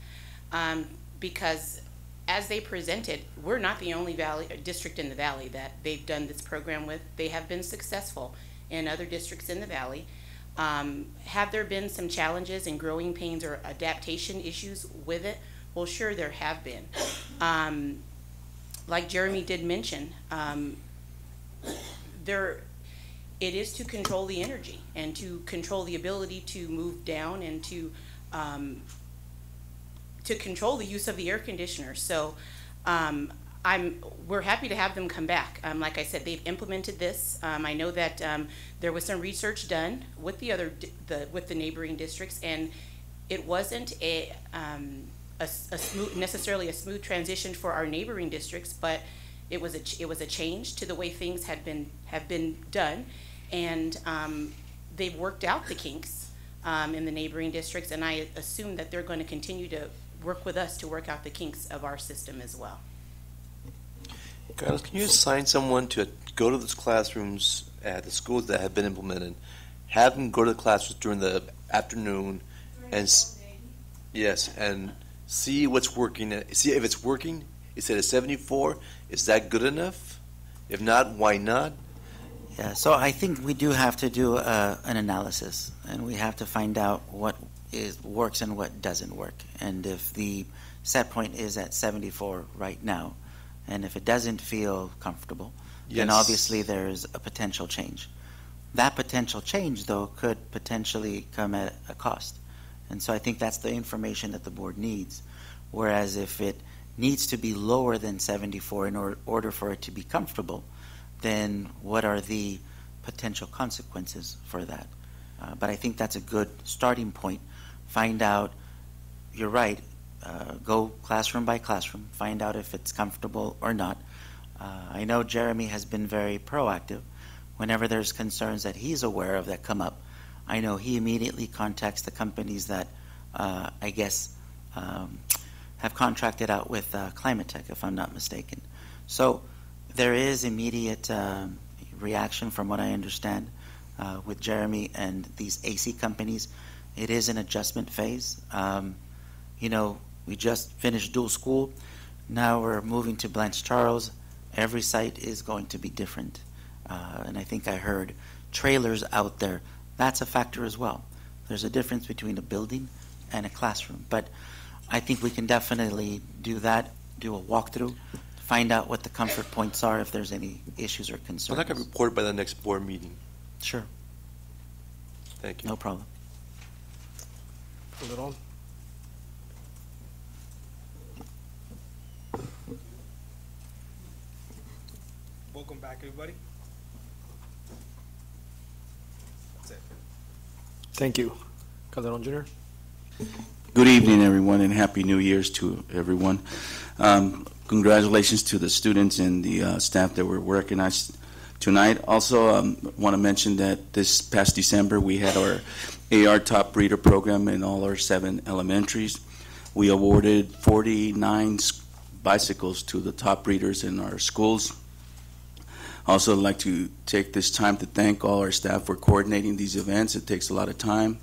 Speaker 2: because as they presented, we're not the only district in the valley that they've done this program with. They have been successful in other districts in the valley. Have there been some challenges and growing pains or adaptation issues with it? Well, sure, there have been. Like Jeremy did mention, it is to control the energy and to control the ability to move down and to to control the use of the air conditioner. So we're happy to have them come back. Like I said, they've implemented this. I know that there was some research done with with the neighboring districts, and it wasn't necessarily a smooth transition for our neighboring districts, but it was a change to the way things have been done, and they've worked out the kinks in the neighboring districts, and I assume that they're going to continue to work with us to work out the kinks of our system as well.
Speaker 16: Carlos, can you assign someone to go to those classrooms at the schools that have been implemented, have them go to the classrooms during the afternoon, and yes, and see what's working. See if it's working. Is it a 74? Is that good enough? If not, why not?
Speaker 3: Yeah, so I think we do have to do an analysis, and we have to find out what works and what doesn't work. And if the set point is at 74 right now, and if it doesn't feel comfortable, then obviously there's a potential change. That potential change, though, could potentially come at a cost. And so I think that's the information that the board needs. Whereas if it needs to be lower than 74 in order for it to be comfortable, then what are the potential consequences for that? But I think that's a good starting point. Find out, you're right, go classroom by classroom, find out if it's comfortable or not. I know Jeremy has been very proactive. Whenever there's concerns that he's aware of that come up, I know he immediately contacts the companies that I guess have contracted out with Climate Tech, if I'm not mistaken. So there is immediate reaction from what I understand with Jeremy and these AC companies. It is an adjustment phase. You know, we just finished dual school. Now we're moving to Blanche Charles. Every site is going to be different. And I think I heard trailers out there. That's a factor as well. There's a difference between a building and a classroom. But I think we can definitely do that, do a walkthrough, find out what the comfort points are, if there's any issues or concerns.
Speaker 16: I'd like a report by the next board meeting.
Speaker 3: Sure.
Speaker 16: Thank you.
Speaker 3: No problem.
Speaker 1: Put it on.
Speaker 17: Welcome back, everybody. That's it.
Speaker 1: Thank you. Calderon Jr.
Speaker 4: Good evening, everyone, and Happy New Year's to everyone. Congratulations to the students and the staff that were recognized tonight. Also, want to mention that this past December, we had our AR Top Breeder program in all our 7 elementaries. We awarded 49 bicycles to the top breeders in our schools. Also, I'd like to take this time to thank all our staff for coordinating these events. It takes a lot of time.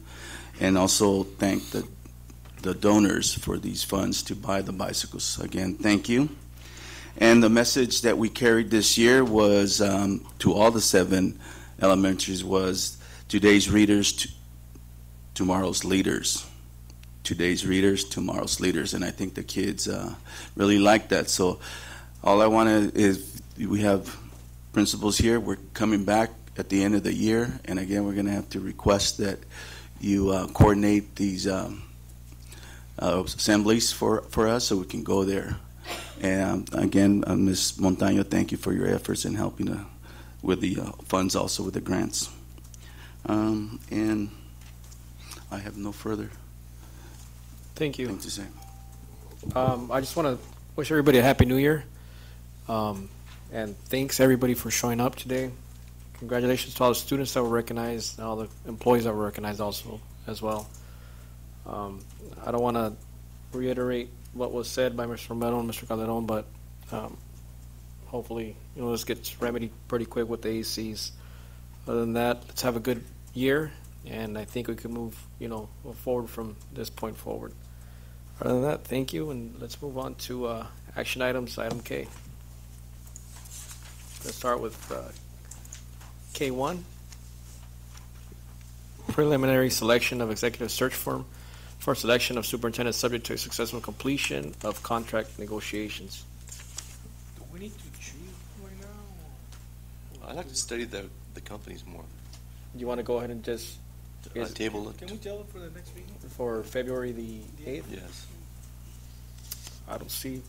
Speaker 4: And also thank the donors for these funds to buy the bicycles. Again, thank you. And the message that we carried this year was to all the 7 elementaries was today's readers, tomorrow's leaders. Today's readers, tomorrow's leaders. And I think the kids really like that. So all I want to is we have principals here. We're coming back at the end of the year. And again, we're going to have to request that you coordinate these assemblies for us so we can go there. And again, Ms. Montaño, thank you for your efforts in helping with the funds, also with the grants. And I have no further
Speaker 1: Thank you.
Speaker 4: thing to say.
Speaker 1: I just want to wish everybody a Happy New Year. And thanks everybody for showing up today. Congratulations to all the students that were recognized and all the employees that were recognized also as well. I don't want to reiterate what was said by Mr. Romero and Mr. Calderon, but hopefully, this gets remedied pretty quick with the ACs. Other than that, let's have a good year, and I think we can move, forward from this point forward. Other than that, thank you, and let's move on to action items, item K. Let's start with K1, preliminary selection of executive search firm for selection of superintendent subject to a successful completion of contract negotiations.
Speaker 17: Do we need to choose right now?
Speaker 16: I'd like to study the companies more.
Speaker 1: You want to go ahead and just
Speaker 16: Table it.
Speaker 17: Can we tell it for the next meeting?
Speaker 1: for February the 8th?
Speaker 16: Yes.
Speaker 1: I don't see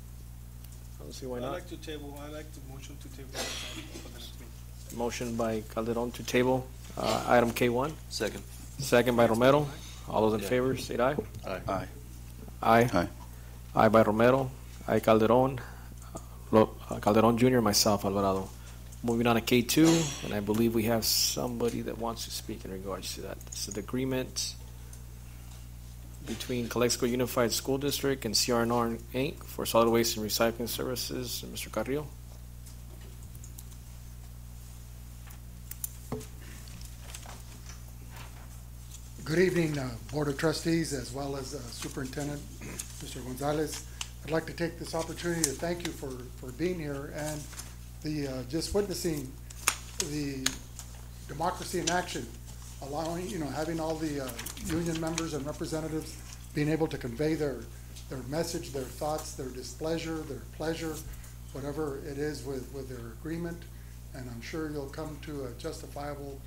Speaker 1: why
Speaker 17: I
Speaker 1: not.
Speaker 17: like to table, I like to motion to table for the next meeting.
Speaker 1: Motion by Calderon to table, item K1.
Speaker 16: Second.
Speaker 1: Second by Romero. All those in
Speaker 16: Yeah.
Speaker 1: favor, state aye.
Speaker 16: Aye.
Speaker 4: Aye.
Speaker 1: Aye.
Speaker 4: Aye.
Speaker 1: Aye by Romero. Aye Calderon. Calderon Jr., myself, Alvarado. Moving on to K2, and I believe we have somebody that wants to speak in regards to that. This is the agreement between Calexico Unified School District and CRNR Inc. for solid waste and recycling services. Mr. Carrillo.
Speaker 10: Good evening, Board of Trustees, as well as Superintendent, Mr. Gonzalez. I'd like to take this opportunity to thank you for being here and just witnessing the democracy in action, allowing, having all the union members and representatives being able to convey their message, their thoughts, their displeasure, their pleasure, whatever it is with their agreement. And I'm sure you'll come to a justifiable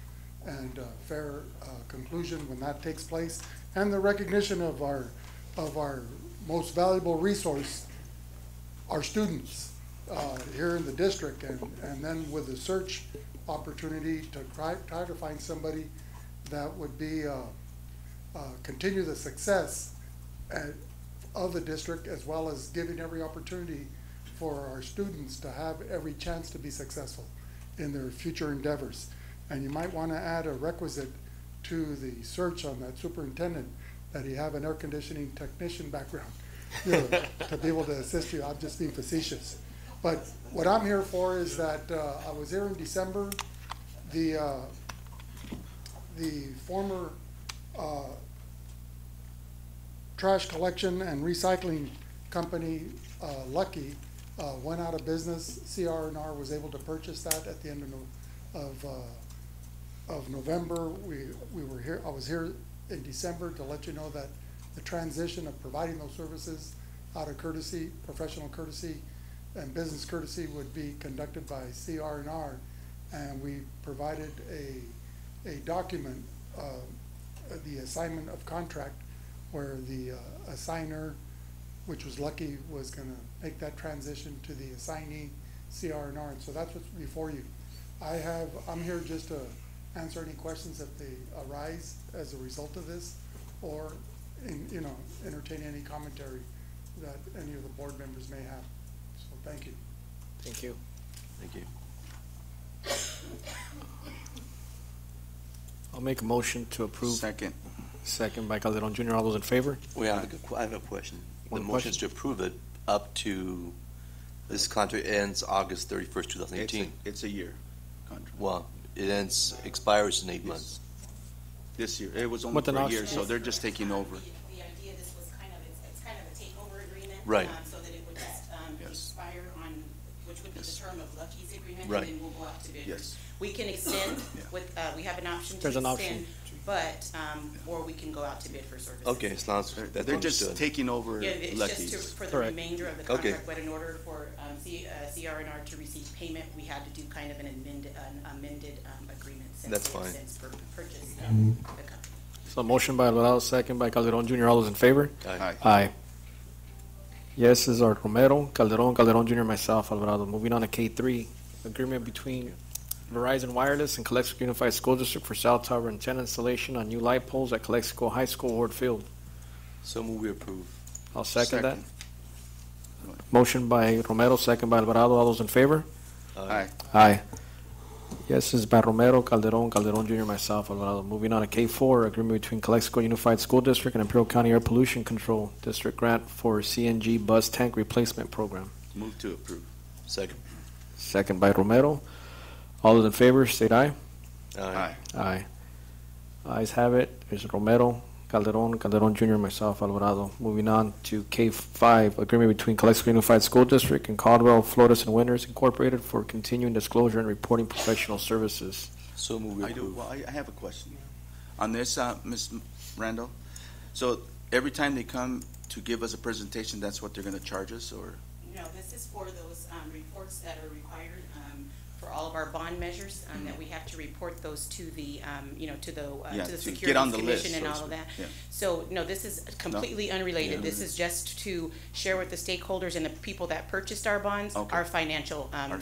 Speaker 10: and fair conclusion when that takes place. And the recognition of our most valuable resource, our students here in the district, and then with the search opportunity to try to find somebody that would be continue the success of the district, as well as giving every opportunity for our students to have every chance to be successful in their future endeavors. And you might want to add a requisite to the search on that superintendent, that he have an air conditioning technician background, to be able to assist you. I'm just being facetious. But what I'm here for is that I was here in December. The former trash collection and recycling company, Lucky, went out of business. CRNR was able to purchase that at the end of November. We were here. I was here in December to let you know that the transition of providing those services out of courtesy, professional courtesy, and business courtesy would be conducted by CRNR, and we provided a document, the assignment of contract, where the assigner, which was Lucky, was going to make that transition to the assignee, CRNR. And so that's what's before you. I'm here just to answer any questions if they arise as a result of this, or entertain any commentary that any of the board members may have. So thank you.
Speaker 1: Thank you.
Speaker 16: Thank you.
Speaker 1: I'll make a motion to approve.
Speaker 4: Second.
Speaker 1: Second by Calderon Jr. All those in favor?
Speaker 16: Wait, I have a question.
Speaker 1: One
Speaker 16: The motion is to approve it up to, this contract ends August 31st, 2018.
Speaker 4: It's a year contract.
Speaker 16: Well, it expires in 8 months.
Speaker 4: This year. It was only
Speaker 1: What the
Speaker 4: for a
Speaker 1: Knox-
Speaker 4: year, so they're just taking over.
Speaker 2: The idea, this was it's kind of a takeover agreement.
Speaker 16: Right.
Speaker 2: So that it would just expire on, which would be the term of Lucky's agreement,
Speaker 16: Right.
Speaker 2: and then we'll go out to bid.
Speaker 4: Yes.
Speaker 2: We can extend with, we have an option to
Speaker 1: There's an
Speaker 2: extend,
Speaker 1: option.
Speaker 2: but, or we can go out to bid for services.
Speaker 16: Okay, as long as that's
Speaker 4: They're just
Speaker 16: understood.
Speaker 4: taking over
Speaker 2: Yeah, it's
Speaker 4: Lucky's.
Speaker 2: just for the
Speaker 1: Correct.
Speaker 2: remainder of the
Speaker 16: Okay.
Speaker 2: contract, but in order for CRNR to receive payment, we had to do kind of an amended agreement since
Speaker 16: That's
Speaker 2: they have
Speaker 16: fine.
Speaker 2: since purchased the company.
Speaker 1: So motion by Alvarado, second by Calderon Jr. All those in favor?
Speaker 16: Aye.
Speaker 1: Aye. Yeses are Romero, Calderon Jr., myself, Alvarado. Moving on to K3, agreement between Verizon Wireless and Calexico Unified School District for cell tower antenna installation on new light poles at Calexico High School, Ward Field.
Speaker 16: So move we approve.
Speaker 1: I'll second that.
Speaker 4: Second.
Speaker 1: Motion by Romero, second by Alvarado. All those in favor?
Speaker 4: Aye.
Speaker 1: Aye. Yeses by Romero, Calderon Jr., myself, Alvarado. Moving on to K4, agreement between Calexico Unified School District and Imperial County Air Pollution Control District grant for CNG bus tank replacement program.
Speaker 4: Move to approve.
Speaker 16: Second.
Speaker 1: Second by Romero. All those in favor, state aye.
Speaker 4: Aye.
Speaker 1: Aye. Ayes have it. There's Romero, Calderon Jr., myself, Alvarado. Moving on to K5, agreement between Calexico Unified School District and Caldwell, Flores and Winters Incorporated for continuing disclosure and reporting professional services.
Speaker 16: So move we
Speaker 4: I do.
Speaker 16: approve.
Speaker 4: Well, I have a question on this, Ms. Randall. So every time they come to give us a presentation, that's what they're going to charge us, or?
Speaker 2: No, this is for those reports that are required for all of our bond measures, that we have to report those to the, to the
Speaker 4: Yeah,
Speaker 2: to the
Speaker 4: to get on
Speaker 2: Securities
Speaker 4: the
Speaker 2: Commission
Speaker 4: list,
Speaker 2: and
Speaker 4: so
Speaker 2: all
Speaker 4: to
Speaker 2: of that.
Speaker 4: speak, yeah.
Speaker 2: So, no, this is completely unrelated.
Speaker 4: Yeah.
Speaker 2: This is just to share with the stakeholders and the people that purchased our bonds,
Speaker 4: Okay.
Speaker 2: our financial,
Speaker 16: On an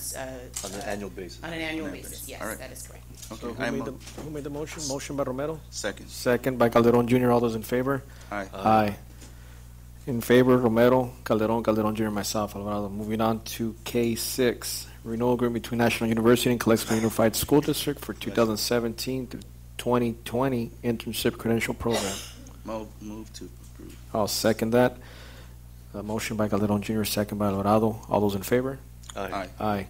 Speaker 16: annual basis.
Speaker 2: on an annual
Speaker 4: Annual
Speaker 2: basis.
Speaker 4: basis.
Speaker 2: Yes,
Speaker 4: All right.
Speaker 2: that is correct.
Speaker 4: Okay,
Speaker 1: So
Speaker 4: I'm,
Speaker 1: who made the motion? Motion by Romero?
Speaker 4: second.
Speaker 1: Second by Calderon Jr. All those in favor?
Speaker 4: Aye.
Speaker 1: Aye. In favor, Romero, Calderon, Calderon Jr., myself, Alvarado. Moving on to K6, renewal agreement between National University and Calexico Unified School District for 2017 through 2020 internship credential program.
Speaker 4: Move to approve.
Speaker 1: I'll second that. A motion by Calderon Jr., second by Alvarado. All those in favor?
Speaker 16: Aye.
Speaker 1: Aye.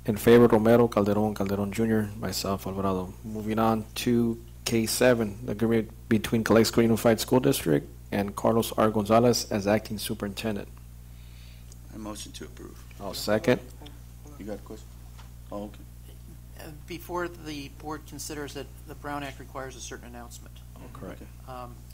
Speaker 1: In favor, Romero, Calderon, Calderon Jr., myself, Alvarado. Moving on to K7, the agreement between Calexico Unified School District and Carlos R. Gonzalez as acting superintendent.
Speaker 4: I motion to approve.
Speaker 1: I'll second.
Speaker 4: You got a question? Oh, okay.
Speaker 12: Before the board considers it, the Brown Act requires a certain announcement.
Speaker 1: Correct.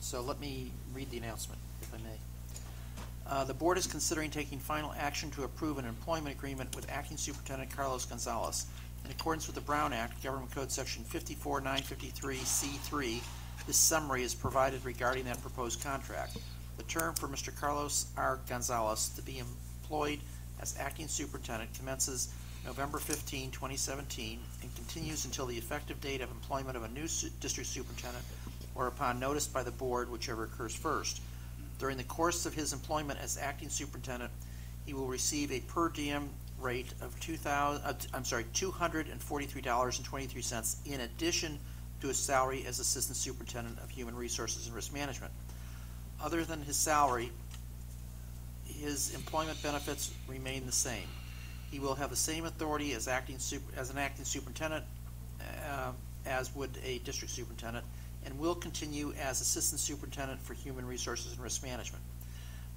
Speaker 12: So let me read the announcement, if I may. The board is considering taking final action to approve an employment agreement with Acting Superintendent Carlos Gonzalez. In accordance with the Brown Act, Government Code Section 54953C3, this summary is provided regarding that proposed contract. The term for Mr. Carlos R. Gonzalez to be employed as Acting Superintendent commences November 15, 2017, and continues until the effective date of employment of a new district superintendent or upon notice by the board, whichever occurs first. During the course of his employment as acting superintendent, he will receive a per diem rate of $243.23 in addition to his salary as assistant superintendent of human resources and risk management. Other than his salary, his employment benefits remain the same. He will have the same authority as an acting superintendent as would a district superintendent, and will continue as assistant superintendent for human resources and risk management.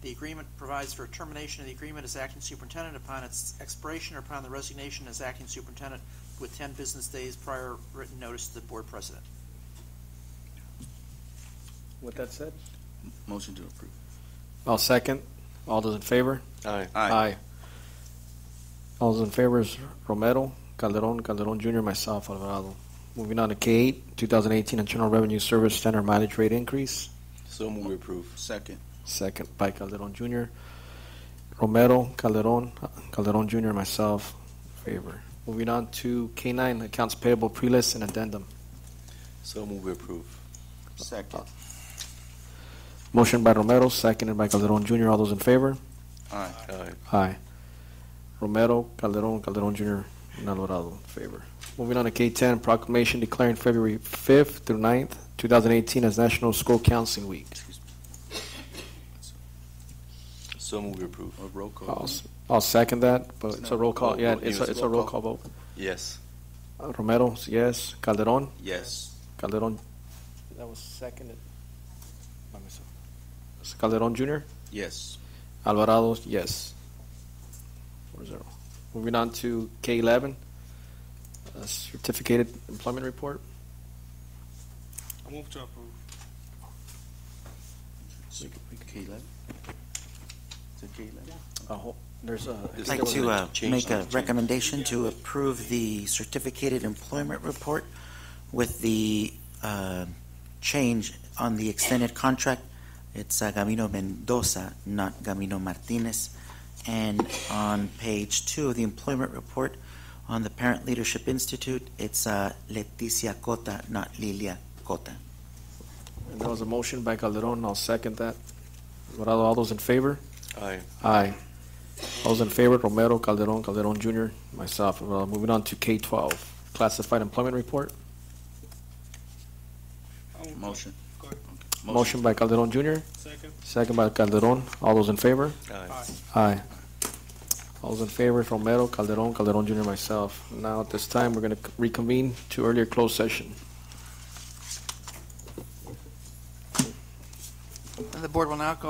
Speaker 12: The agreement provides for termination of the agreement as acting superintendent upon its expiration or upon the resignation as acting superintendent with 10 business days prior written notice to the board president.
Speaker 1: With that said?
Speaker 4: Motion to approve.
Speaker 1: I'll second. All those in favor?
Speaker 16: Aye.
Speaker 1: Aye. All those in favor is Romero, Calderon, Calderon Jr., myself, Alvarado. Moving on to K8, 2018 Internal Revenue Service Standard Mileage Rate Increase.
Speaker 16: So move we approve.
Speaker 4: Second.
Speaker 1: Second by Calderon Jr. Romero, Calderon, Calderon Jr., myself, favor. Moving on to K9, Accounts Payable Pre-List and Addendum.
Speaker 16: So move we approve.
Speaker 4: Second.
Speaker 1: Motion by Romero, seconded by Calderon Jr. All those in favor?
Speaker 4: Aye.
Speaker 16: Aye.
Speaker 1: Aye. Romero, Calderon, Calderon Jr., and Alvarado, favor. Moving on to K10, proclamation declaring February 5th through 9th, 2018 as National School Counseling Week.
Speaker 16: So move we approve.
Speaker 4: A roll call.
Speaker 1: I'll second that, but it's a roll call.
Speaker 16: Oh,
Speaker 1: Yeah,
Speaker 16: oh,
Speaker 1: it's
Speaker 16: yes,
Speaker 1: a roll call vote.
Speaker 16: Yes.
Speaker 1: Romero, yes. Calderon?
Speaker 4: Yes.
Speaker 1: Calderon, that was seconded by myself. Calderon Jr.?
Speaker 4: Yes.
Speaker 1: Alvarado, yes. 4-0. Moving on to K11, certificated employment report.
Speaker 17: I move to approve.
Speaker 4: K11? Is it K11?
Speaker 1: There's a.
Speaker 3: I'd like to make a recommendation to approve the certificated employment report with the change on the extended contract. It's Gamino Mendoza, not Gamino Martinez. And on page 2 of the employment report, on the Parent Leadership Institute, it's Leticia Cota, not Lilia Cota.
Speaker 1: And there was a motion by Calderon. I'll second that. Alvarado, all those in favor?
Speaker 16: Aye.
Speaker 1: Aye. All those in favor, Romero, Calderon, Calderon Jr., myself. Moving on to K12, classified employment report.
Speaker 4: Motion.
Speaker 1: Motion by Calderon Jr.
Speaker 17: Second.
Speaker 1: Second by Calderon. All those in favor?
Speaker 16: Aye.
Speaker 1: Aye. All those in favor, Romero, Calderon, Calderon Jr., myself. Now, at this time, we're going to reconvene to earlier closed session.
Speaker 12: And the board will now go